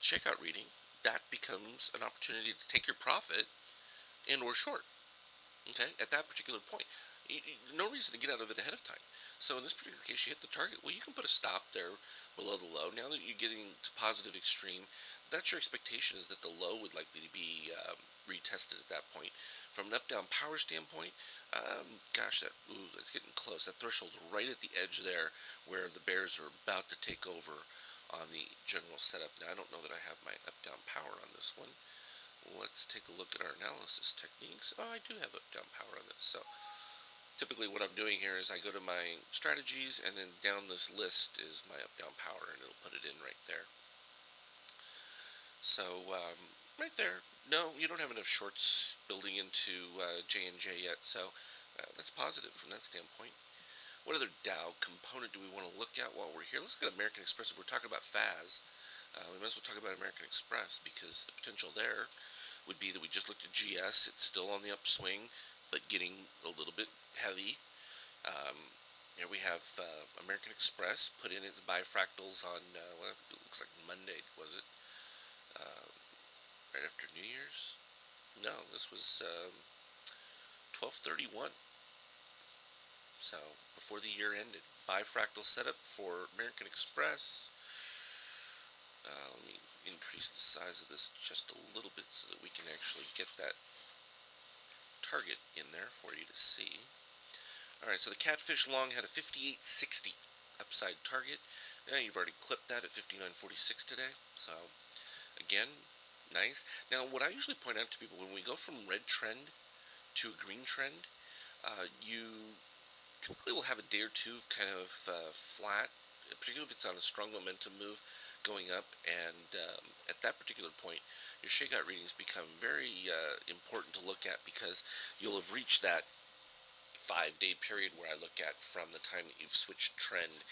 shakeout reading, that becomes an opportunity to take your profit and or short. Okay? At that particular point. No reason to get out of it ahead of time. So in this particular case, you hit the target. Well, you can put a stop there below the low. Now that you're getting to positive extreme, that's your expectation, is that the low would likely be retested at that point. From an up-down power standpoint, that's getting close. That threshold's right at the edge there, where the bears are about to take over on the general setup. Now, I don't know that I have my up-down power on this one. Let's take a look at our analysis techniques. Oh, I do have up-down power on this. So typically what I'm doing here is I go to my strategies, and then down this list is my up-down power, and it'll put it in right there. So right there, no, you don't have enough shorts building into J&J yet, so that's positive from that standpoint. What other Dow component do we want to look at while we're here? Let's look at American Express. If we're talking about FAS, we might as well talk about American Express, because the potential there would be that we just looked at GS. It's still on the upswing, but getting a little bit heavy. Here we have American Express put in its bifractals on, I think it looks like Monday, was it? Right after New Year's? No, this was 12/31. So, before the year ended. Bifractal setup for American Express. Let me increase the size of this just a little bit so that we can actually get that target in there for you to see. Alright, so the Catfish Long had a 58.60 upside target. Now you've already clipped that at 59.46 today. So, again, nice. Now, what I usually point out to people, when we go from red trend to a green trend, you typically will have a day or two of kind of flat, particularly if it's on a strong momentum move going up, and at that particular point, your shakeout readings become very important to look at, because you'll have reached that 5-day period where I look at from the time that you've switched trend,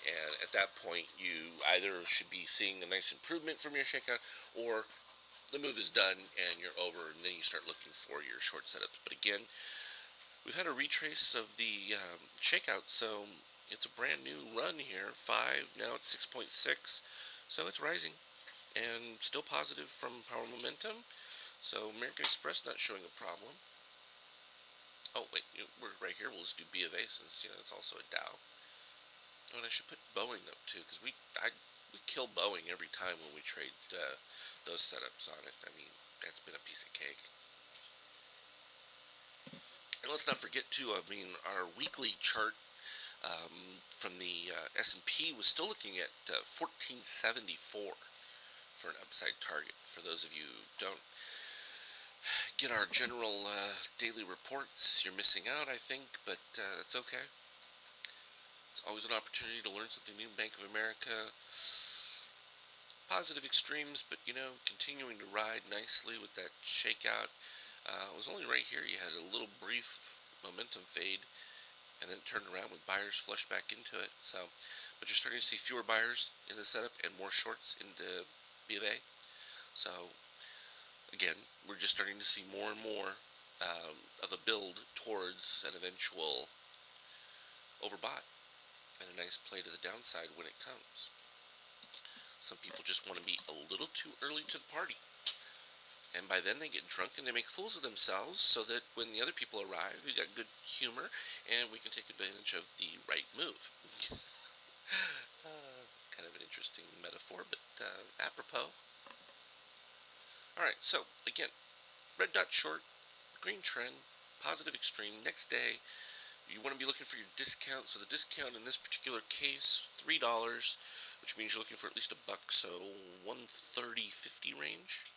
and at that point you either should be seeing a nice improvement from your shakeout, or the move is done and you're over, and then you start looking for your short setups. But again, we've had a retrace of the shakeout, so it's a brand new run here. 5, now it's 6.6, so it's rising and still positive from power momentum. So American Express not showing a problem. Oh wait, we're right here. We'll just do B of A, since it's also a Dow. Oh, and I should put Boeing up too, because we kill Boeing every time when we trade those setups on it. I mean, that's been a piece of cake. And let's not forget too, I mean, our weekly chart from the S&P was still looking at 1474 for an upside target. For those of you who don't get our general daily reports, you're missing out, I think, but it's okay. It's always an opportunity to learn something new. Bank of America, positive extremes, but continuing to ride nicely with that shakeout. It was only right here you had a little brief momentum fade, and then turned around with buyers flush back into it. So, but you're starting to see fewer buyers in the setup and more shorts into B of A. So, again, we're just starting to see more and more of a build towards an eventual overbought and a nice play to the downside when it comes. Some people just want to be a little too early to the party, and by then they get drunk and they make fools of themselves, so that when the other people arrive, we got good humor and we can take advantage of the right move. Kind of an interesting metaphor, but apropos. Alright, so again, red dot short, green trend, positive extreme. Next day, you want to be looking for your discount. So the discount in this particular case, $3, which means you're looking for at least $1, so 130.50 range.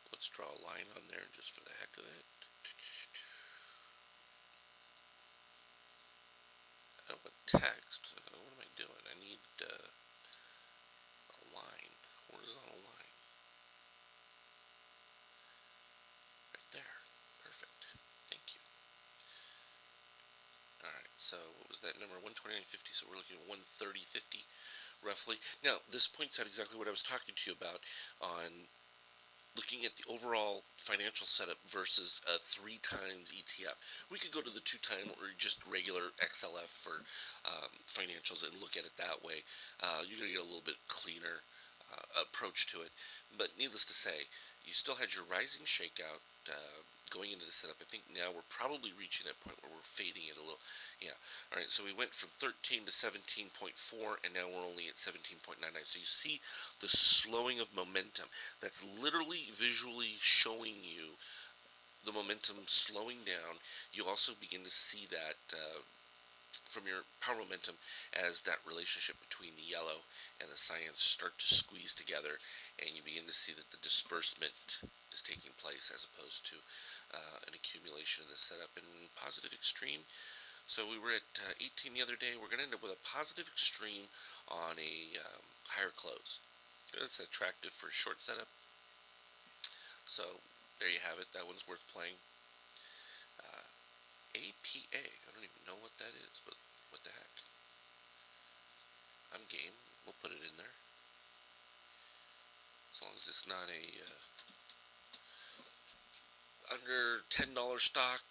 Let's draw a line on there just for the heck of it. I don't want text. What am I doing? I need a line, horizontal line. Right there. Perfect. Thank you. Alright, so what was that number? 129.50, so we're looking at 130.50 roughly. Now, this points out exactly what I was talking to you about on looking at the overall financial setup versus a 3 times ETF. We could go to the 2 time or just regular XLF for financials and look at it that way. You're going to get a little bit cleaner approach to it. But needless to say, you still had your rising shakeout going into the setup. I think now we're probably reaching that point where we're fading it a little. Yeah. Alright, so we went from 13 to 17.4, and now we're only at 17.99. So you see the slowing of momentum. That's literally visually showing you the momentum slowing down. You also begin to see that from your power momentum as that relationship between the yellow and the cyans start to squeeze together, and you begin to see that the disbursement is taking place as opposed to an accumulation in the setup. And positive extreme, so we were at 18 the other day. We're going to end up with a positive extreme on a higher close. That's attractive for a short setup. So there you have it. That one's worth playing. APA, I don't even know what that is, but what the heck. I'm game. We'll put it in there. As long as it's not a under $10 stock,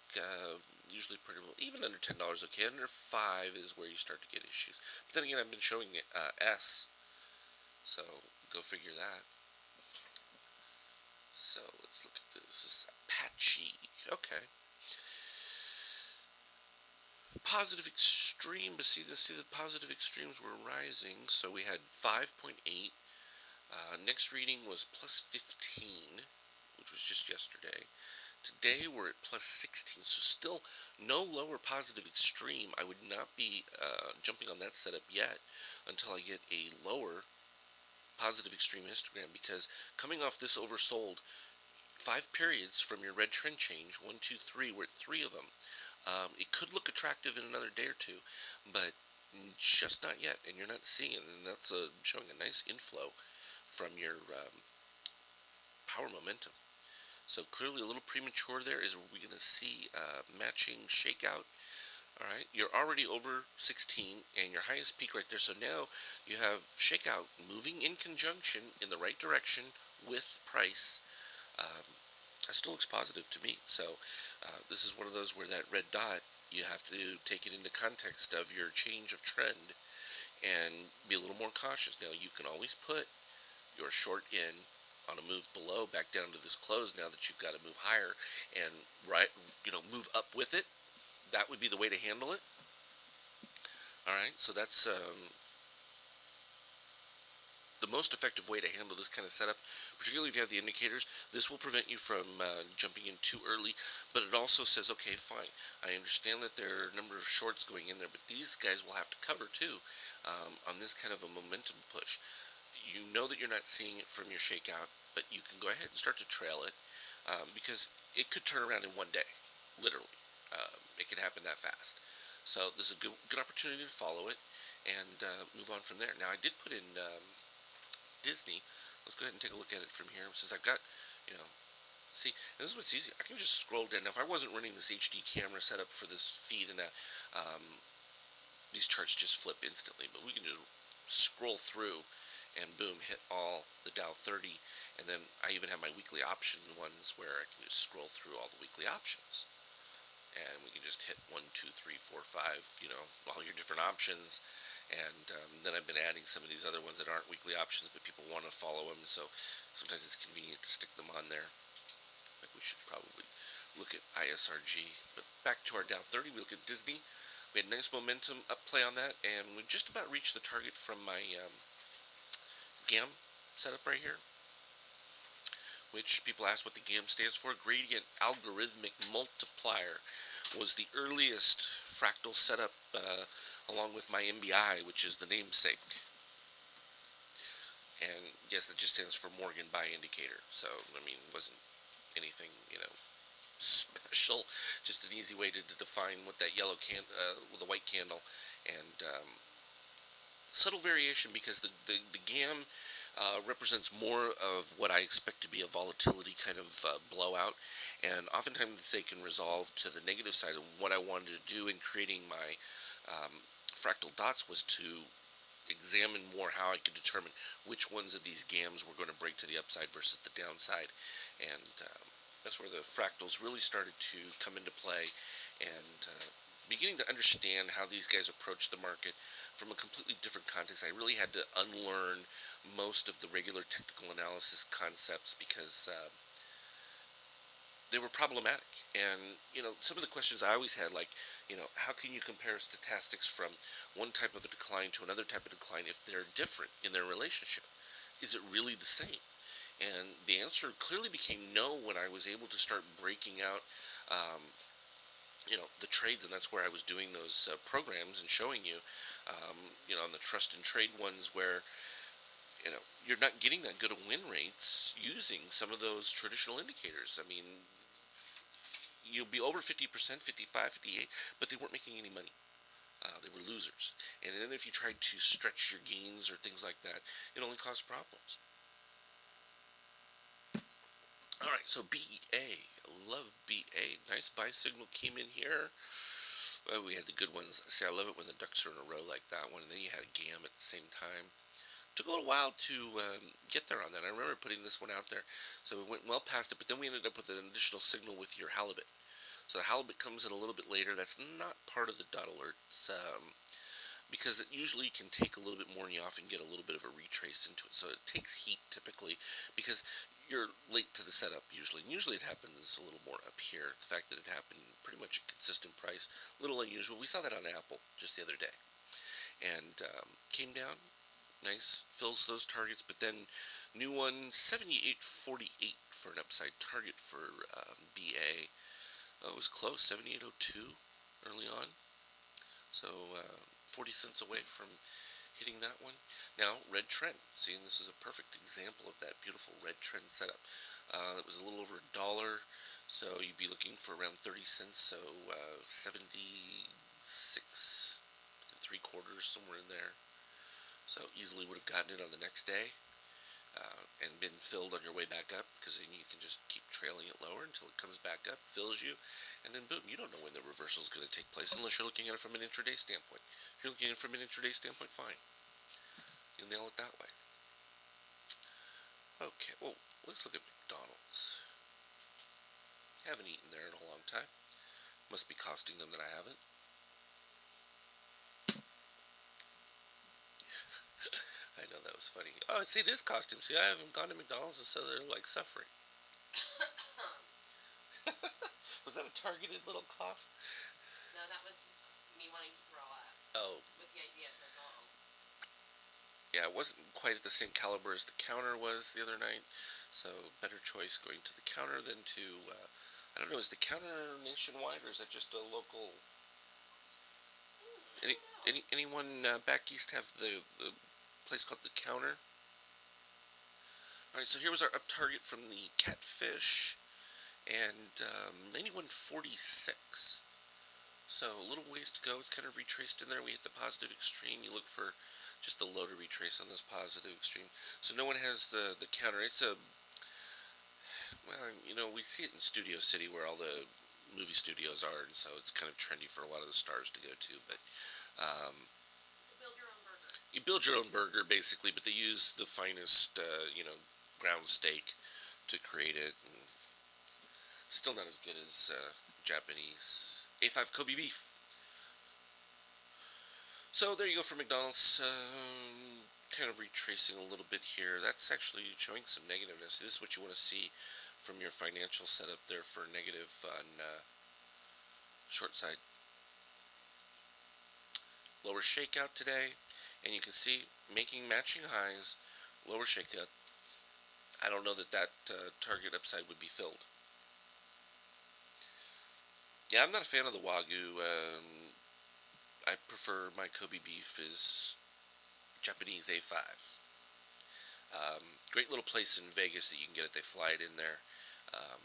usually pretty well. Even under $10, okay. Under 5 is where you start to get issues. But then again, I've been showing it S, so go figure that. So let's look at this. This is Apache. Okay. Positive extreme, but see the positive extremes were rising. So we had 5.8. Next reading was plus 15, which was just yesterday. Today we're at plus 16, so still no lower positive extreme. I would not be jumping on that setup yet until I get a lower positive extreme histogram, because coming off this oversold, 5 periods from your red trend change, one, two, three, we're at 3 of them. It could look attractive in another day or two, but just not yet, and you're not seeing it, and that's showing a nice inflow from your power momentum. So clearly a little premature there. Is we going to see matching shakeout? All right, you're already over 16 and your highest peak right there. So now you have shakeout moving in conjunction in the right direction with price. That still looks positive to me. So this is one of those where that red dot, you have to take it into context of your change of trend and be a little more cautious. Now you can always put your short in on a move below back down to this close, now that you've got to move higher and move up with it. That would be the way to handle it. All right, so that's the most effective way to handle this kind of setup, particularly if you have the indicators. This will prevent you from jumping in too early, but it also says, okay, fine, I understand that there are a number of shorts going in there, but these guys will have to cover too on this kind of a momentum push. You know that you're not seeing it from your shakeout, but you can go ahead and start to trail it, because it could turn around in one day, literally. It could happen that fast. So this is a good opportunity to follow it and move on from there. Now I did put in Disney. Let's go ahead and take a look at it from here. Since I've got, see, and this is what's easy. I can just scroll down. Now if I wasn't running this HD camera setup for this feed and that, these charts just flip instantly. But we can just scroll through and boom, hit all the Dow 30. And then I even have my weekly option ones where I can just scroll through all the weekly options. And we can just hit 1, 2, 3, 4, 5, all your different options. And then I've been adding some of these other ones that aren't weekly options, but people want to follow them, so sometimes it's convenient to stick them on there. Like we should probably look at ISRG. But back to our Dow 30, we look at Disney. We had nice momentum up play on that, and we just about reached the target from my GAM setup right here, which people ask what the GAM stands for. Gradient Algorithmic Multiplier was the earliest fractal setup, along with my MBI, which is the namesake. And yes, that just stands for Morgan Buy Indicator. So, I mean, it wasn't anything, special. Just an easy way to define what that yellow with the white candle, and subtle variation, because the GAM represents more of what I expect to be a volatility kind of blowout, and oftentimes they can resolve to the negative side. Of what I wanted to do in creating my fractal dots was to examine more how I could determine which ones of these GAMs were going to break to the upside versus the downside, and that's where the fractals really started to come into play, and beginning to understand how these guys approach the market from a completely different context. I really had to unlearn most of the regular technical analysis concepts, because they were problematic. And, some of the questions I always had, like, how can you compare statistics from one type of a decline to another type of decline if they're different in their relationship? Is it really the same? And the answer clearly became no when I was able to start breaking out, the trades, and that's where I was doing those programs and showing you, on the trust and trade ones where, you're not getting that good of win rates using some of those traditional indicators. I mean, you'll be over 50%, 55, 58, but they weren't making any money. They were losers. And then if you tried to stretch your gains or things like that, it only caused problems. Alright, so BA. Love BA. Nice buy signal came in here. Well, we had the good ones. See, I love it when the ducks are in a row like that one, and then you had GAM at the same time. Took a little while to get there on that. I remember putting this one out there, so we went well past it, but then we ended up with an additional signal with your halibut. So the halibut comes in a little bit later. That's not part of the dot alerts, because it usually can take a little bit more, and you often get a little bit of a retrace into it. So it takes heat typically, because you're late to the setup usually. And usually it happens a little more up here. The fact that it happened pretty much a consistent price, a little unusual. We saw that on Apple just the other day. And came down, Nice, fills those targets, but then new one 7848 for an upside target for BA. Oh, it was close, 7802 early on. So 40 cents away from hitting that one. Now, red trend. Seeing this is a perfect example of that beautiful red trend setup. It was a little over $1, so you'd be looking for around 30 cents, so 76 and 3/4, somewhere in there. So easily would have gotten it on the next day and been filled on your way back up, because then you can just keep trailing it lower until it comes back up, fills you, and then boom, you don't know when the reversal is going to take place unless you're looking at it from an intraday standpoint. If you're looking at it from an intraday standpoint, fine. You'll nail it that way. Okay, well, let's look at McDonald's. Haven't eaten there in a long time. Must be costing them that I haven't. I know that was funny. Oh, see, it is costing. See, I haven't gone to McDonald's, so they're like suffering. Was that a targeted little cough? No, that was me wanting to throw up Oh, with the idea of McDonald's. yeah, it wasn't quite at the same caliber as the counter was the other night, so better choice going to the counter than to, I don't know, is the counter nationwide or is that just a local? Anyone back east have the place called the counter? Alright, so here was our up target from the catfish, and 91.46. So a little ways to go. It's kind of retraced in there. We hit the positive extreme. You look for just the low to retrace on this positive extreme. So no one has the counter. It's a, well, we see it in Studio City where all the movie studios are, and so it's kind of trendy for a lot of the stars to go to. But To build your own burger. you build your own burger basically, but they use the finest, ground steak to create it. And still not as good as Japanese A5 Kobe beef. So there you go for McDonald's. Kind of retracing a little bit here. That's actually showing some negativeness. This is what you want to see from your financial setup there for negative on short side. Lower shakeout today, and you can see making matching highs, lower shakeout. I don't know that target upside would be filled. Yeah, I'm not a fan of the Wagyu. I prefer my Kobe beef is Japanese A5. Great little place in Vegas that you can get it. They fly it in there. Um,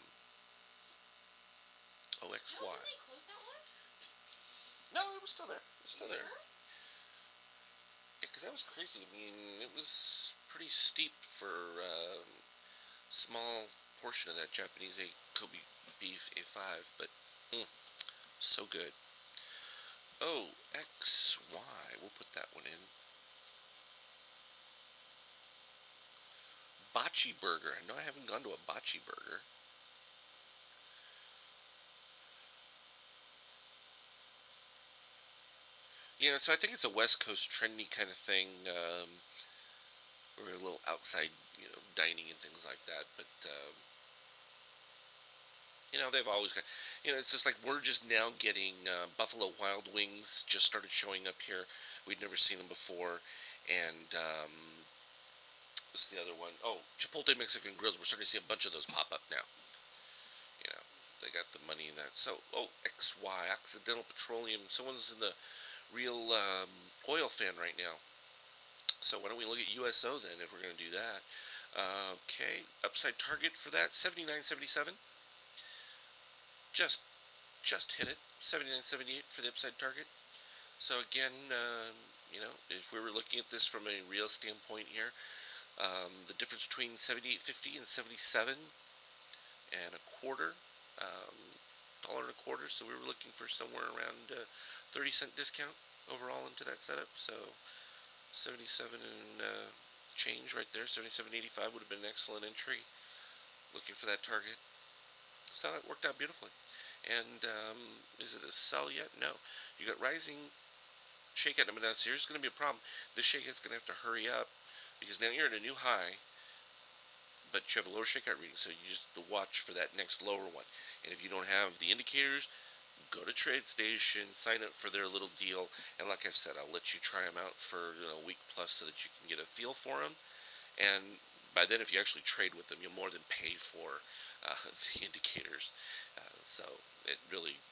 OXY. No, didn't they close that one? No, it was still there. It was still there. Sure? Yeah, because that was crazy. I mean, it was pretty steep for small portion of that Japanese Kobe beef A5, but so good. OXY. We'll put that one in. Bocce burger. I know I haven't gone to a bocce burger. So I think it's a West Coast trendy kind of thing, or a little outside, dining and things like that. But they've always got, it's just like we're just now getting Buffalo Wild Wings just started showing up here. We'd never seen them before, and what's the other one? Oh, Chipotle Mexican Grills. We're starting to see a bunch of those pop up now. They got the money in that. So, XY, Occidental Petroleum. Someone's in the real oil fan right now. So why don't we look at USO then, if we're going to do that? Okay, upside target for that 79.77. Just hit it. 79.78 for the upside target. So again, if we were looking at this from a real standpoint here, the difference between 78.50 and 77 and a quarter. $1.25, so we were looking for somewhere around 30-cent discount overall into that setup. So 77 and change right there. 77.85 would have been an excellent entry. Looking for that target. So it worked out beautifully. And is it a sell yet? No. You got rising shakeout. I mean, now here's going to be a problem. This shakeout's going to have to hurry up because now you're at a new high, but you have a lower shakeout reading, so you just watch for that next lower one. And if you don't have the indicators, go to TradeStation, sign up for their little deal, and like I've said, I'll let you try them out for a week plus so that you can get a feel for them. And by then, if you actually trade with them, you'll more than pay for the indicators. So it really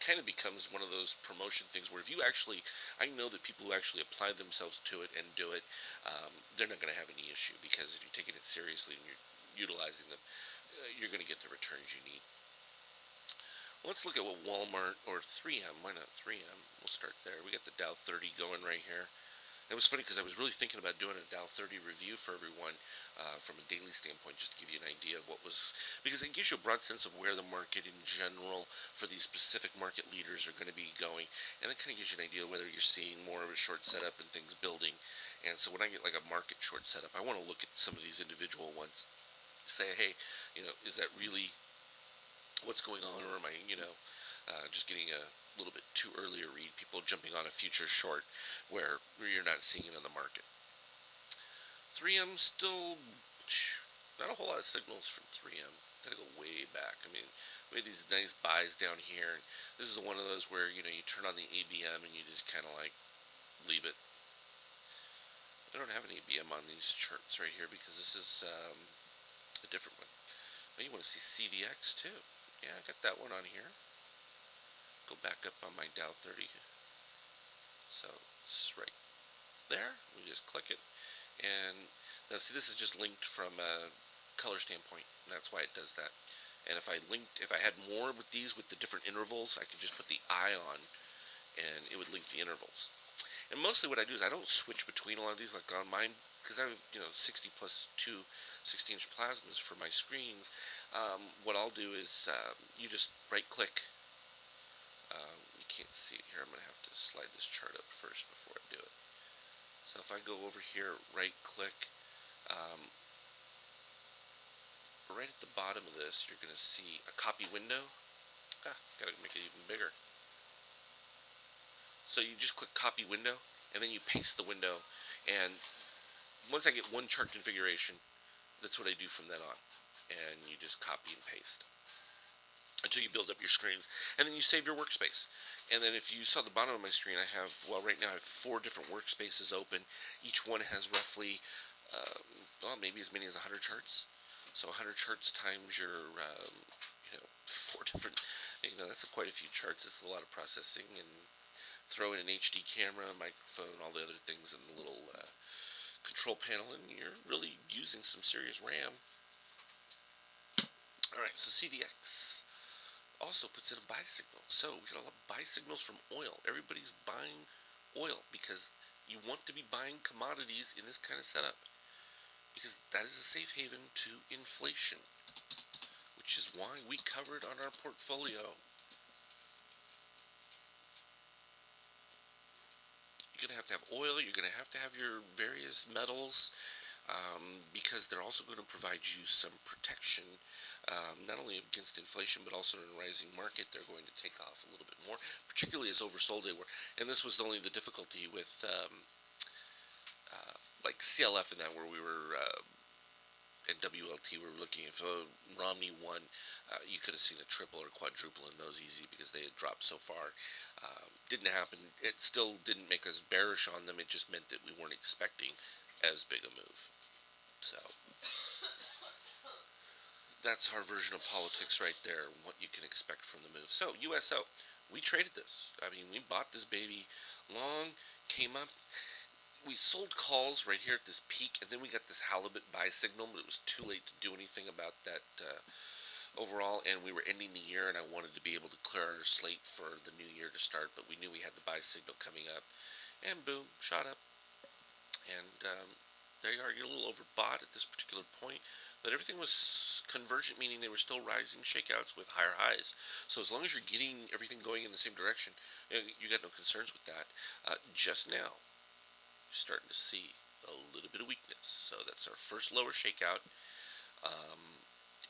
kind of becomes one of those promotion things where if you actually, I know that people who actually apply themselves to it and do it, they're not going to have any issue, because if you're taking it seriously and you're utilizing them, you're going to get the returns you need. Let's look at what Walmart, or 3M, why not 3M? We'll start there. We got the Dow 30 going right here. It was funny because I was really thinking about doing a Dow 30 review for everyone from a daily standpoint, just to give you an idea of what was, because it gives you a broad sense of where the market in general for these specific market leaders are going to be going, and it kind of gives you an idea of whether you're seeing more of a short setup and things building. And so when I get like a market short setup, I want to look at some of these individual ones, say, hey, is that really what's going on, or am I, just getting a little bit too early a read, people jumping on a future short where you're not seeing it on the market. 3M still, not a whole lot of signals from 3M. Gotta go way back. I mean, we had these nice buys down here, and this is one of those where, you turn on the ABM and you just kind of like leave it. I don't have an ABM on these charts right here because this is a different one. Now you want to see CVX too. Yeah, I got that one on here. Go back up on my Dow 30. So this is right there. We just click it, and now see, this is just linked from a color standpoint, and that's why it does that. And if I had more with these with the different intervals, I could just put the eye on, and it would link the intervals. And mostly what I do is I don't switch between a lot of these, like on mine, because I have 60 plus 2 60-inch plasmas for my screens. What I'll do is you just right click. You can't see it here. I'm going to have to slide this chart up first before I do it. So if I go over here, right click, right at the bottom of this, you're going to see a copy window. Got to make it even bigger. So you just click copy window, and then you paste the window. And once I get one chart configuration, that's what I do from then on. And you just copy and paste until you build up your screens, and then you save your workspace. And then if you saw the bottom of my screen, I have, right now I have 4 different workspaces open. Each one has roughly, maybe as many as 100 charts. So 100 charts times your, 4 different, that's quite a few charts. It's a lot of processing, and throw in an HD camera, microphone, all the other things in the little control panel, and you're really using some serious RAM. Alright, so CVX also puts in a buy signal. So we got a lot of buy signals from oil. Everybody's buying oil because you want to be buying commodities in this kind of setup, because that is a safe haven to inflation, which is why we covered on our portfolio. You're going to have oil, you're going to have your various metals, because they're also going to provide you some protection, not only against inflation, but also in a rising market. They're going to take off a little bit more, particularly as oversold they were. And this was only the difficulty with like CLF and that, where we were and WLT, we were looking, if Romney won, you could have seen a triple or quadruple in those easy, because they had dropped so far. Didn't happen. It still didn't make us bearish on them. It just meant that we weren't expecting as big a move. So that's our version of politics right there, what you can expect from the move. So USO, we traded this. I mean, we bought this baby long, came up. We sold calls right here at this peak, and then we got this halibut buy signal, but it was too late to do anything about that overall, and we were ending the year, and I wanted to be able to clear our slate for the new year to start, but we knew we had the buy signal coming up, and boom, shot up. And there you are, you're a little overbought at this particular point, but everything was convergent, meaning they were still rising shakeouts with higher highs. So as long as you're getting everything going in the same direction, you got no concerns with that. Just now, you're starting to see a little bit of weakness. So that's our first lower shakeout,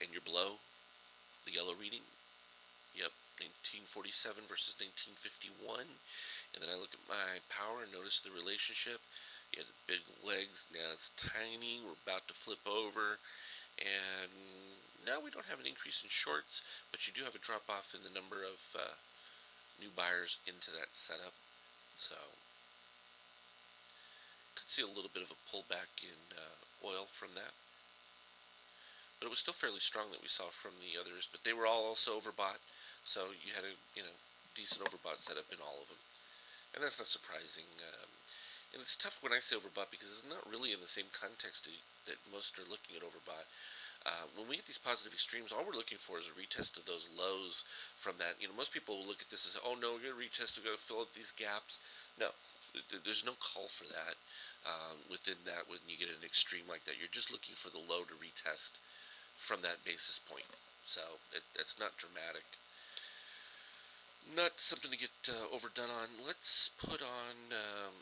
and you're below the yellow reading. Yep, 1947 versus 1951. And then I look at my power and notice the relationship. You had the big legs, now it's tiny, we're about to flip over, and no, we don't have an increase in shorts, but you do have a drop off in the number of new buyers into that setup. So could see a little bit of a pullback in oil from that. But it was still fairly strong that we saw from the others, but they were all also overbought. So you had a decent overbought setup in all of them, and that's not surprising. And it's tough when I say overbought because it's not really in the same context that most are looking at overbought. When we get these positive extremes, all we're looking for is a retest of those lows from that. Most people will look at this and say, "Oh no, we're going to retest. We're going to fill up these gaps." No, there's no call for that. Within that, when you get an extreme like that, you're just looking for the low to retest from that basis point. So that's not dramatic. Not something to get overdone on. Let's put on,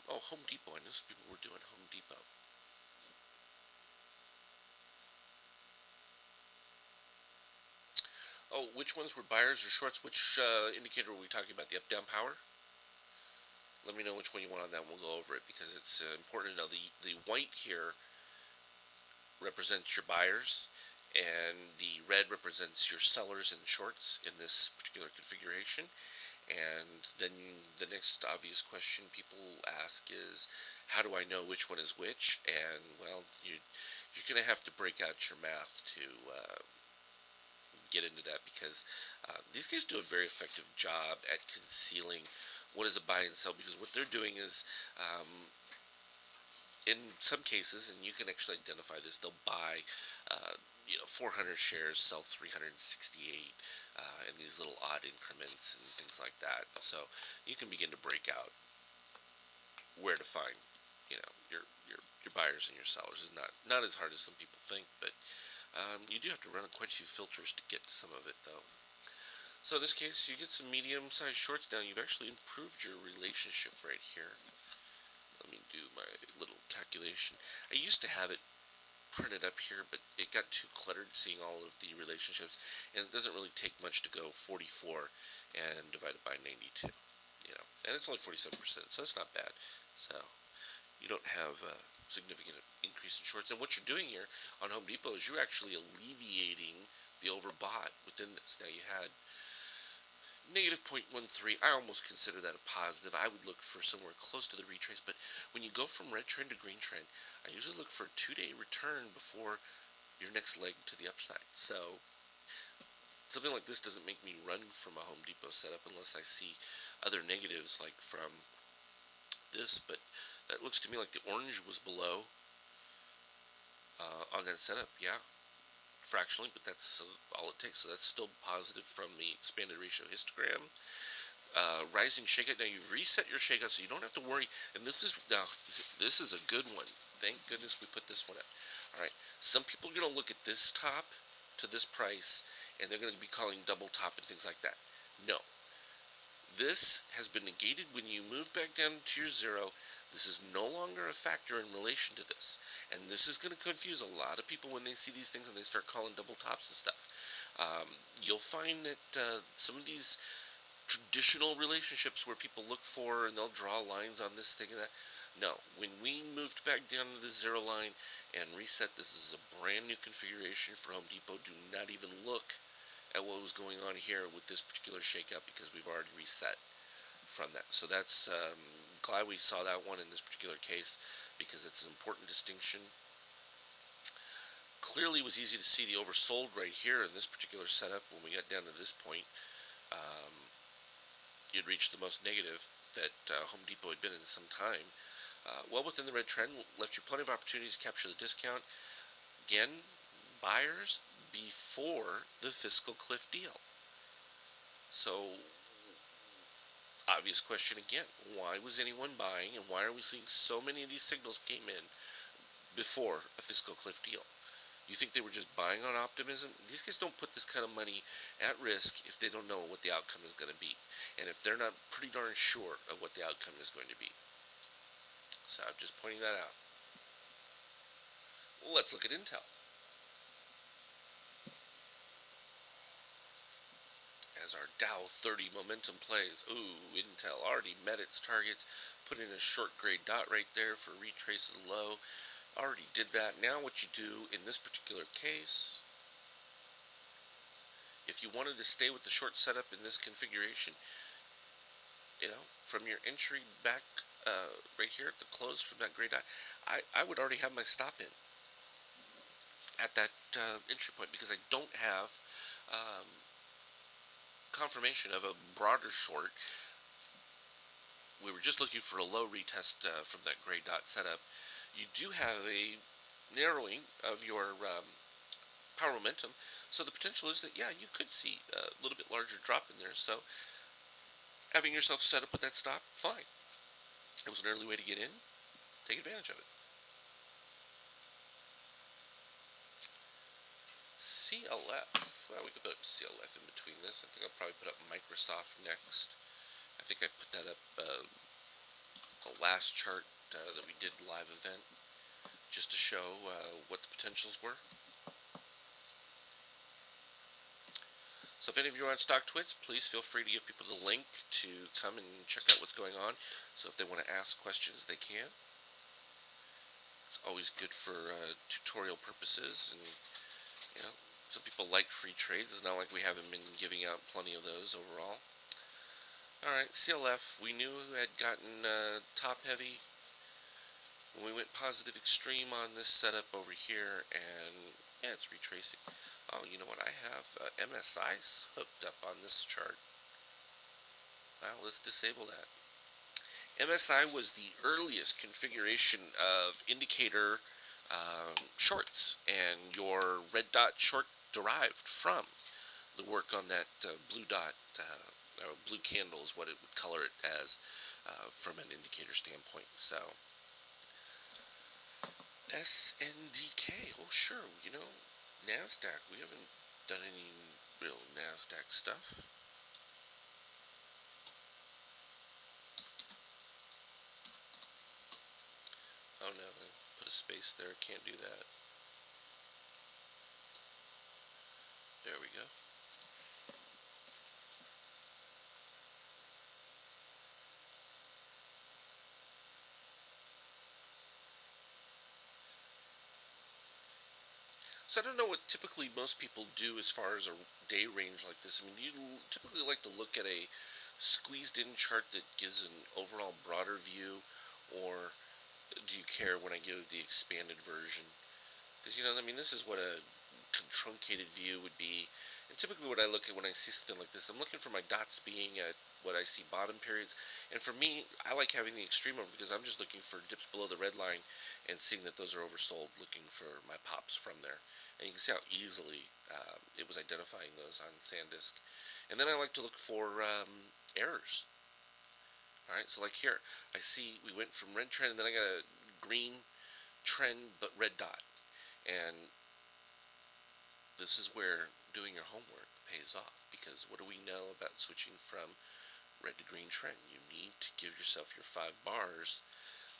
Home Depot. I know some people were doing Home Depot. Oh, which ones were buyers or shorts? Which indicator were we talking about? The up-down power? Let me know which one you want on that. We'll go over it because it's important to know. The white here represents your buyers, and the red represents your sellers and shorts in this particular configuration. And then the next obvious question people ask is, how do I know which one is which? And well, you're going to have to break out your math to get into that because these guys do a very effective job at concealing what is a buy and sell, because what they're doing is in some cases, and you can actually identify this, they'll buy 400 shares, sell 368 in these little odd increments and things like that. So you can begin to break out where to find your buyers and your sellers. Is not as hard as some people think, but you do have to run quite a few filters to get to some of it, though. So in this case, you get some medium-sized shorts now. You've actually improved your relationship right here. Let me do my little calculation. I used to have it printed up here, but it got too cluttered seeing all of the relationships, and it doesn't really take much to go 44 and divide it by 92. And it's only 47%, so it's not bad. So you don't have a significant increase in shorts. And what you're doing here on Home Depot is you're actually alleviating the overbought within this. Now you had negative 0.13. I almost consider that a positive. I would look for somewhere close to the retrace, but when you go from red trend to green trend, I usually look for a 2-day return before your next leg to the upside. So something like this doesn't make me run from a Home Depot setup unless I see other negatives like from this, but that looks to me like the orange was below on that setup. Yeah, fractionally, but that's all it takes. So that's still positive from the expanded ratio histogram. Rising shakeout. Now you've reset your shakeout, so you don't have to worry. And this is a good one. Thank goodness we put this one up. All right. Some people are going to look at this top to this price, and they're going to be calling double top and things like that. No. This has been negated when you move back down to your zero. This is no longer a factor in relation to this. And this is going to confuse a lot of people when they see these things and they start calling double tops and stuff. You'll find that some of these traditional relationships where people look for and they'll draw lines on this thing and that. No, when we moved back down to the zero line and reset, this is a brand new configuration for Home Depot. Do not even look at what was going on here with this particular shakeout because we've already reset from that. So that's glad we saw that one in this particular case because it's an important distinction. Clearly it was easy to see the oversold right here in this particular setup when we got down to this point. You'd reached the most negative that Home Depot had been in some time. Well within the red trend, left you plenty of opportunities to capture the discount. Again, buyers before the fiscal cliff deal. So, obvious question again, why was anyone buying and why are we seeing so many of these signals came in before a fiscal cliff deal? You think they were just buying on optimism? These guys don't put this kind of money at risk if they don't know what the outcome is going to be. And if they're not pretty darn sure of what the outcome is going to be. So I'm just pointing that out. Well, let's look at Intel. As our Dow 30 momentum plays, ooh, Intel already met its targets, put in a short gray dot right there for retrace of the low. Already did that. Now what you do in this particular case if you wanted to stay with the short setup in this configuration, from your entry back right here at the close from that gray dot, I would already have my stop in at that entry point because I don't have um, confirmation of a broader short. We were just looking for a low retest from that gray dot setup. You do have a narrowing of your power momentum, so the potential is that, yeah, you could see a little bit larger drop in there. So having yourself set up with that stop, fine. It was an early way to get in. Take advantage of it. CLF. Well, we could put up CLF in between this. I think I'll probably put up Microsoft next. I think I put that up the last chart that we did live event, just to show what the potentials were. So if any of you are on StockTwits, please feel free to give people the link to come and check out what's going on. So if they want to ask questions, they can. It's always good for tutorial purposes, and some people like free trades. It's not like we haven't been giving out plenty of those overall. Alright, CLF, we knew had gotten top heavy when we went positive extreme on this setup over here, and yeah, it's retracing. Oh, you know what? I have MSIs hooked up on this chart. Well, let's disable that. MSI was the earliest configuration of indicator shorts, and your red dot short derived from the work on that blue dot, or blue candle is what it would color it as from an indicator standpoint. So, SNDK, oh sure, NASDAQ, we haven't done any real NASDAQ stuff. Oh no, I put a space there, can't do that. There we go. So I don't know what typically most people do as far as a day range like this. I mean, do you typically like to look at a squeezed in chart that gives an overall broader view, or do you care when I give the expanded version? Because, this is what a truncated view would be. And typically what I look at when I see something like this, I'm looking for my dots being at what I see bottom periods. And for me, I like having the extreme over because I'm just looking for dips below the red line and seeing that those are oversold, looking for my pops from there. And you can see how easily it was identifying those on SanDisk. And then I like to look for errors. Alright, so like here, I see we went from red trend and then I got a green trend but red dot. And this is where doing your homework pays off, because what do we know about switching from red to green trend? You need to give yourself your 5 bars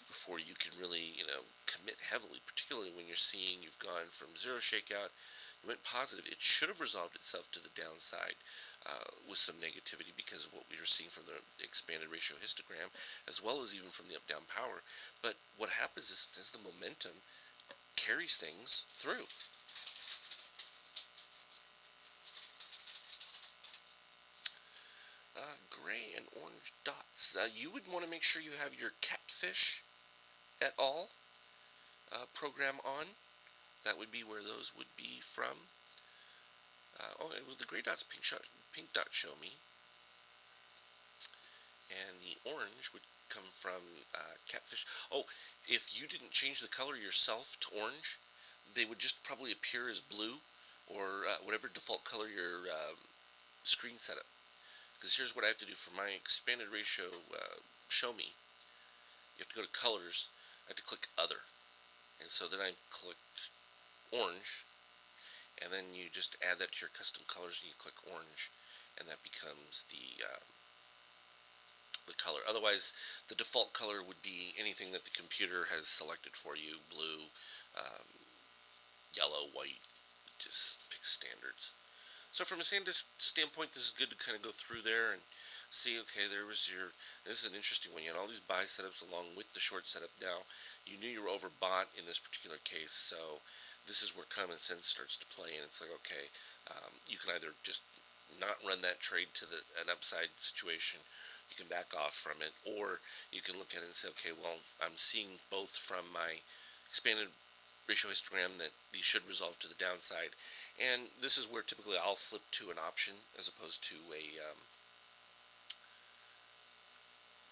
before you can really, commit heavily, particularly when you're seeing you've gone from zero shakeout, you went positive. It should have resolved itself to the downside with some negativity because of what we were seeing from the expanded ratio histogram, as well as even from the up-down power. But what happens is as the momentum carries things through. Gray and orange dots. You would want to make sure you have your catfish et al. Program on. That would be where those would be from. Well, the gray dot's pink dot show me. And the orange would come from catfish. Oh, if you didn't change the color yourself to orange, they would just probably appear as blue, or whatever default color your screen setup. Because here's what I have to do for my expanded ratio show me. You have to go to colors. I have to click other, and so then I click orange, and then you just add that to your custom colors and you click orange, and that becomes the color. Otherwise, the default color would be anything that the computer has selected for you: blue, yellow, white. Just pick standards. So from a SanDisk standpoint, this is good to kind of go through there and see, okay, there was your, this is an interesting one. You had all these buy setups along with the short setup. Now, you knew you were overbought in this particular case, so this is where common sense starts to play, and it's like, okay, you can either just not run that trade to an upside situation, you can back off from it, or you can look at it and say, okay, well, I'm seeing both from my expanded ratio histogram that these should resolve to the downside, and this is where typically I'll flip to an option as opposed to a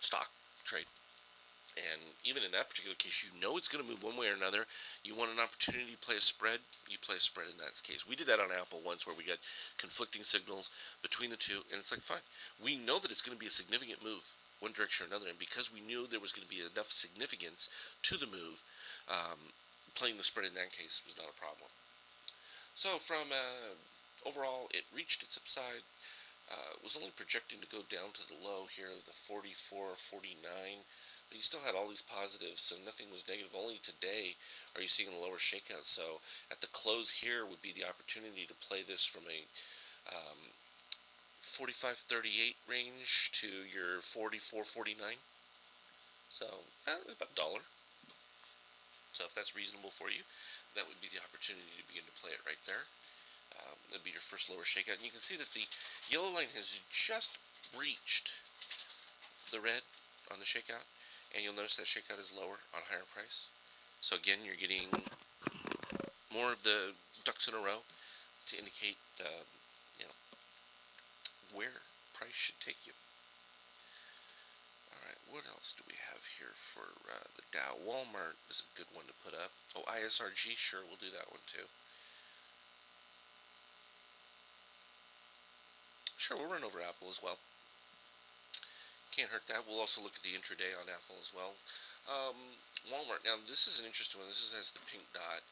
stock trade. And even in that particular case, you know it's going to move one way or another. You want an opportunity to play a spread, you play a spread in that case. We did that on Apple once where we got conflicting signals between the two, and it's like, fine. We know that it's going to be a significant move one direction or another, and because we knew there was going to be enough significance to the move, playing the spread in that case was not a problem. So from overall, it reached its upside. Was only projecting to go down to the low here, the 44.49. But you still had all these positives, so nothing was negative. Only today are you seeing a lower shakeout. So at the close here would be the opportunity to play this from a 45.38 range to your 44.49. So about a dollar. So if that's reasonable for you, that would be the opportunity to begin to play it right there. That'd be your first lower shakeout. And you can see that the yellow line has just breached the red on the shakeout. And you'll notice that shakeout is lower on higher price. So again, you're getting more of the ducks in a row to indicate, where price should take you. Alright, what else do we have here for the Dow? Walmart is a good one to put up. Oh, ISRG, sure, we'll do that one too. Sure, we'll run over Apple as well. Can't hurt that. We'll also look at the intraday on Apple as well. Walmart. Now, this is an interesting one. This has the pink dot.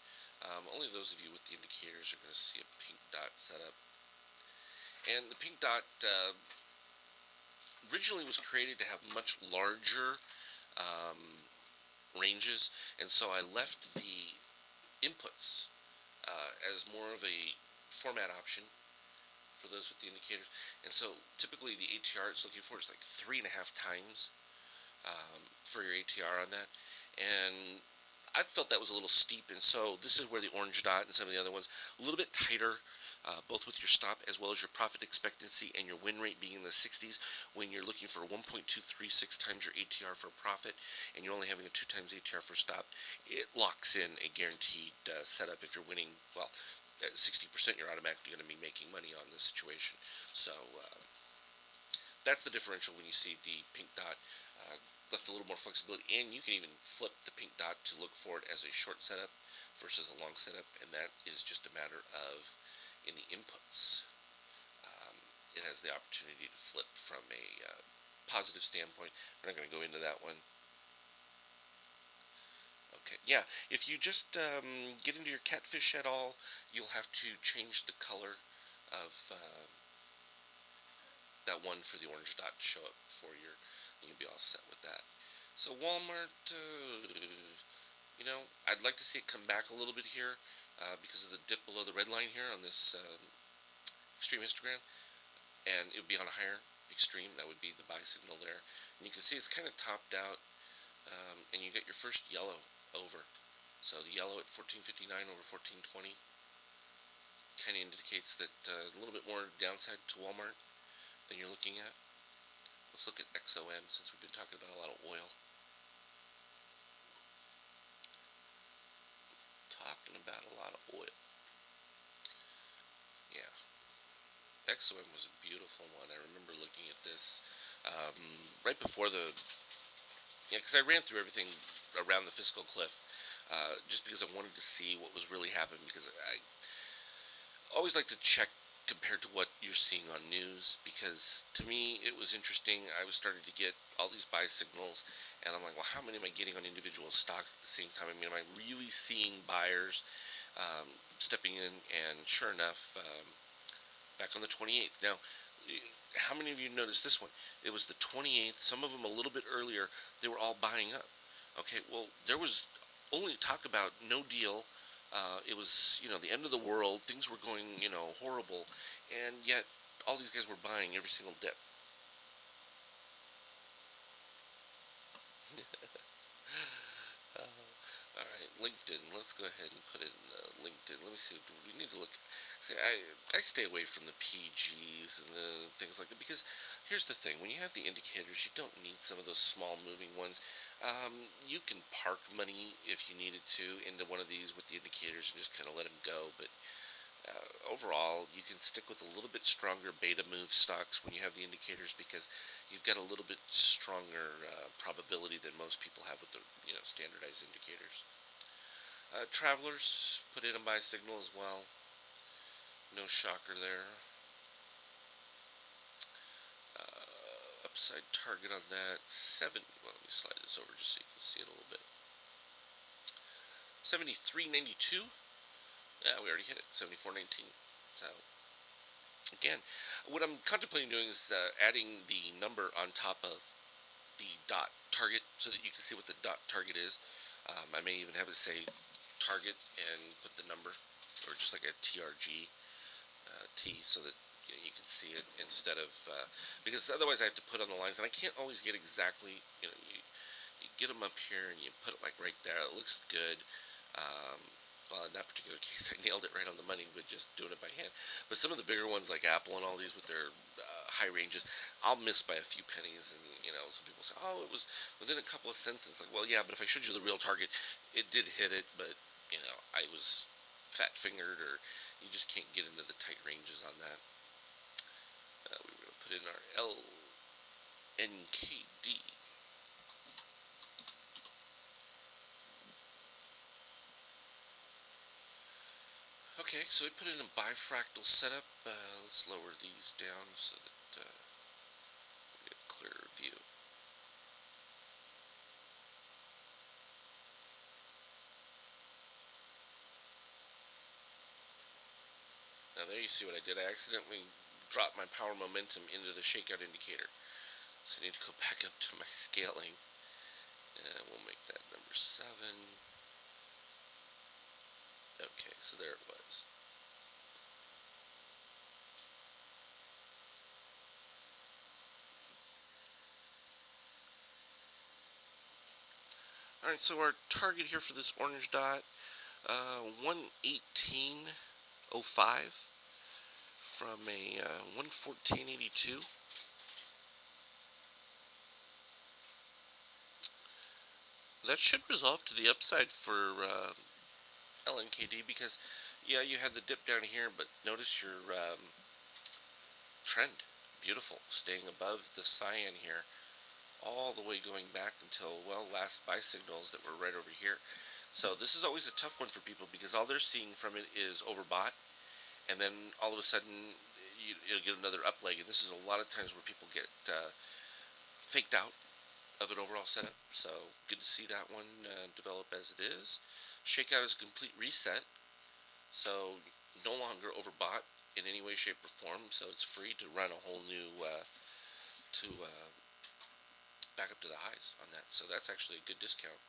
Only those of you with the indicators are going to see a pink dot set up. And the pink dot originally was created to have much larger ranges, and so I left the inputs as more of a format option for those with the indicators. And so typically the ATR it's looking for is like 3.5 times for your ATR on that. And I felt that was a little steep, and so this is where the orange dot and some of the other ones a little bit tighter, both with your stop as well as your profit expectancy and your win rate being in the 60s. When you're looking for 1.236 times your ATR for profit, and you're only having a 2 times ATR for stop, it locks in a guaranteed setup. If you're winning, well, at 60%, you're automatically going to be making money on this situation. So that's the differential when you see the pink dot. Left a little more flexibility, and you can even flip the pink dot to look for it as a short setup versus a long setup, and that is just a matter of in the inputs. It has the opportunity to flip from a positive standpoint. We're not going to go into that one. Okay, yeah, if you just get into your catfish at all, you'll have to change the color of that one for the orange dot to show up for your, and you'll be all set with that. So Walmart, I'd like to see it come back a little bit here because of the dip below the red line here on this extreme histogram, and it would be on a higher extreme. That would be the buy signal there, and you can see it's kind of topped out, and you get your first yellow over. So the yellow at 14.59 over 14.20 kind of indicates that a little bit more downside to Walmart than you're looking at. Let's look at XOM since we've been talking about a lot of oil. Talking about a lot of oil. Yeah. XOM was a beautiful one. I remember looking at this right before because I ran through everything around the fiscal cliff just because I wanted to see what was really happening, because I always like to check compared to what you're seeing on news, because to me it was interesting. I was starting to get all these buy signals, and I'm like, well, how many am I getting on individual stocks at the same time? I mean, am I really seeing buyers stepping in? And sure enough, back on the 28th. Now, how many of you noticed this one? It was the 28th, some of them a little bit earlier, they were all buying up. Okay, well, there was only talk about no deal. It was, the end of the world. Things were going, horrible. And yet, all these guys were buying every single dip. Alright, LinkedIn. Let's go ahead and put it in LinkedIn. Let me see. We need to look. See, I stay away from the PGs and the things like that because here's the thing: when you have the indicators, you don't need some of those small moving ones. You can park money if you needed to into one of these with the indicators and just kind of let them go. But overall, you can stick with a little bit stronger beta move stocks when you have the indicators because you've got a little bit stronger probability than most people have with the standardized indicators. Travelers put in a buy signal as well. No shocker there. Upside target on that 7. Well, let me slide this over just so you can see it a little bit. 73.92. Yeah, we already hit it. 74.19. So again, what I'm contemplating doing is adding the number on top of the dot target so that you can see what the dot target is. I may even have it say target and put the number, or just like a TRG T, so that you can see it instead of because otherwise I have to put on the lines, and I can't always get exactly. You get them up here and you put it like right there. It looks good. Well, in that particular case, I nailed it right on the money with just doing it by hand. But some of the bigger ones, like Apple and all these with their high ranges, I'll miss by a few pennies. And some people say, "Oh, it was within a couple of cents." It's like, well, yeah, but if I showed you the real target, it did hit it, but I was fat fingered, or you just can't get into the tight ranges on that. We were going to put in our LNKD. Okay, so we put in a bifractal setup. Let's lower these down so that we get a clearer view. Now there you see what I did. I accidentally dropped my power momentum into the shakeout indicator. So I need to go back up to my scaling. And we'll make that number 7. Okay, so there it was. Alright, so our target here for this orange dot, 118.05 from a 114.82. That should resolve to the upside for LNKD because, yeah, you had the dip down here, but notice your trend. Beautiful. Staying above the cyan here all the way going back until, well, last buy signals that were right over here. So this is always a tough one for people because all they're seeing from it is overbought, and then all of a sudden you'll get another up leg, and this is a lot of times where people get faked out of an overall setup. So good to see that one develop as it is. Shakeout is a complete reset, so no longer overbought in any way, shape, or form. So it's free to run a whole new back up to the highs on that. So that's actually a good discount.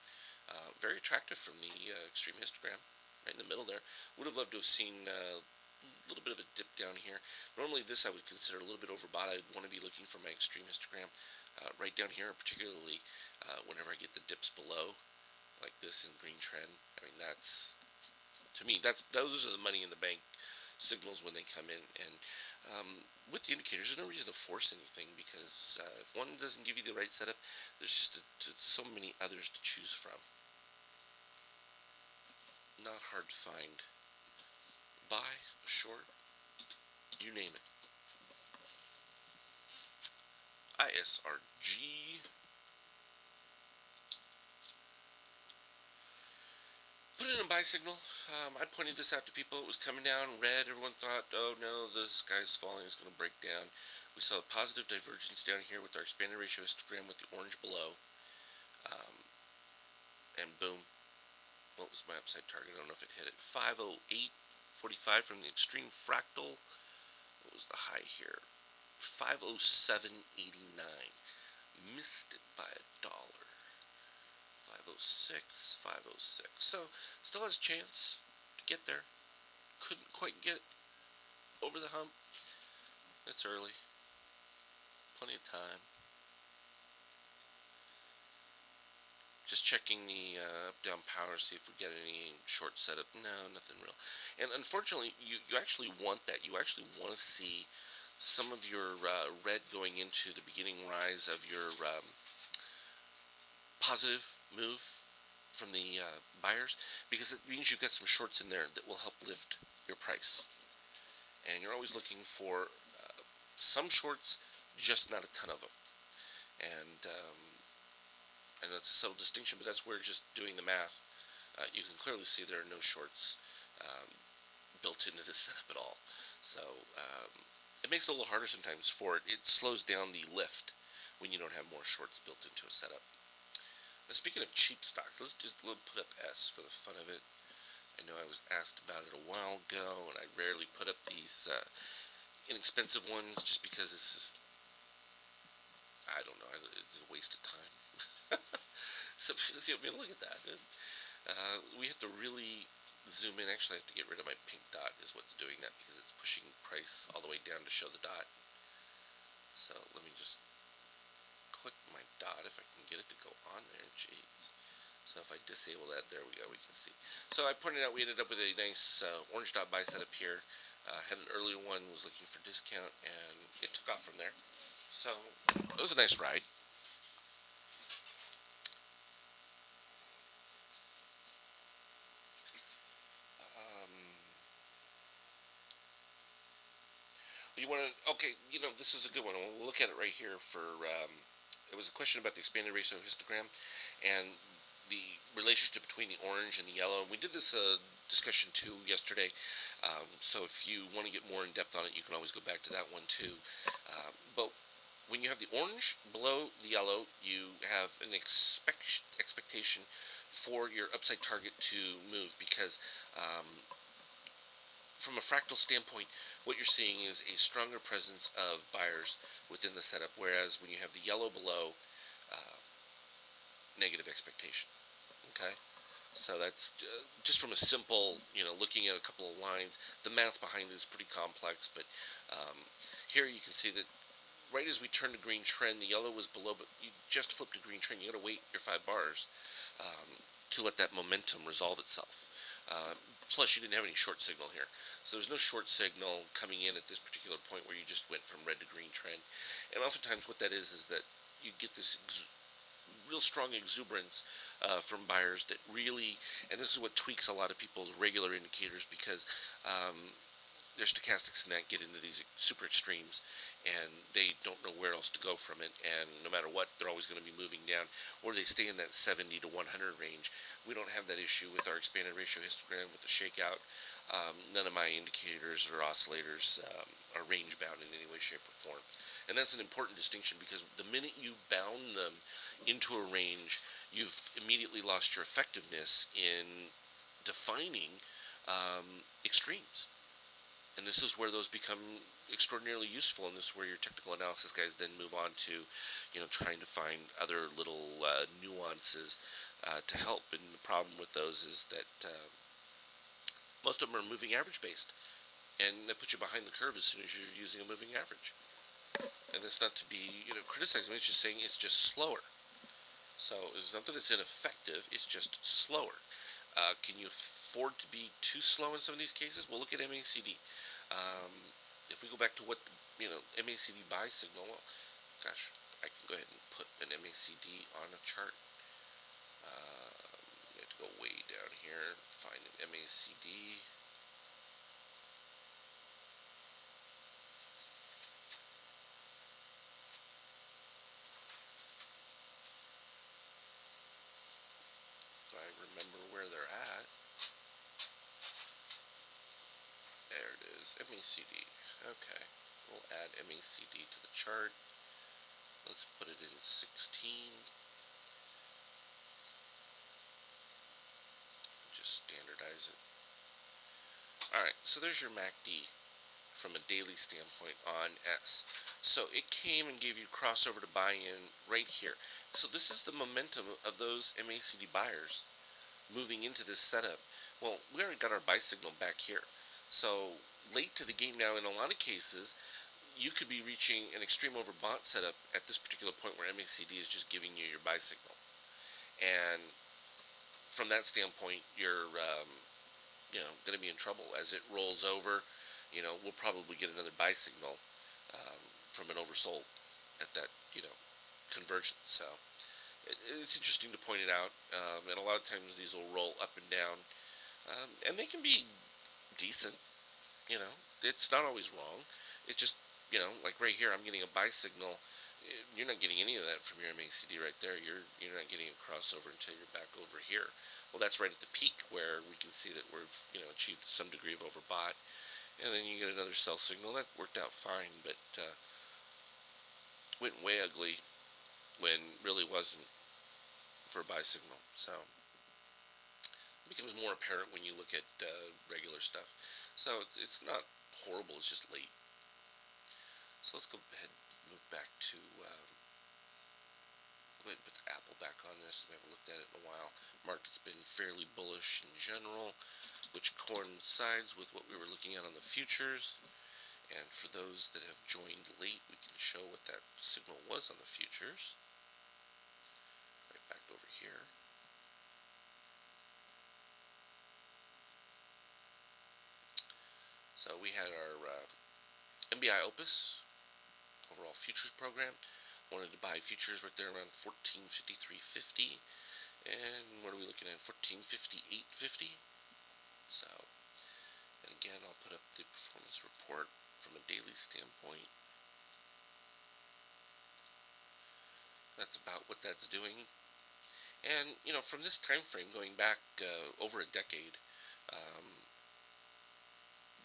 Very attractive from the extreme histogram, right in the middle there. Would have loved to have seen a little bit of a dip down here. Normally this I would consider a little bit overbought. I'd want to be looking for my extreme histogram right down here, particularly whenever I get the dips below, like this in green trend. I mean, that's, to me, those are the money in the bank signals when they come in. And with the indicators, there's no reason to force anything because if one doesn't give you the right setup, there's just so many others to choose from. Not hard to find. Buy, short, you name it. ISRG. Put in a buy signal. I pointed this out to people. It was coming down red. Everyone thought, oh no, the sky's falling. It's going to break down. We saw a positive divergence down here with our expanded ratio histogram with the orange below. And boom. What was my upside target? I don't know if it hit it. 508.45 from the extreme fractal. What was the high here? 507.89. Missed it by $1. 506, 506. So still has a chance to get there. Couldn't quite get over the hump. It's early. Plenty of time. Just checking the up-down power, see if we get any short setup. No, nothing real. And unfortunately, you actually want that. You actually want to see some of your red going into the beginning rise of your positive move from the buyers, because it means you've got some shorts in there that will help lift your price. And you're always looking for some shorts, just not a ton of them. And and that's a subtle distinction, but that's where just doing the math, you can clearly see there are no shorts um, built into this setup at all. So it makes it a little harder sometimes for it. It slows down the lift when you don't have more shorts built into a setup. Now, speaking of cheap stocks, let's just put up S for the fun of it. I know I was asked about it a while ago, and I rarely put up these inexpensive ones just because it's just, I don't know, it's a waste of time. So look at that. We have to really zoom in. Actually, I have to get rid of my pink dot is what's doing that, because it's pushing price all the way down to show the dot. So let me just click my dot if I can get it to go on there. Jeez. So if I disable that, there we go, we can see. So I pointed out we ended up with a nice orange dot buy setup here. Had an earlier one, was looking for discount, and it took off from there. So it was a nice ride. You want to, okay, this is a good one. We'll look at it right here for, it was a question about the expanded ratio histogram and the relationship between the orange and the yellow. We did this discussion too yesterday, so if you want to get more in depth on it, you can always go back to that one too. But when you have the orange below the yellow, you have an expectation for your upside target to move, because from a fractal standpoint, what you're seeing is a stronger presence of buyers within the setup, whereas when you have the yellow below, negative expectation. Okay? So that's just from a simple, looking at a couple of lines. The math behind it is pretty complex, but here you can see that right as we turned to green trend, the yellow was below, but you just flipped to green trend. You got to wait your 5 bars to let that momentum resolve itself. Plus, you didn't have any short signal here. So there's no short signal coming in at this particular point where you just went from red to green trend. And oftentimes what that is that you get this real strong exuberance from buyers that really, and this is what tweaks a lot of people's regular indicators, because their stochastics and that get into these super extremes, and they don't know where else to go from it, and no matter what, they're always going to be moving down, or they stay in that 70 to 100 range. We don't have that issue with our expanded ratio histogram with the shakeout. None of my indicators or oscillators are range bound in any way, shape, or form. And that's an important distinction, because the minute you bound them into a range, you've immediately lost your effectiveness in defining extremes. And this is where those become extraordinarily useful, and this is where your technical analysis guys then move on to, trying to find other little nuances to help. And the problem with those is that most of them are moving average based, and that puts you behind the curve as soon as you're using a moving average. And it's not to be, criticizing, it's just saying it's just slower. So it's not that it's ineffective, it's just slower. Can you afford to be too slow in some of these cases? Well, look at MACD. If we go back to what, MACD buy signal, well, gosh, I can go ahead and put an MACD on a chart. We have to go way down here, find an MACD. So I remember where they're at. There it is, MACD. Okay, we'll add MACD to the chart. Let's put it in 16. Just standardize it. Alright, so there's your MACD from a daily standpoint on S. So it came and gave you crossover to buy in right here. So this is the momentum of those MACD buyers moving into this setup. Well, we already got our buy signal back here. So late to the game now, in a lot of cases, you could be reaching an extreme overbought setup at this particular point where MACD is just giving you your buy signal. and from that standpoint, you're going to be in trouble as it rolls over. We'll probably get another buy signal from an oversold at that convergence. So it's interesting to point it out, and a lot of times these will roll up and down, and they can be decent. It's not always wrong. It's just like right here, I'm getting a buy signal. You're not getting any of that from your MACD right there. You're not getting a crossover until you're back over here. Well, that's right at the peak where we can see that we've achieved some degree of overbought, and then you get another sell signal that worked out fine, but went way ugly when really wasn't for a buy signal. So it becomes more apparent when you look at regular stuff. So it's not horrible. It's just late. So let's go ahead and move back to. Go ahead and put the Apple back on this. We haven't looked at it in a while. Market's been fairly bullish in general, which coincides with what we were looking at on the futures. And for those that have joined late, we can show what that signal was on the futures. Right back over here. So we had our MBI Opus overall futures program. Wanted to buy futures right there around 1453.50, and what are we looking at? 1458.50. So, and again, I'll put up the performance report from a daily standpoint. That's about what that's doing. And from this time frame, going back over a decade,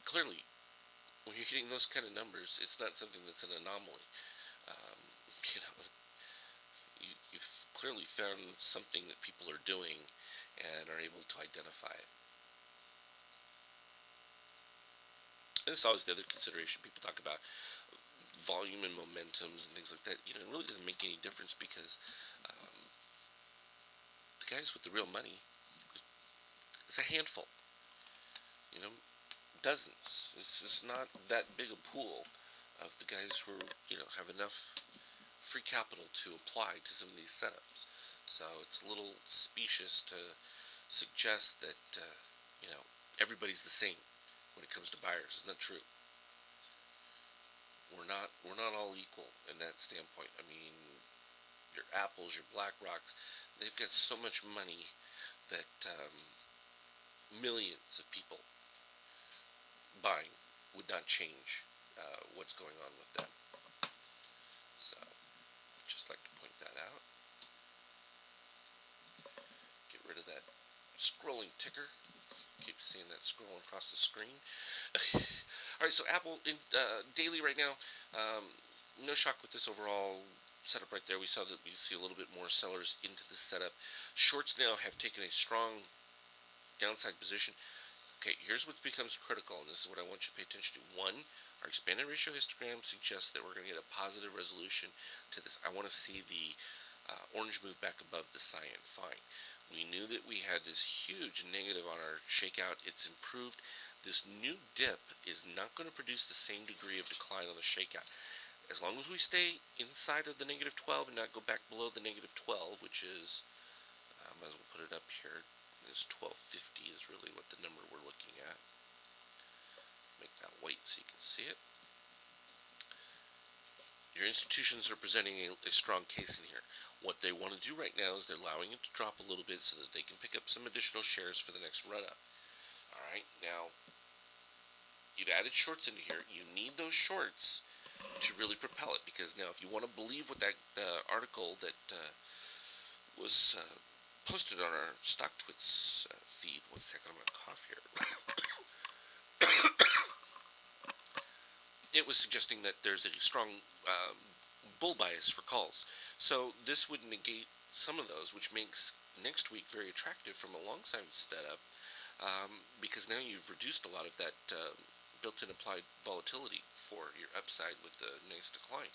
clearly, when you're getting those kind of numbers, it's not something that's an anomaly. Um, you've clearly found something that people are doing and are able to identify it. And it's always the other consideration. People talk about volume and momentums and things like that. It really doesn't make any difference because the guys with the real money, it's a handful. Dozens. It's just not that big a pool of the guys who have enough free capital to apply to some of these setups. So it's a little specious to suggest that everybody's the same when it comes to buyers. It's not true. We're not all equal in that standpoint. I mean, your Apples, your BlackRocks, they've got so much money that millions of people buying would not change what's going on with them. So just like to point that out. Get rid of that scrolling ticker. Keep seeing that scrolling across the screen. Alright, so Apple in daily right now, no shock with this overall setup right there. We saw that we see a little bit more sellers into the setup. Shorts now have taken a strong downside position. Okay, here's what becomes critical, and this is what I want you to pay attention to. One, our expanded ratio histogram suggests that we're going to get a positive resolution to this. I want to see the orange move back above the cyan. Fine. We knew that we had this huge negative on our shakeout. It's improved. This new dip is not going to produce the same degree of decline on the shakeout. As long as we stay inside of the negative 12 and not go back below the negative 12, which is, might as well put it up here, is 1250 is really what the number we're looking at. Make that white so you can see it. Your institutions are presenting a strong case in here. What they want to do right now is they're allowing it to drop a little bit so that they can pick up some additional shares for the next run-up. Alright, now, you've added shorts into here. You need those shorts to really propel it, because now if you want to believe what that article that was posted on our StockTwits feed, one second, I'm going to cough here. It was suggesting that there's a strong bull bias for calls. So this would negate some of those, which makes next week very attractive from a long side setup, because now you've reduced a lot of that built-in applied volatility for your upside with the nice decline,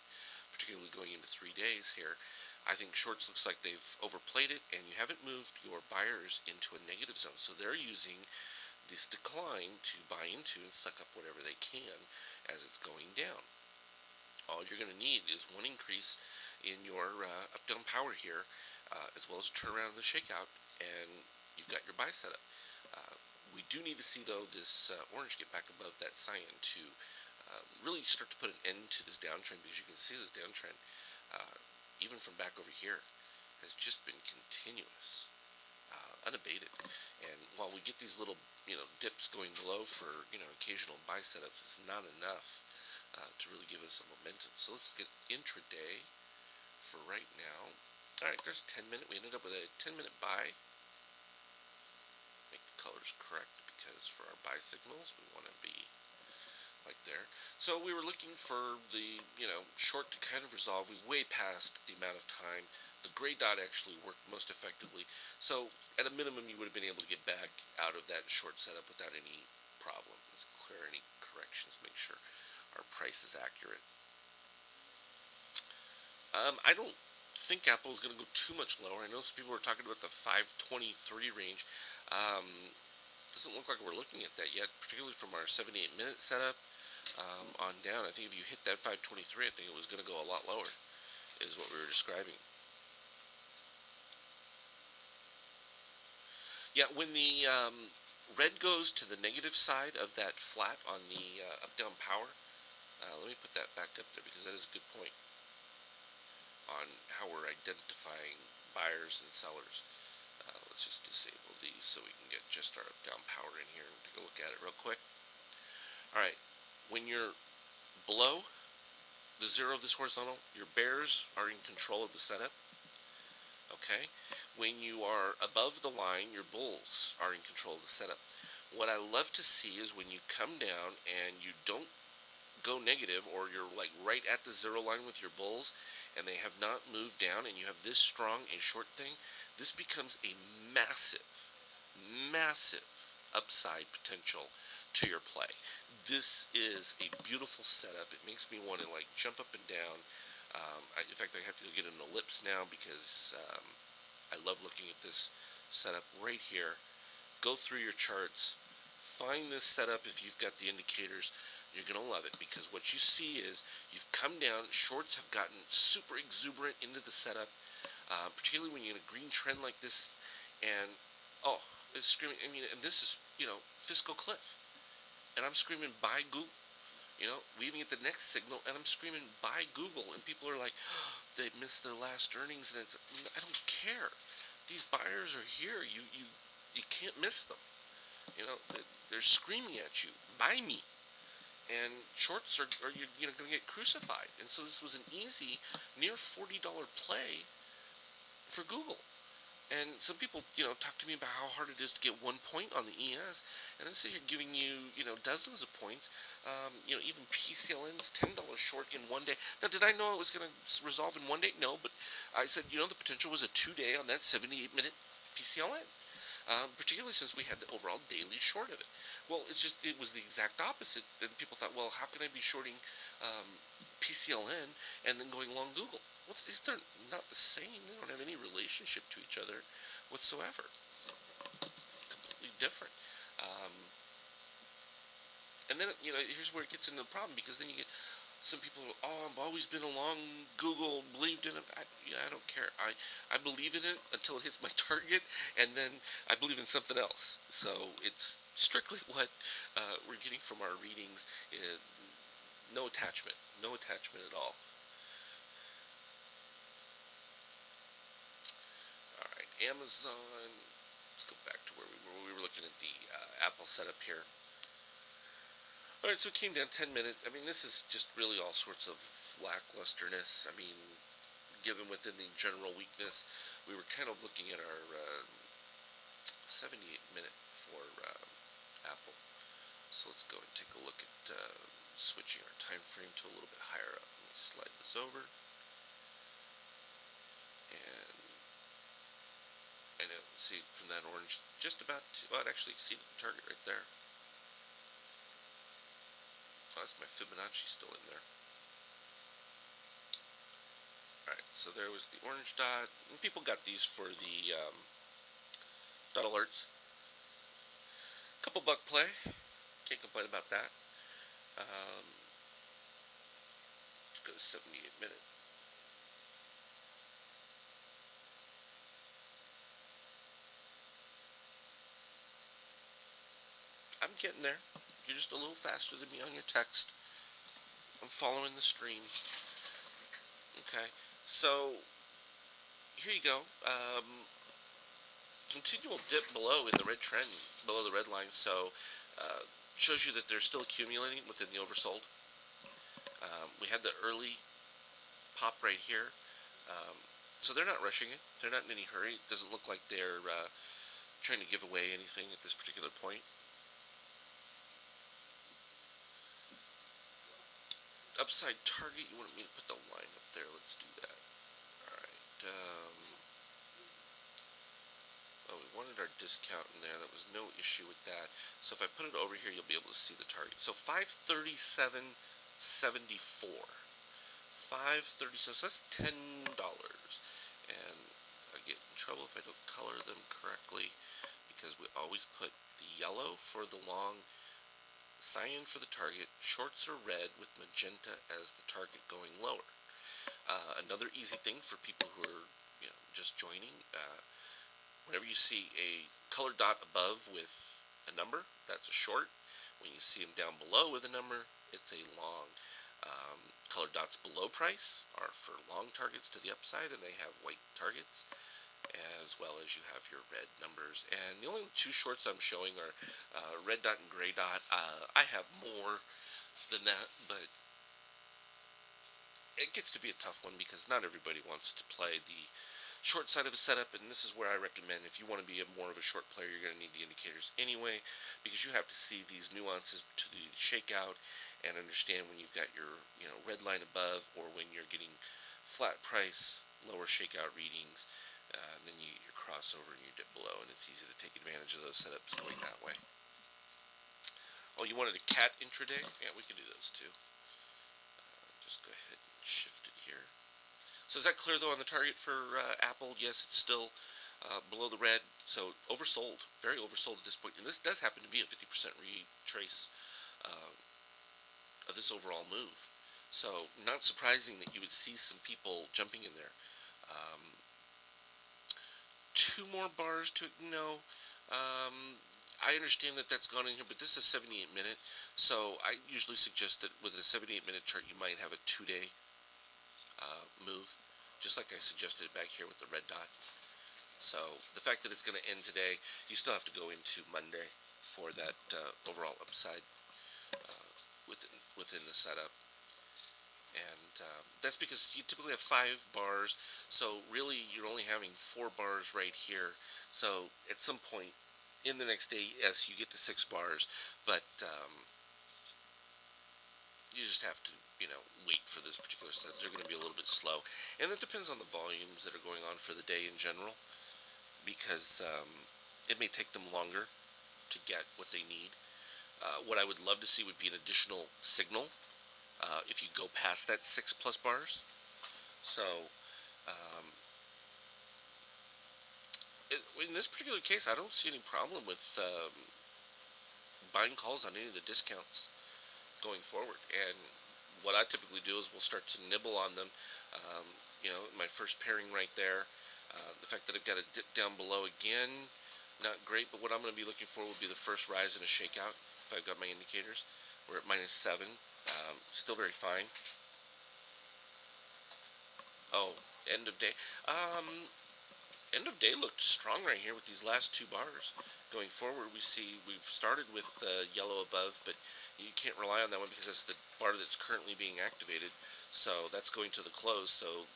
particularly going into 3 days here. I think shorts looks like they've overplayed it, and you haven't moved your buyers into a negative zone. So they're using this decline to buy into and suck up whatever they can as it's going down. All you're going to need is one increase in your up-down power here, as well as a turnaround and the shakeout, and you've got your buy setup. Uh, we do need to see, though, this orange get back above that cyan to really start to put an end to this downtrend, because you can see this downtrend, even from back over here, has just been continuous, unabated. And while we get these little, dips going below for, occasional buy setups, it's not enough to really give us some momentum. So let's get intraday for right now. All right, there's 10-minute. We ended up with a 10-minute buy. Make the colors correct, because for our buy signals, we want to be like there. So we were looking for the, short to kind of resolve. We way past the amount of time. The gray dot actually worked most effectively. So at a minimum, you would have been able to get back out of that short setup without any problem. Let's clear any corrections, make sure our price is accurate. I don't think Apple is going to go too much lower. I know some people were talking about the 523 range. Doesn't look like we're looking at that yet, particularly from our 78-minute setup on down. I think if you hit that 523, I think it was going to go a lot lower, is what we were describing. Yeah, when the red goes to the negative side of that flat on the up-down power, let me put that back up there, because that is a good point on how we're identifying buyers and sellers. Let's just disable these so we can get just our up-down power in here and take a look at it real quick. Alright, when you're below the zero of this horizontal, your bears are in control of the setup. Okay? When you are above the line, your bulls are in control of the setup. What I love to see is when you come down and you don't go negative, or you're like right at the zero line with your bulls, and they have not moved down, and you have this strong a short thing, this becomes a massive, massive upside potential to your play. This is a beautiful setup. It makes me want to like jump up and down. In fact, I have to go get an ellipse now, because I love looking at this setup right here. Go through your charts, find this setup. If you've got the indicators, you're going to love it, because what you see is you've come down, shorts have gotten super exuberant into the setup, particularly when you're in a green trend like this, and it's screaming. I mean, and this is, fiscal cliff, and I'm screaming buy Google. We even get the next signal, and I'm screaming buy Google, and people are like, they missed their last earnings, and I don't care. These buyers are here. You can't miss them. They're screaming at you, buy me. And shorts are going to get crucified. And so this was an easy, near $40 play for Google. And some people, talk to me about how hard it is to get 1 point on the ES, and then say you're giving you, dozens of points. Even PCLN's $10 short in 1 day. Now, did I know it was going to resolve in 1 day? No, but I said, the potential was a 2-day on that 78-minute PCLN. Particularly since we had the overall daily short of it. Well, it was the exact opposite. Then people thought, well, how can I be shorting PCLN and then going long Google? Well, they're not the same. They don't have any relationship to each other whatsoever. Completely different. And then, here's where it gets into the problem, because then you get some people, I've always been along Google, believed in it. I don't care. I believe in it until it hits my target, and then I believe in something else. So it's strictly what we're getting from our readings. No attachment at all. All right, Amazon. Let's go back to where we were. We were looking at the Apple setup here. Alright, so it came down 10 minutes. I mean, this is just really all sorts of lacklusterness. I mean, given within the general weakness, we were kind of looking at our 78-minute for Apple. So let's go and take a look at switching our time frame to a little bit higher up. Let me slide this over. And I know, see, from that orange, just about it actually exceeded the target right there. Oh, that's my Fibonacci still in there. Alright, so there was the orange dot. And people got these for the dot alerts. Couple buck play. Can't complain about that. Let's go to 78-minute. I'm getting there. You're just a little faster than me on your text. I'm following the stream. Okay, so here you go. Continual dip below in the red trend, below the red line, so shows you that they're still accumulating within the oversold. We had the early pop right here, um, so they're not rushing it. They're not in any hurry. It doesn't look like they're trying to give away anything at this particular point. Upside target, you wanted me to put the line up there. Let's do that. Alright. Oh, we wanted our discount in there. That was no issue with that. So if I put it over here, you'll be able to see the target. So 537.74. 537. So that's $10. And I get in trouble if I don't color them correctly because we always put the yellow for the long, cyan for the target, shorts are red with magenta as the target going lower. Another easy thing for people who are just joining, whenever you see a colored dot above with a number, that's a short. When you see them down below with a number, it's a long. Colored dots below price are for long targets to the upside, and they have white targets, as well as you have your red numbers. And the only two shorts I'm showing are red dot and gray dot. I have more than that, but it gets to be a tough one because not everybody wants to play the short side of a setup, and this is where I recommend if you want to be more of a short player, you're going to need the indicators anyway, because you have to see these nuances to the shakeout and understand when you've got your red line above or when you're getting flat price, lower shakeout readings. Then you get your crossover and you dip below, and it's easy to take advantage of those setups going that way. Oh, you wanted a cat intraday? Yeah, we can do those too. Just go ahead and shift it here. So is that clear though on the target for Apple? Yes, it's still below the red, so oversold, very oversold at this point. And this does happen to be a 50% retrace of this overall move. So not surprising that you would see some people jumping in there. Two more bars to no. I understand that that's gone in here, but this is a 78-minute, so I usually suggest that with a 78-minute chart, you might have a 2-day move, just like I suggested back here with the red dot. So the fact that it's going to end today, you still have to go into Monday for that overall upside within the setup. And that's because you typically have 5 bars, so really you're only having 4 bars right here. So at some point in the next day, yes, you get to 6 bars, but you just have to, wait for this particular set. They're going to be a little bit slow, and that depends on the volumes that are going on for the day in general, because it may take them longer to get what they need. What I would love to see would be an additional signal if you go past that 6+ bars. So in this particular case, I don't see any problem with buying calls on any of the discounts going forward. And what I typically do is we'll start to nibble on them. My first pairing right there. The fact that I've got a dip down below again, not great, but what I'm going to be looking for will be the first rise in a shakeout if I've got my indicators. We're at -7. Still very fine. Oh, end of day. End of day looked strong right here with these last 2 bars. Going forward, we've started with yellow above, but you can't rely on that one because that's the bar that's currently being activated. So that's going to the close. So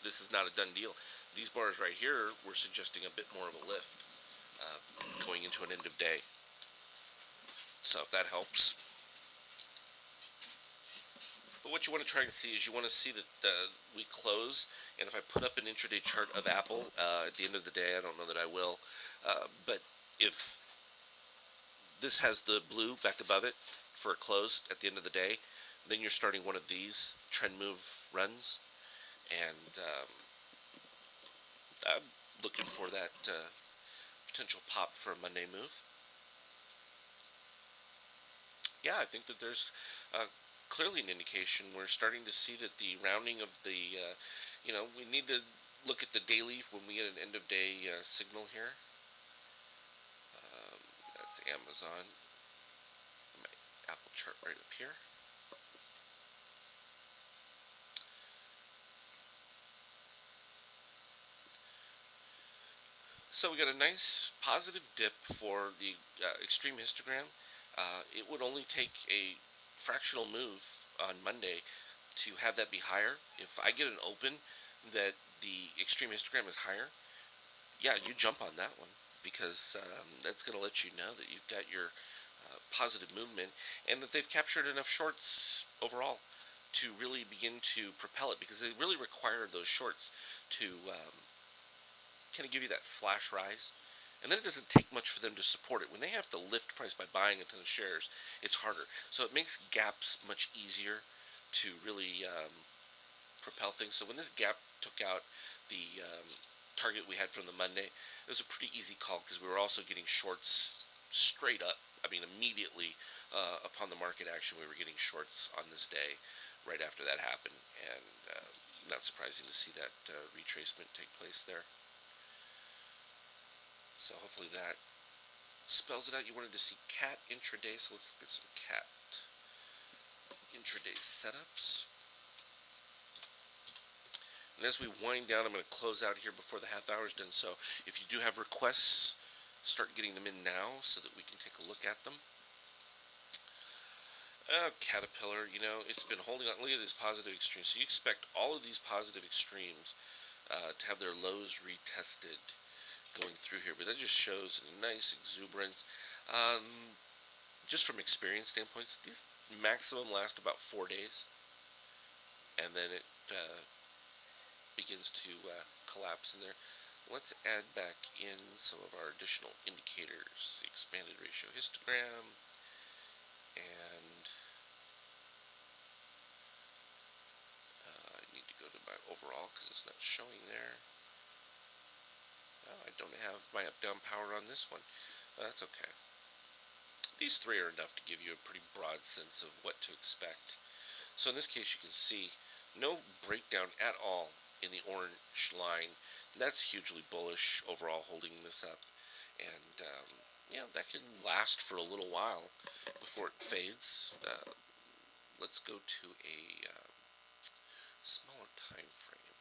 this is not a done deal. These bars right here were suggesting a bit more of a lift going into an end of day. So if that helps. But what you want to try and see is you want to see that we close, and if I put up an intraday chart of Apple at the end of the day, I don't know that I will, but if this has the blue back above it for a close at the end of the day, then you're starting one of these trend move runs, and I'm looking for that potential pop for a Monday move. Yeah, I think that there's clearly an indication. We're starting to see that the rounding of the, we need to look at the daily when we get an end of day signal here. That's Amazon. chart right up here. So we got a nice positive dip for the extreme histogram. It would only take a fractional move on Monday to have that be higher. If I get an open that the extreme histogram is higher, yeah, you jump on that one because that's going to let you know that you've got your positive movement and that they've captured enough shorts overall to really begin to propel it because they really require those shorts to kind of give you that flash rise. And then it doesn't take much for them to support it. When they have to lift price by buying a ton of shares, it's harder. So it makes gaps much easier to really propel things. So when this gap took out the target we had from the Monday, it was a pretty easy call because we were also getting shorts straight up. I mean, immediately upon the market action, we were getting shorts on this day right after that happened. And not surprising to see that retracement take place there. So hopefully that spells it out. You wanted to see CAT intraday, so let's look at some CAT intraday setups. And as we wind down, I'm going to close out here before the half hour is done. So if you do have requests, start getting them in now so that we can take a look at them. Caterpillar, you know, it's been holding on. Look at this positive extreme. So you expect all of these positive extremes to have their lows retested going through here, but that just shows a nice exuberance. Just from experience standpoints, these maximum last about 4 days, and then it begins to collapse in there. Let's add back in some of our additional indicators, the expanded ratio histogram, and I need to go to my overall because it's not showing there. Oh, I don't have my up-down power on this one. That's okay. These three are enough to give you a pretty broad sense of what to expect. So in this case, you can see no breakdown at all in the orange line. And that's hugely bullish overall, holding this up. And yeah, that can last for a little while before it fades. Let's go to a smaller time frame.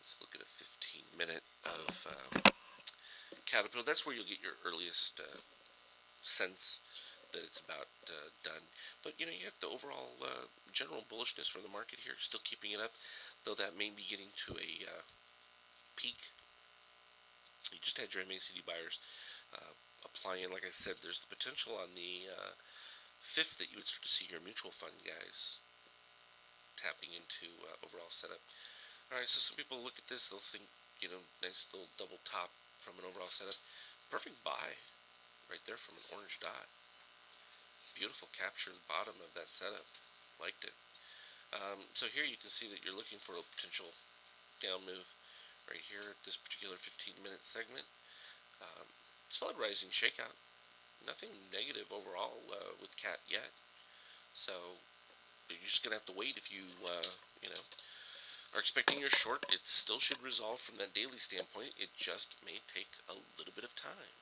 Let's look at a 15-minute of Caterpillar. That's where you'll get your earliest sense that it's about done. But you know, you have the overall general bullishness from the market here, still keeping it up, though that may be getting to a peak. You just had your MACD buyers applying. Like I said, there's the potential on the 5th that you would start to see your mutual fund guys tapping into overall setup. Alright, so some people look at this, they'll think, you know, nice little double top from an overall setup. Perfect buy right there from an orange dot. Beautiful capture in the bottom of that setup. Liked it. So here you can see that you're looking for a potential down move right here at this particular 15-minute segment. Solid rising shakeout. Nothing negative overall with CAT yet. So you're just going to have to wait if you, you know, are expecting your short. It still should resolve from that daily standpoint. It just may take a little bit of time.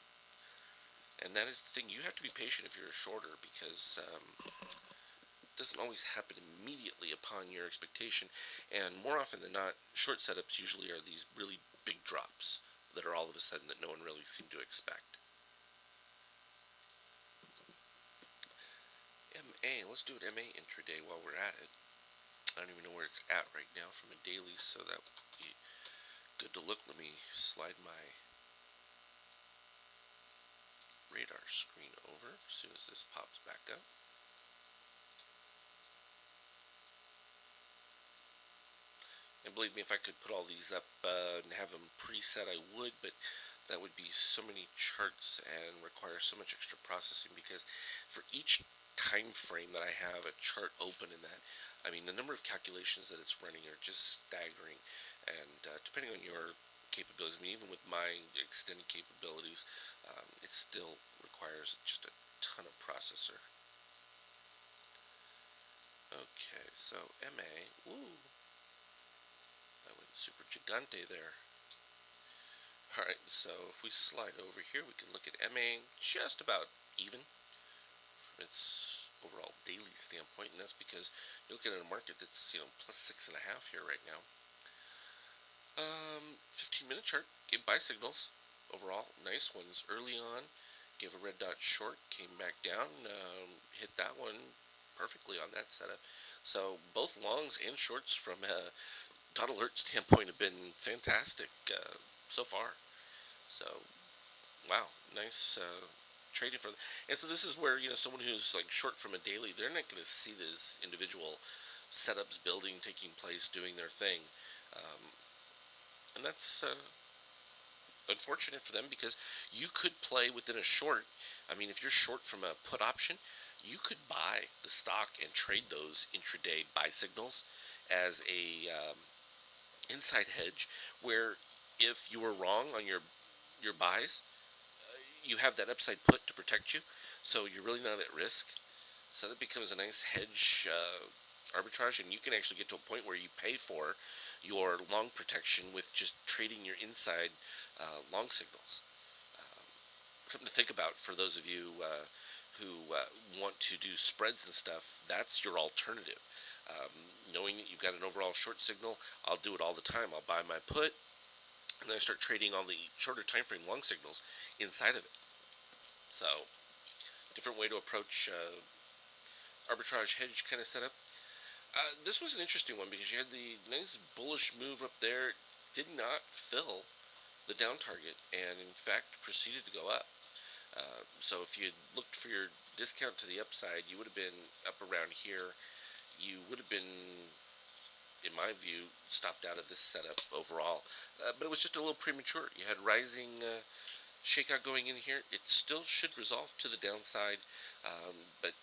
And that is the thing. You have to be patient if you're a shorter because it doesn't always happen immediately upon your expectation. And more often than not, short setups usually are these really big drops that are all of a sudden that no one really seemed to expect. MA, let's do an MA intraday while we're at it. I don't even know where it's at right now from a daily, so that would be good to look. Let me slide my radar screen over as soon as this pops back up. And believe me, if I could put all these up and have them preset, I would, but that would be so many charts and require so much extra processing because for each time frame that I have a chart open in that, I mean, the number of calculations that it's running are just staggering, and depending on your capabilities, I mean, even with my extended capabilities, it still requires just a ton of processor. Okay, so MA, ooh, I went super gigante there. Alright, so if we slide over here, we can look at MA just about even its overall daily standpoint, and that's because you're looking at a market that's plus 6.5 here right now. 15-minute chart gave buy signals overall, nice ones early on. Gave a red dot short, came back down, hit that one perfectly on that setup. So both longs and shorts from a dot alert standpoint have been fantastic so far. So wow, nice trading for them. And so this is where someone who's like short from a daily, they're not going to see this individual setups building taking place, doing their thing, um, and that's unfortunate for them because you could play within a short. I mean, if you're short from a put option, you could buy the stock and trade those intraday buy signals as a inside hedge, where if you were wrong on your buys, you have that upside put to protect you, so you're really not at risk. So that becomes a nice hedge arbitrage, and you can actually get to a point where you pay for your long protection with just trading your inside long signals. Um, Something to think about for those of you who want to do spreads and stuff. That's your alternative. Knowing that you've got an overall short signal, I'll do it all the time. I'll buy my put, and then I start trading all the shorter time frame long signals inside of it. So, different way to approach arbitrage hedge kind of setup. This was an interesting one because you had the nice bullish move up there. Did not fill the down target, and in fact proceeded to go up. So if you looked for your discount to the upside, you would have been up around here. You would have been, in my view, stopped out of this setup overall. But it was just a little premature. You had rising shakeout going in here. It still should resolve to the downside, but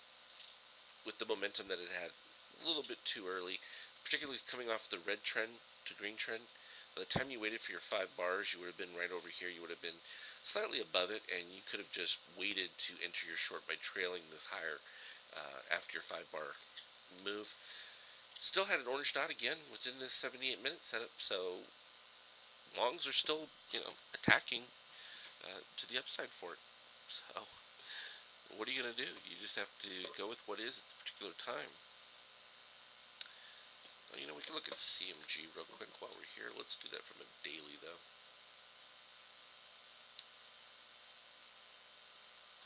with the momentum that it had, a little bit too early, particularly coming off the red trend to green trend. By the time you waited for your 5 bars, you would have been right over here. You would have been slightly above it, and you could have just waited to enter your short by trailing this higher after your 5 bar move. Still had an orange dot again within this 78-minute setup, so longs are still, attacking to the upside for it. So, what are you going to do? You just have to go with what is at the particular time. We can look at CMG real quick while we're here. Let's do that from a daily, though.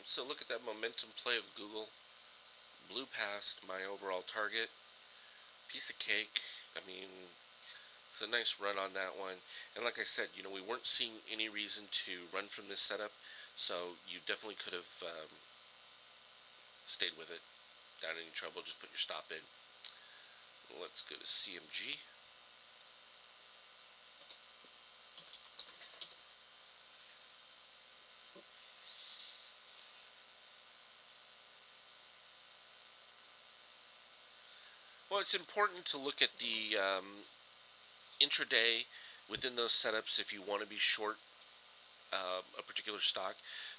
So look at that momentum play of Google. Blew past my overall target. Piece of cake. I mean, it's a nice run on that one. And like I said, we weren't seeing any reason to run from this setup. So you definitely could have stayed with it. Without any trouble, just put your stop in. Let's go to CMG. Well, it's important to look at the intraday within those setups if you want to be short a particular stock,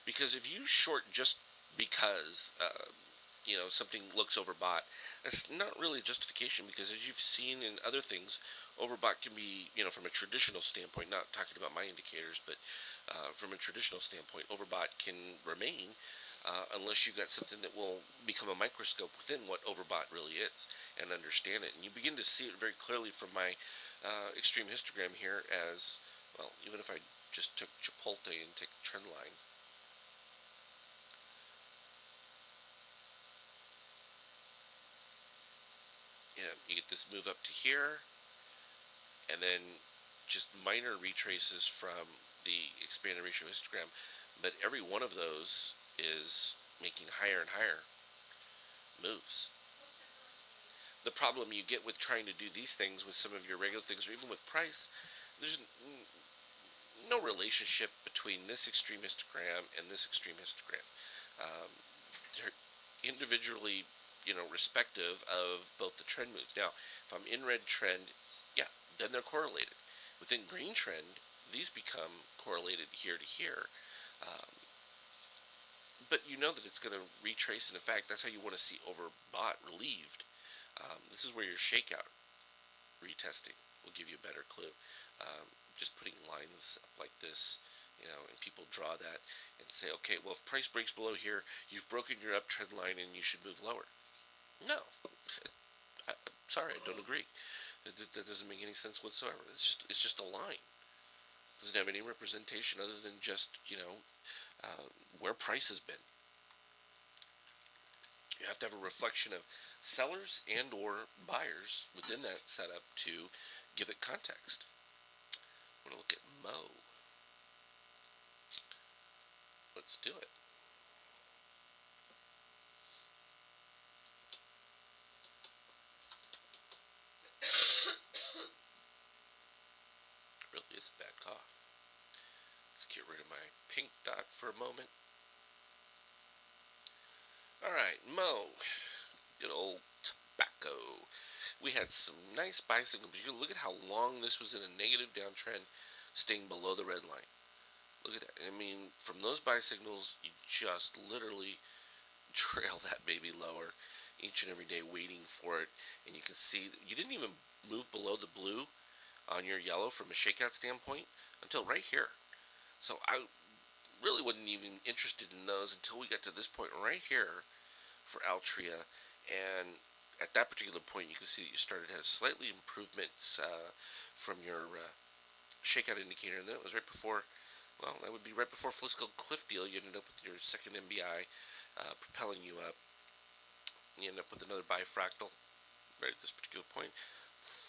because if you short just because something looks overbought, that's not really justification, because as you've seen in other things, overbought can be, from a traditional standpoint, not talking about my indicators, but from a traditional standpoint, overbought can remain unless you've got something that will become a microscope within what overbought really is and understand it. And you begin to see it very clearly from my extreme histogram here as, well, even if I just took Chipotle and take the trend line. Yeah, you get this move up to here, and then just minor retraces from the expanded ratio histogram, but every one of those is making higher and higher moves. The problem you get with trying to do these things with some of your regular things, or even with price, there's no relationship between this extreme histogram and this extreme histogram. They're individually, respective of both the trend moves. Now, if I'm in red trend, yeah, then they're correlated. Within green trend, these become correlated here to here. But you know that it's going to retrace, and in fact, that's how you want to see overbought relieved. This is where your shakeout retesting will give you a better clue. Just putting lines up like this And people draw that and say, okay, well, if price breaks below here, you've broken your uptrend line and you should move lower. No, I'm sorry, I don't agree. That doesn't make any sense whatsoever. It's just a line. It doesn't have any representation other than just where price has been. You have to have a reflection of sellers and or buyers within that setup to give it context. I'm going to look at Mo. Let's do it. It really is a bad cough. Let's get rid of my pink dot for a moment. Alright, Mo. Good old tobacco. We had some nice buy signals, but you look at how long this was in a negative downtrend, staying below the red line. Look at that. I mean, from those buy signals, you just literally trail that baby lower each and every day, waiting for it. And you can see that you didn't even move below the blue on your yellow from a shakeout standpoint until right here. So I really wasn't even interested in those until we got to this point right here for Altria. And at that particular point, you can see that you started to have slightly improvements from your shakeout indicator. And then it was right before, well, that would be right before fiscal cliff deal. You ended up with your second MBI propelling you up. You end up with another bifractal right at this particular point.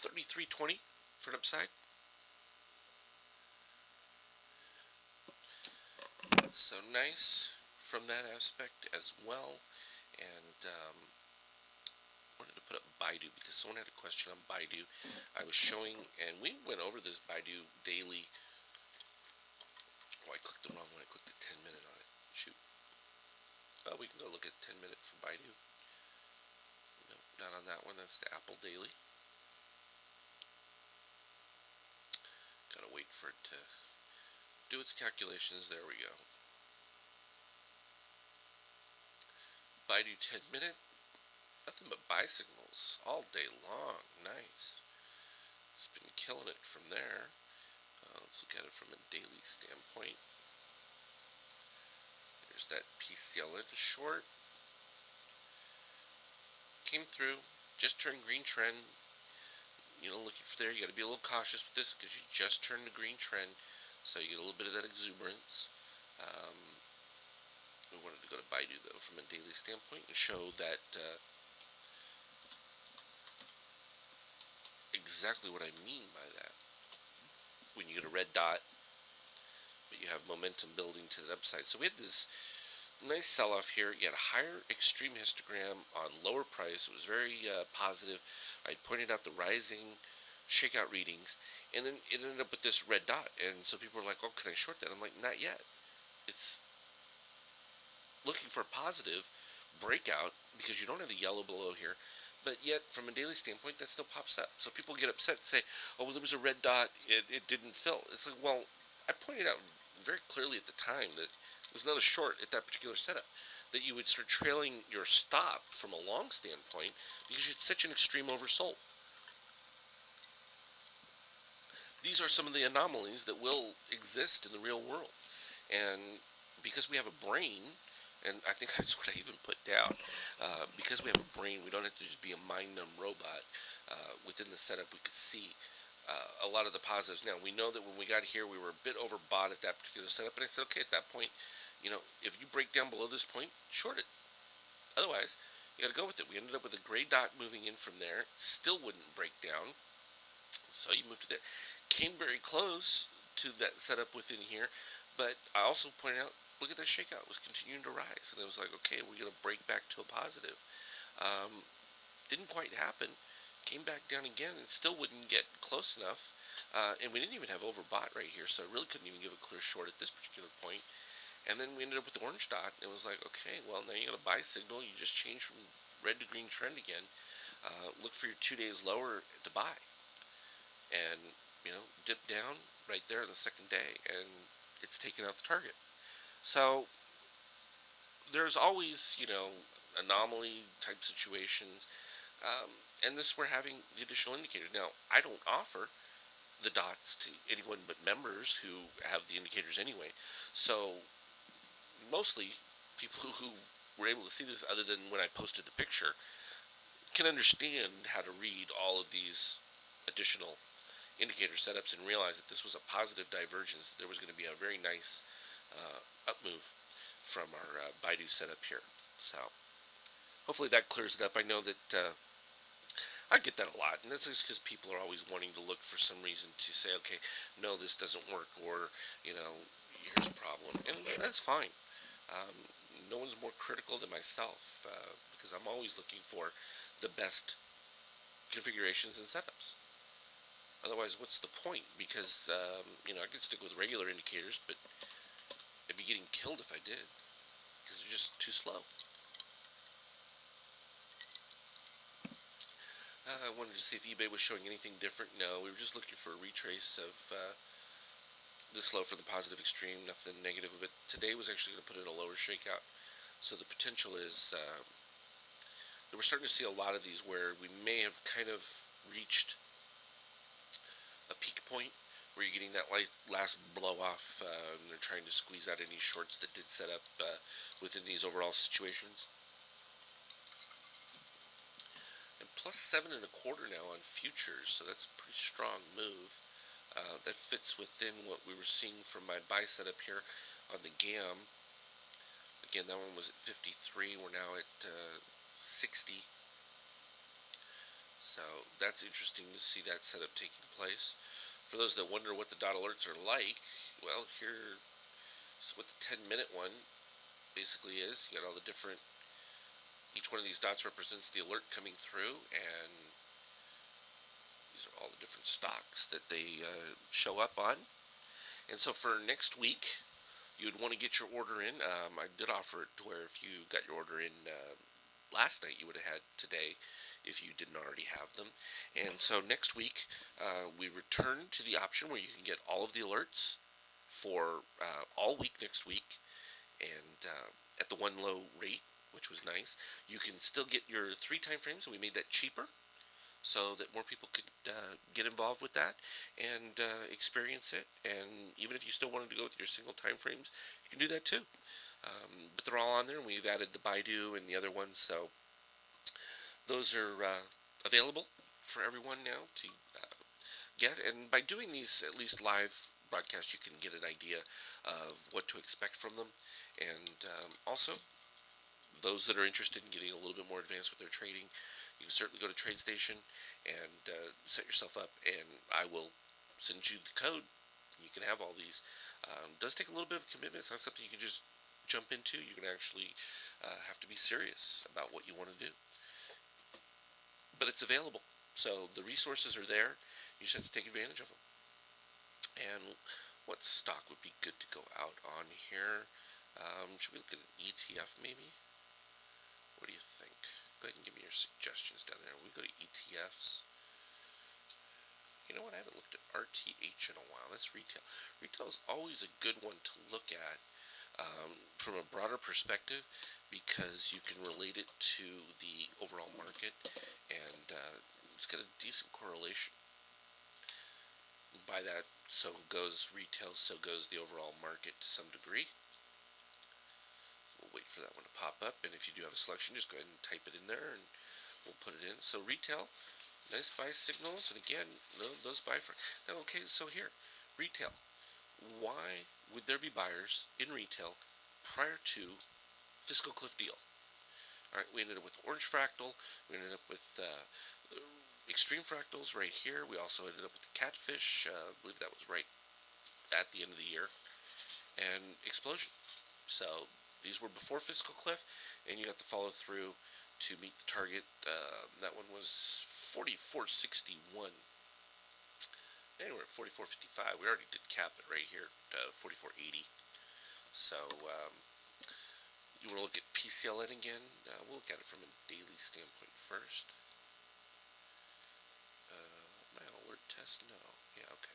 33.20 for an upside. So nice from that aspect as well. And wanted to put up Baidu because someone had a question on Baidu. I was showing, and we went over this Baidu daily. Oh, I clicked the wrong one. I clicked the 10-minute on it. Shoot. Oh, we can go look at 10-minute for Baidu. No, not on that one. That's the Apple Daily. Gotta wait for it to do its calculations. There we go. Baidu 10-minute. Nothing but buy signals all day long. Nice. It's been killing it from there. Let's look at it from a daily standpoint. There's that PCL in short. Came through. Just turned green trend. Looking for there. You got to be a little cautious with this because you just turned the green trend. So you get a little bit of that exuberance. We wanted to go to Baidu though from a daily standpoint and show that exactly what I mean by that. When you get a red dot, but you have momentum building to the upside. So we had this nice sell-off here. You had a higher extreme histogram on lower price. It was very positive. I pointed out the rising shakeout readings, and then it ended up with this red dot. And so people were like, "Oh, can I short that?" I'm like, "Not yet. It's looking for a positive breakout because you don't have the yellow below here." But yet, from a daily standpoint, that still pops up. So people get upset and say, "Oh, well, there was a red dot. It didn't fill." It's like, well, I pointed out very clearly at the time that it was another short at that particular setup. That you would start trailing your stop from a long standpoint because you had such an extreme oversold. These are some of the anomalies that will exist in the real world. And because we have a brain, and I think that's what I even put down. Because we have a brain, we don't have to just be a mind-numb robot. Within the setup, we could see a lot of the positives. Now, we know that when we got here, we were a bit overbought at that particular setup, and I said, okay, at that point, if you break down below this point, short it. Otherwise, you got to go with it. We ended up with a gray dot moving in from there, still wouldn't break down, so you moved to there. Came very close to that setup within here, but I also pointed out, look at that shakeout. It was continuing to rise. And it was like, okay, we're going to break back to a positive. Didn't quite happen. Came back down again and still wouldn't get close enough. And we didn't even have overbought right here, so I really couldn't even give a clear short at this particular point. And then we ended up with the orange dot. And it was like, okay, well, now you got a buy signal. You just changed from red to green trend again. Look for your 2 days lower to buy. And, dip down right there on the second day. And it's taken out the target. So there's always, anomaly type situations, and this we're having the additional indicators. Now, I don't offer the dots to anyone but members who have the indicators anyway. So mostly people who were able to see this, other than when I posted the picture, can understand how to read all of these additional indicator setups and realize that this was a positive divergence. That there was going to be a very nice up move from our Baidu setup here. So hopefully that clears it up. I know that I get that a lot, and that's just because people are always wanting to look for some reason to say, okay, no, this doesn't work, or here's a problem, and that's fine. Um, no one's more critical than myself because I'm always looking for the best configurations and setups. Otherwise, what's the point? Because I could stick with regular indicators, but I'd be getting killed if I did because they're just too slow. I wanted to see if eBay was showing anything different. No, we were just looking for a retrace of this low for the positive extreme, nothing negative. But today was actually going to put in a lower shakeout. So the potential is that we're starting to see a lot of these where we may have kind of reached a peak point where you're getting that last blow off, and they're trying to squeeze out any shorts that did set up within these overall situations. And plus 7.25 now on futures, so that's a pretty strong move. That fits within what we were seeing from my buy setup here on the GAM. Again, that one was at 53. We're now at 60. So that's interesting to see that setup taking place. For those that wonder what the dot alerts are like, well, here's what the 10-minute one basically is. You got all the different, each one of these dots represents the alert coming through, and these are all the different stocks that they show up on. And so for next week, you would want to get your order in. I did offer it to where if you got your order in last night, you would have had today if you didn't already have them. And so next week, we return to the option where you can get all of the alerts for all week next week, and at the one low rate, which was nice. You can still get your 3 time frames, and we made that cheaper so that more people could get involved with that and experience it. And even if you still wanted to go with your single time frames, you can do that too. But they're all on there, and we've added the Baidu and the other ones, so those are available for everyone now to get. And by doing these, at least live broadcasts, you can get an idea of what to expect from them. And also, those that are interested in getting a little bit more advanced with their trading, you can certainly go to TradeStation and set yourself up, and I will send you the code. You can have all these. It does take a little bit of commitment. It's not something you can just jump into. You can actually have to be serious about what you want to do. But it's available. So the resources are there. You just have to take advantage of them. And what stock would be good to go out on here? Should we look at an ETF maybe? What do you think? Go ahead and give me your suggestions down there. We go to ETFs. You know what? I haven't looked at RTH in a while. That's retail. Retail is always a good one to look at from a broader perspective because you can relate it to the overall market, and it's got a decent correlation. By that, so goes retail, so goes the overall market to some degree. We'll wait for that one to pop up, and if you do have a selection, just go ahead and type it in there, and we'll put it in. So retail, nice buy signals, and again, those buy for. Now, okay, so here, retail. Why would there be buyers in retail prior to fiscal cliff deal? All right, we ended up with orange fractal. We ended up with extreme fractals right here. We also ended up with the catfish. I believe that was right at the end of the year, and explosion. So these were before fiscal cliff, and you got the follow through to meet the target. That one was 44.61. And we're at 44.55. We already did cap it right here at 44.80. So you want to look at PCLN again? We'll look at it from a daily standpoint first. My alert test? No. Yeah, okay.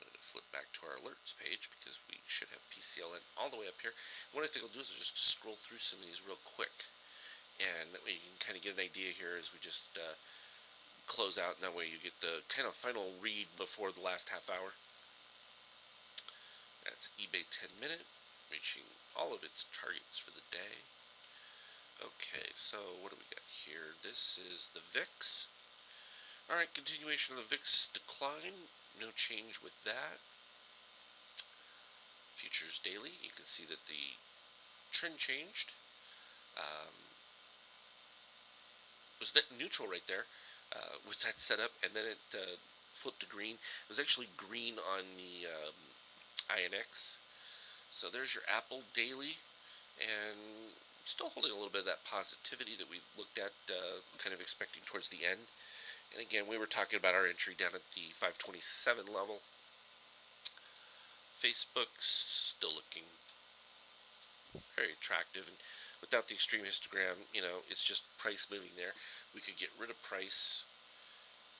I'm going to flip back to our alerts page because we should have PCLN all the way up here. What I think I'll do is just scroll through some of these real quick. And that way you can kind of get an idea here as we just close out, and that way you get the kind of final read before the last half hour. That's eBay 10-minute, reaching all of its targets for the day. Okay, so what do we got here? This is the VIX. Alright, continuation of the VIX decline. No change with that. Futures daily, you can see that the trend changed. It was net neutral right there with that setup, and then it flipped to green. It was actually green on the INX. So there's your Apple daily, and still holding a little bit of that positivity that we looked at, kind of expecting towards the end. And again, we were talking about our entry down at the 527 level. Facebook's still looking very attractive, and without the extreme histogram, it's just price moving there. We could get rid of price,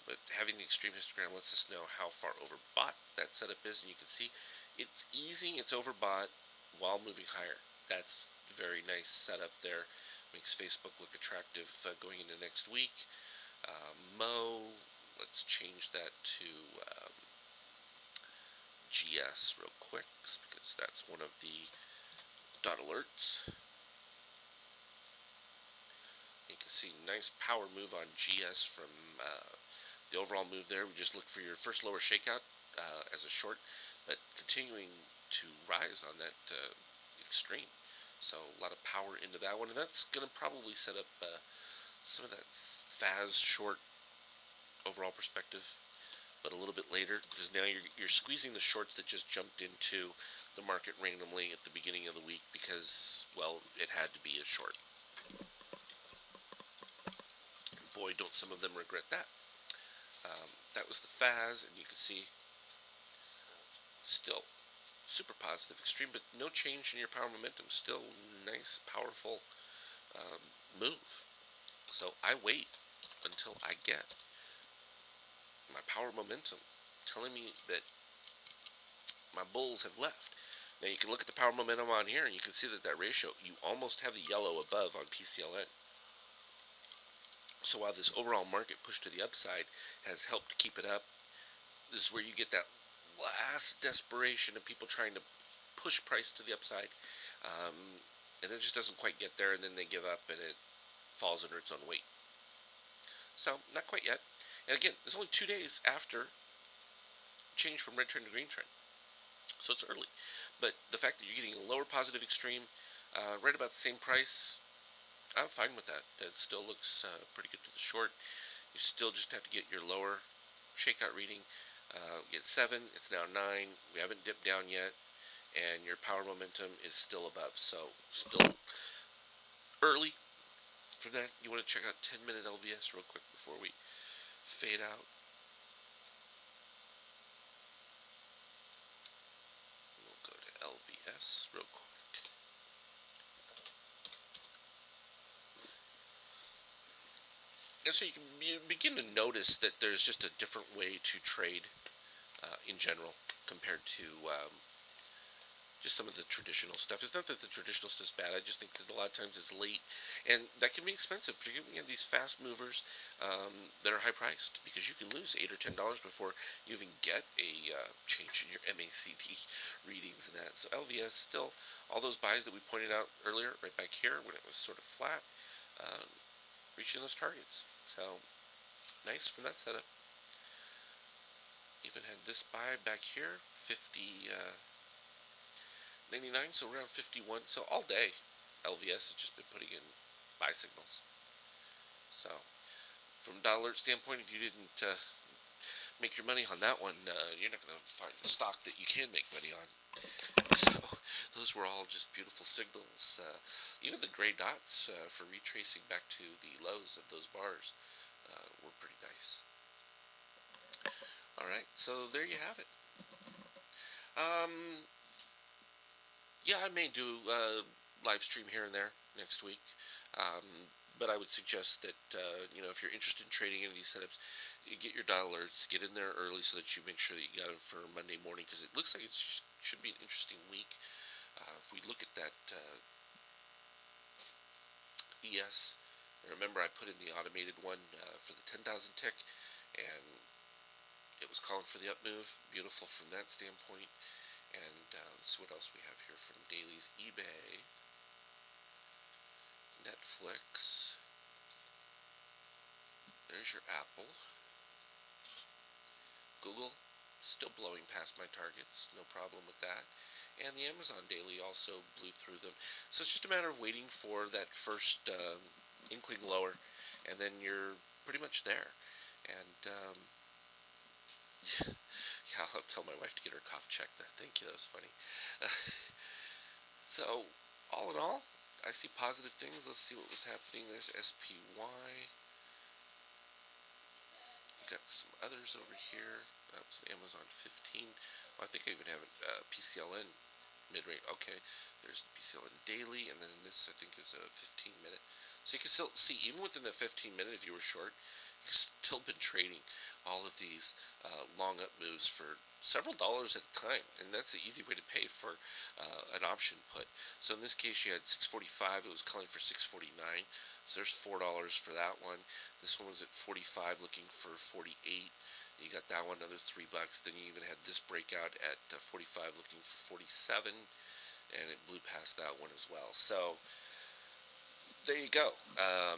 but having the extreme histogram lets us know how far overbought that setup is, and you can see it's easing, it's overbought while moving higher. That's a very nice setup there. Makes Facebook look attractive going into next week. Mo, let's change that to GS real quick, because that's one of the dot alerts. You can see nice power move on GS from the overall move there. We just look for your first lower shakeout as a short, but continuing to rise on that extreme. So a lot of power into that one, and that's going to probably set up some of that FAS short overall perspective, but a little bit later, because now you're squeezing the shorts that just jumped into the market randomly at the beginning of the week because, well, it had to be a short. Boy, don't some of them regret that. That was the FAS, and you can see still super positive extreme, but no change in your power momentum. Still nice, powerful move. So I wait until I get my power momentum telling me that my bulls have left. Now you can look at the power momentum on here, and you can see that ratio, you almost have the yellow above on PCLN. So while this overall market push to the upside has helped keep it up, this is where you get that last desperation of people trying to push price to the upside, and it just doesn't quite get there, and then they give up and it falls under its own weight. So not quite yet. And again, it's only 2 days after change from red trend to green trend, so it's early. But the fact that you're getting a lower positive extreme, right about the same price, I'm fine with that. It still looks pretty good to the short. You still just have to get your lower shakeout reading. Get 7, it's now 9. We haven't dipped down yet, and your power momentum is still above. So still early for that. You want to check out 10-minute LVS real quick before we fade out. We'll go to LVS real quick. And so you begin to notice that there's just a different way to trade in general compared to just some of the traditional stuff. It's not that the traditional stuff's bad. I just think that a lot of times it's late, and that can be expensive, particularly when you have these fast movers that are high priced, because you can lose $8 or $10 before you even get a change in your MACD readings and that. So LVS still, all those buys that we pointed out earlier, right back here when it was sort of flat, reaching those targets. So nice from that setup. Even had this buy back here, 99, so around 51. So all day, LVS has just been putting in buy signals. So from a alert standpoint, if you didn't make your money on that one, you're not going to find a stock that you can make money on. So those were all just beautiful signals. Even the gray dots for retracing back to the lows of those bars were pretty nice. Alright, so there you have it. Yeah, I may do a live stream here and there next week. But I would suggest that, if you're interested in trading any of these setups, you get your dot alerts, get in there early so that you make sure that you got it for Monday morning, because it looks like it should be an interesting week. If we look at that ES Remember, I put in the automated one for the 10,000 tick, and it was calling for the up move. Beautiful from that standpoint. And let's see what else we have here from dailies. eBay, Netflix. There's your Apple. Google, still blowing past my targets. No problem with that. And the Amazon daily also blew through them. So it's just a matter of waiting for that first inkling lower, and then you're pretty much there. And yeah, I'll tell my wife to get her cough checked. Thank you, that was funny. So, all in all, I see positive things. Let's see what was happening. There's SPY. We got some others over here. That was Amazon 15. Well, I think I even have a PCLN mid-rate. Okay, there's the PCLN daily, and then this I think is a 15-minute. So you can still see, even within the 15-minute, if you were short, you've still been trading all of these long up moves for several dollars at a time, and that's the easy way to pay for an option put. So in this case, you had 645. It was calling for 649. So there's $4 for that one. This one was at 45, looking for 48. You got that one, another $3. Then you even had this breakout at 45, looking for 47, and it blew past that one as well. So there you go. I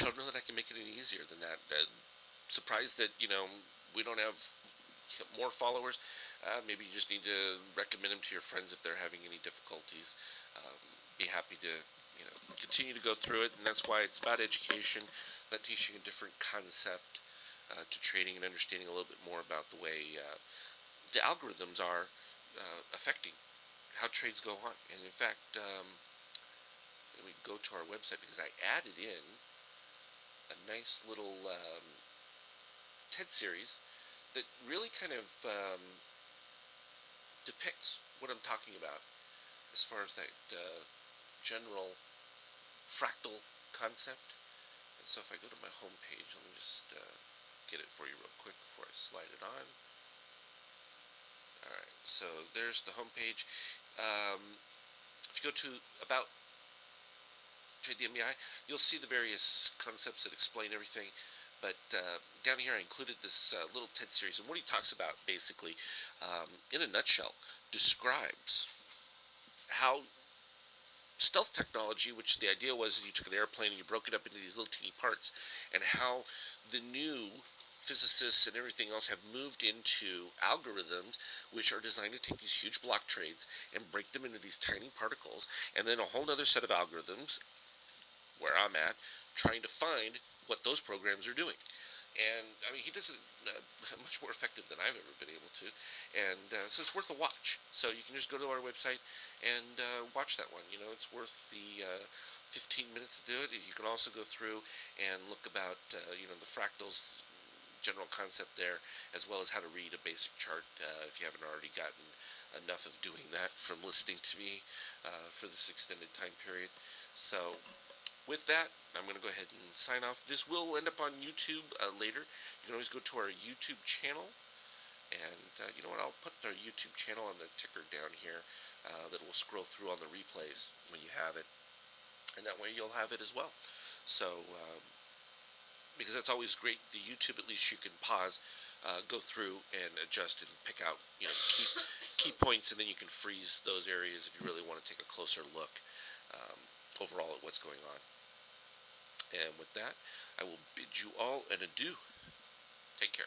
don't know that I can make it any easier than that. Surprised that we don't have more followers. Maybe you just need to recommend them to your friends if they're having any difficulties. Be happy to continue to go through it, and that's why it's about education, about teaching a different concept to trading and understanding a little bit more about the way the algorithms are affecting how trades go on. And in fact, we go to our website because I added in a nice little TED series that really kind of depicts what I'm talking about as far as that general fractal concept. And so if I go to my home page, let me just get it for you real quick before I slide it on. Alright, so there's the home page. If you go to About Trade the MBI, you'll see the various concepts that explain everything. But down here I included this little TED series, and what he talks about basically, in a nutshell, describes how stealth technology, which the idea was you took an airplane and you broke it up into these little teeny parts, and how the new physicists and everything else have moved into algorithms which are designed to take these huge block trades and break them into these tiny particles, and then a whole other set of algorithms, where I'm at, trying to find what those programs are doing. And I mean, he does it much more effective than I've ever been able to, and so it's worth a watch. So you can just go to our website and watch that one. It's worth the 15 minutes to do it. You can also go through and look about the fractals general concept there, as well as how to read a basic chart if you haven't already gotten enough of doing that from listening to me for this extended time period. So with that, I'm going to go ahead and sign off. This will end up on YouTube later. You can always go to our YouTube channel, and you know what, I'll put our YouTube channel on the ticker down here that will scroll through on the replays when you have it, and that way you'll have it as well. So because that's always great, the YouTube, at least you can pause, go through and adjust and pick out key points, and then you can freeze those areas if you really want to take a closer look overall at what's going on. And with that, I will bid you all an adieu. Take care.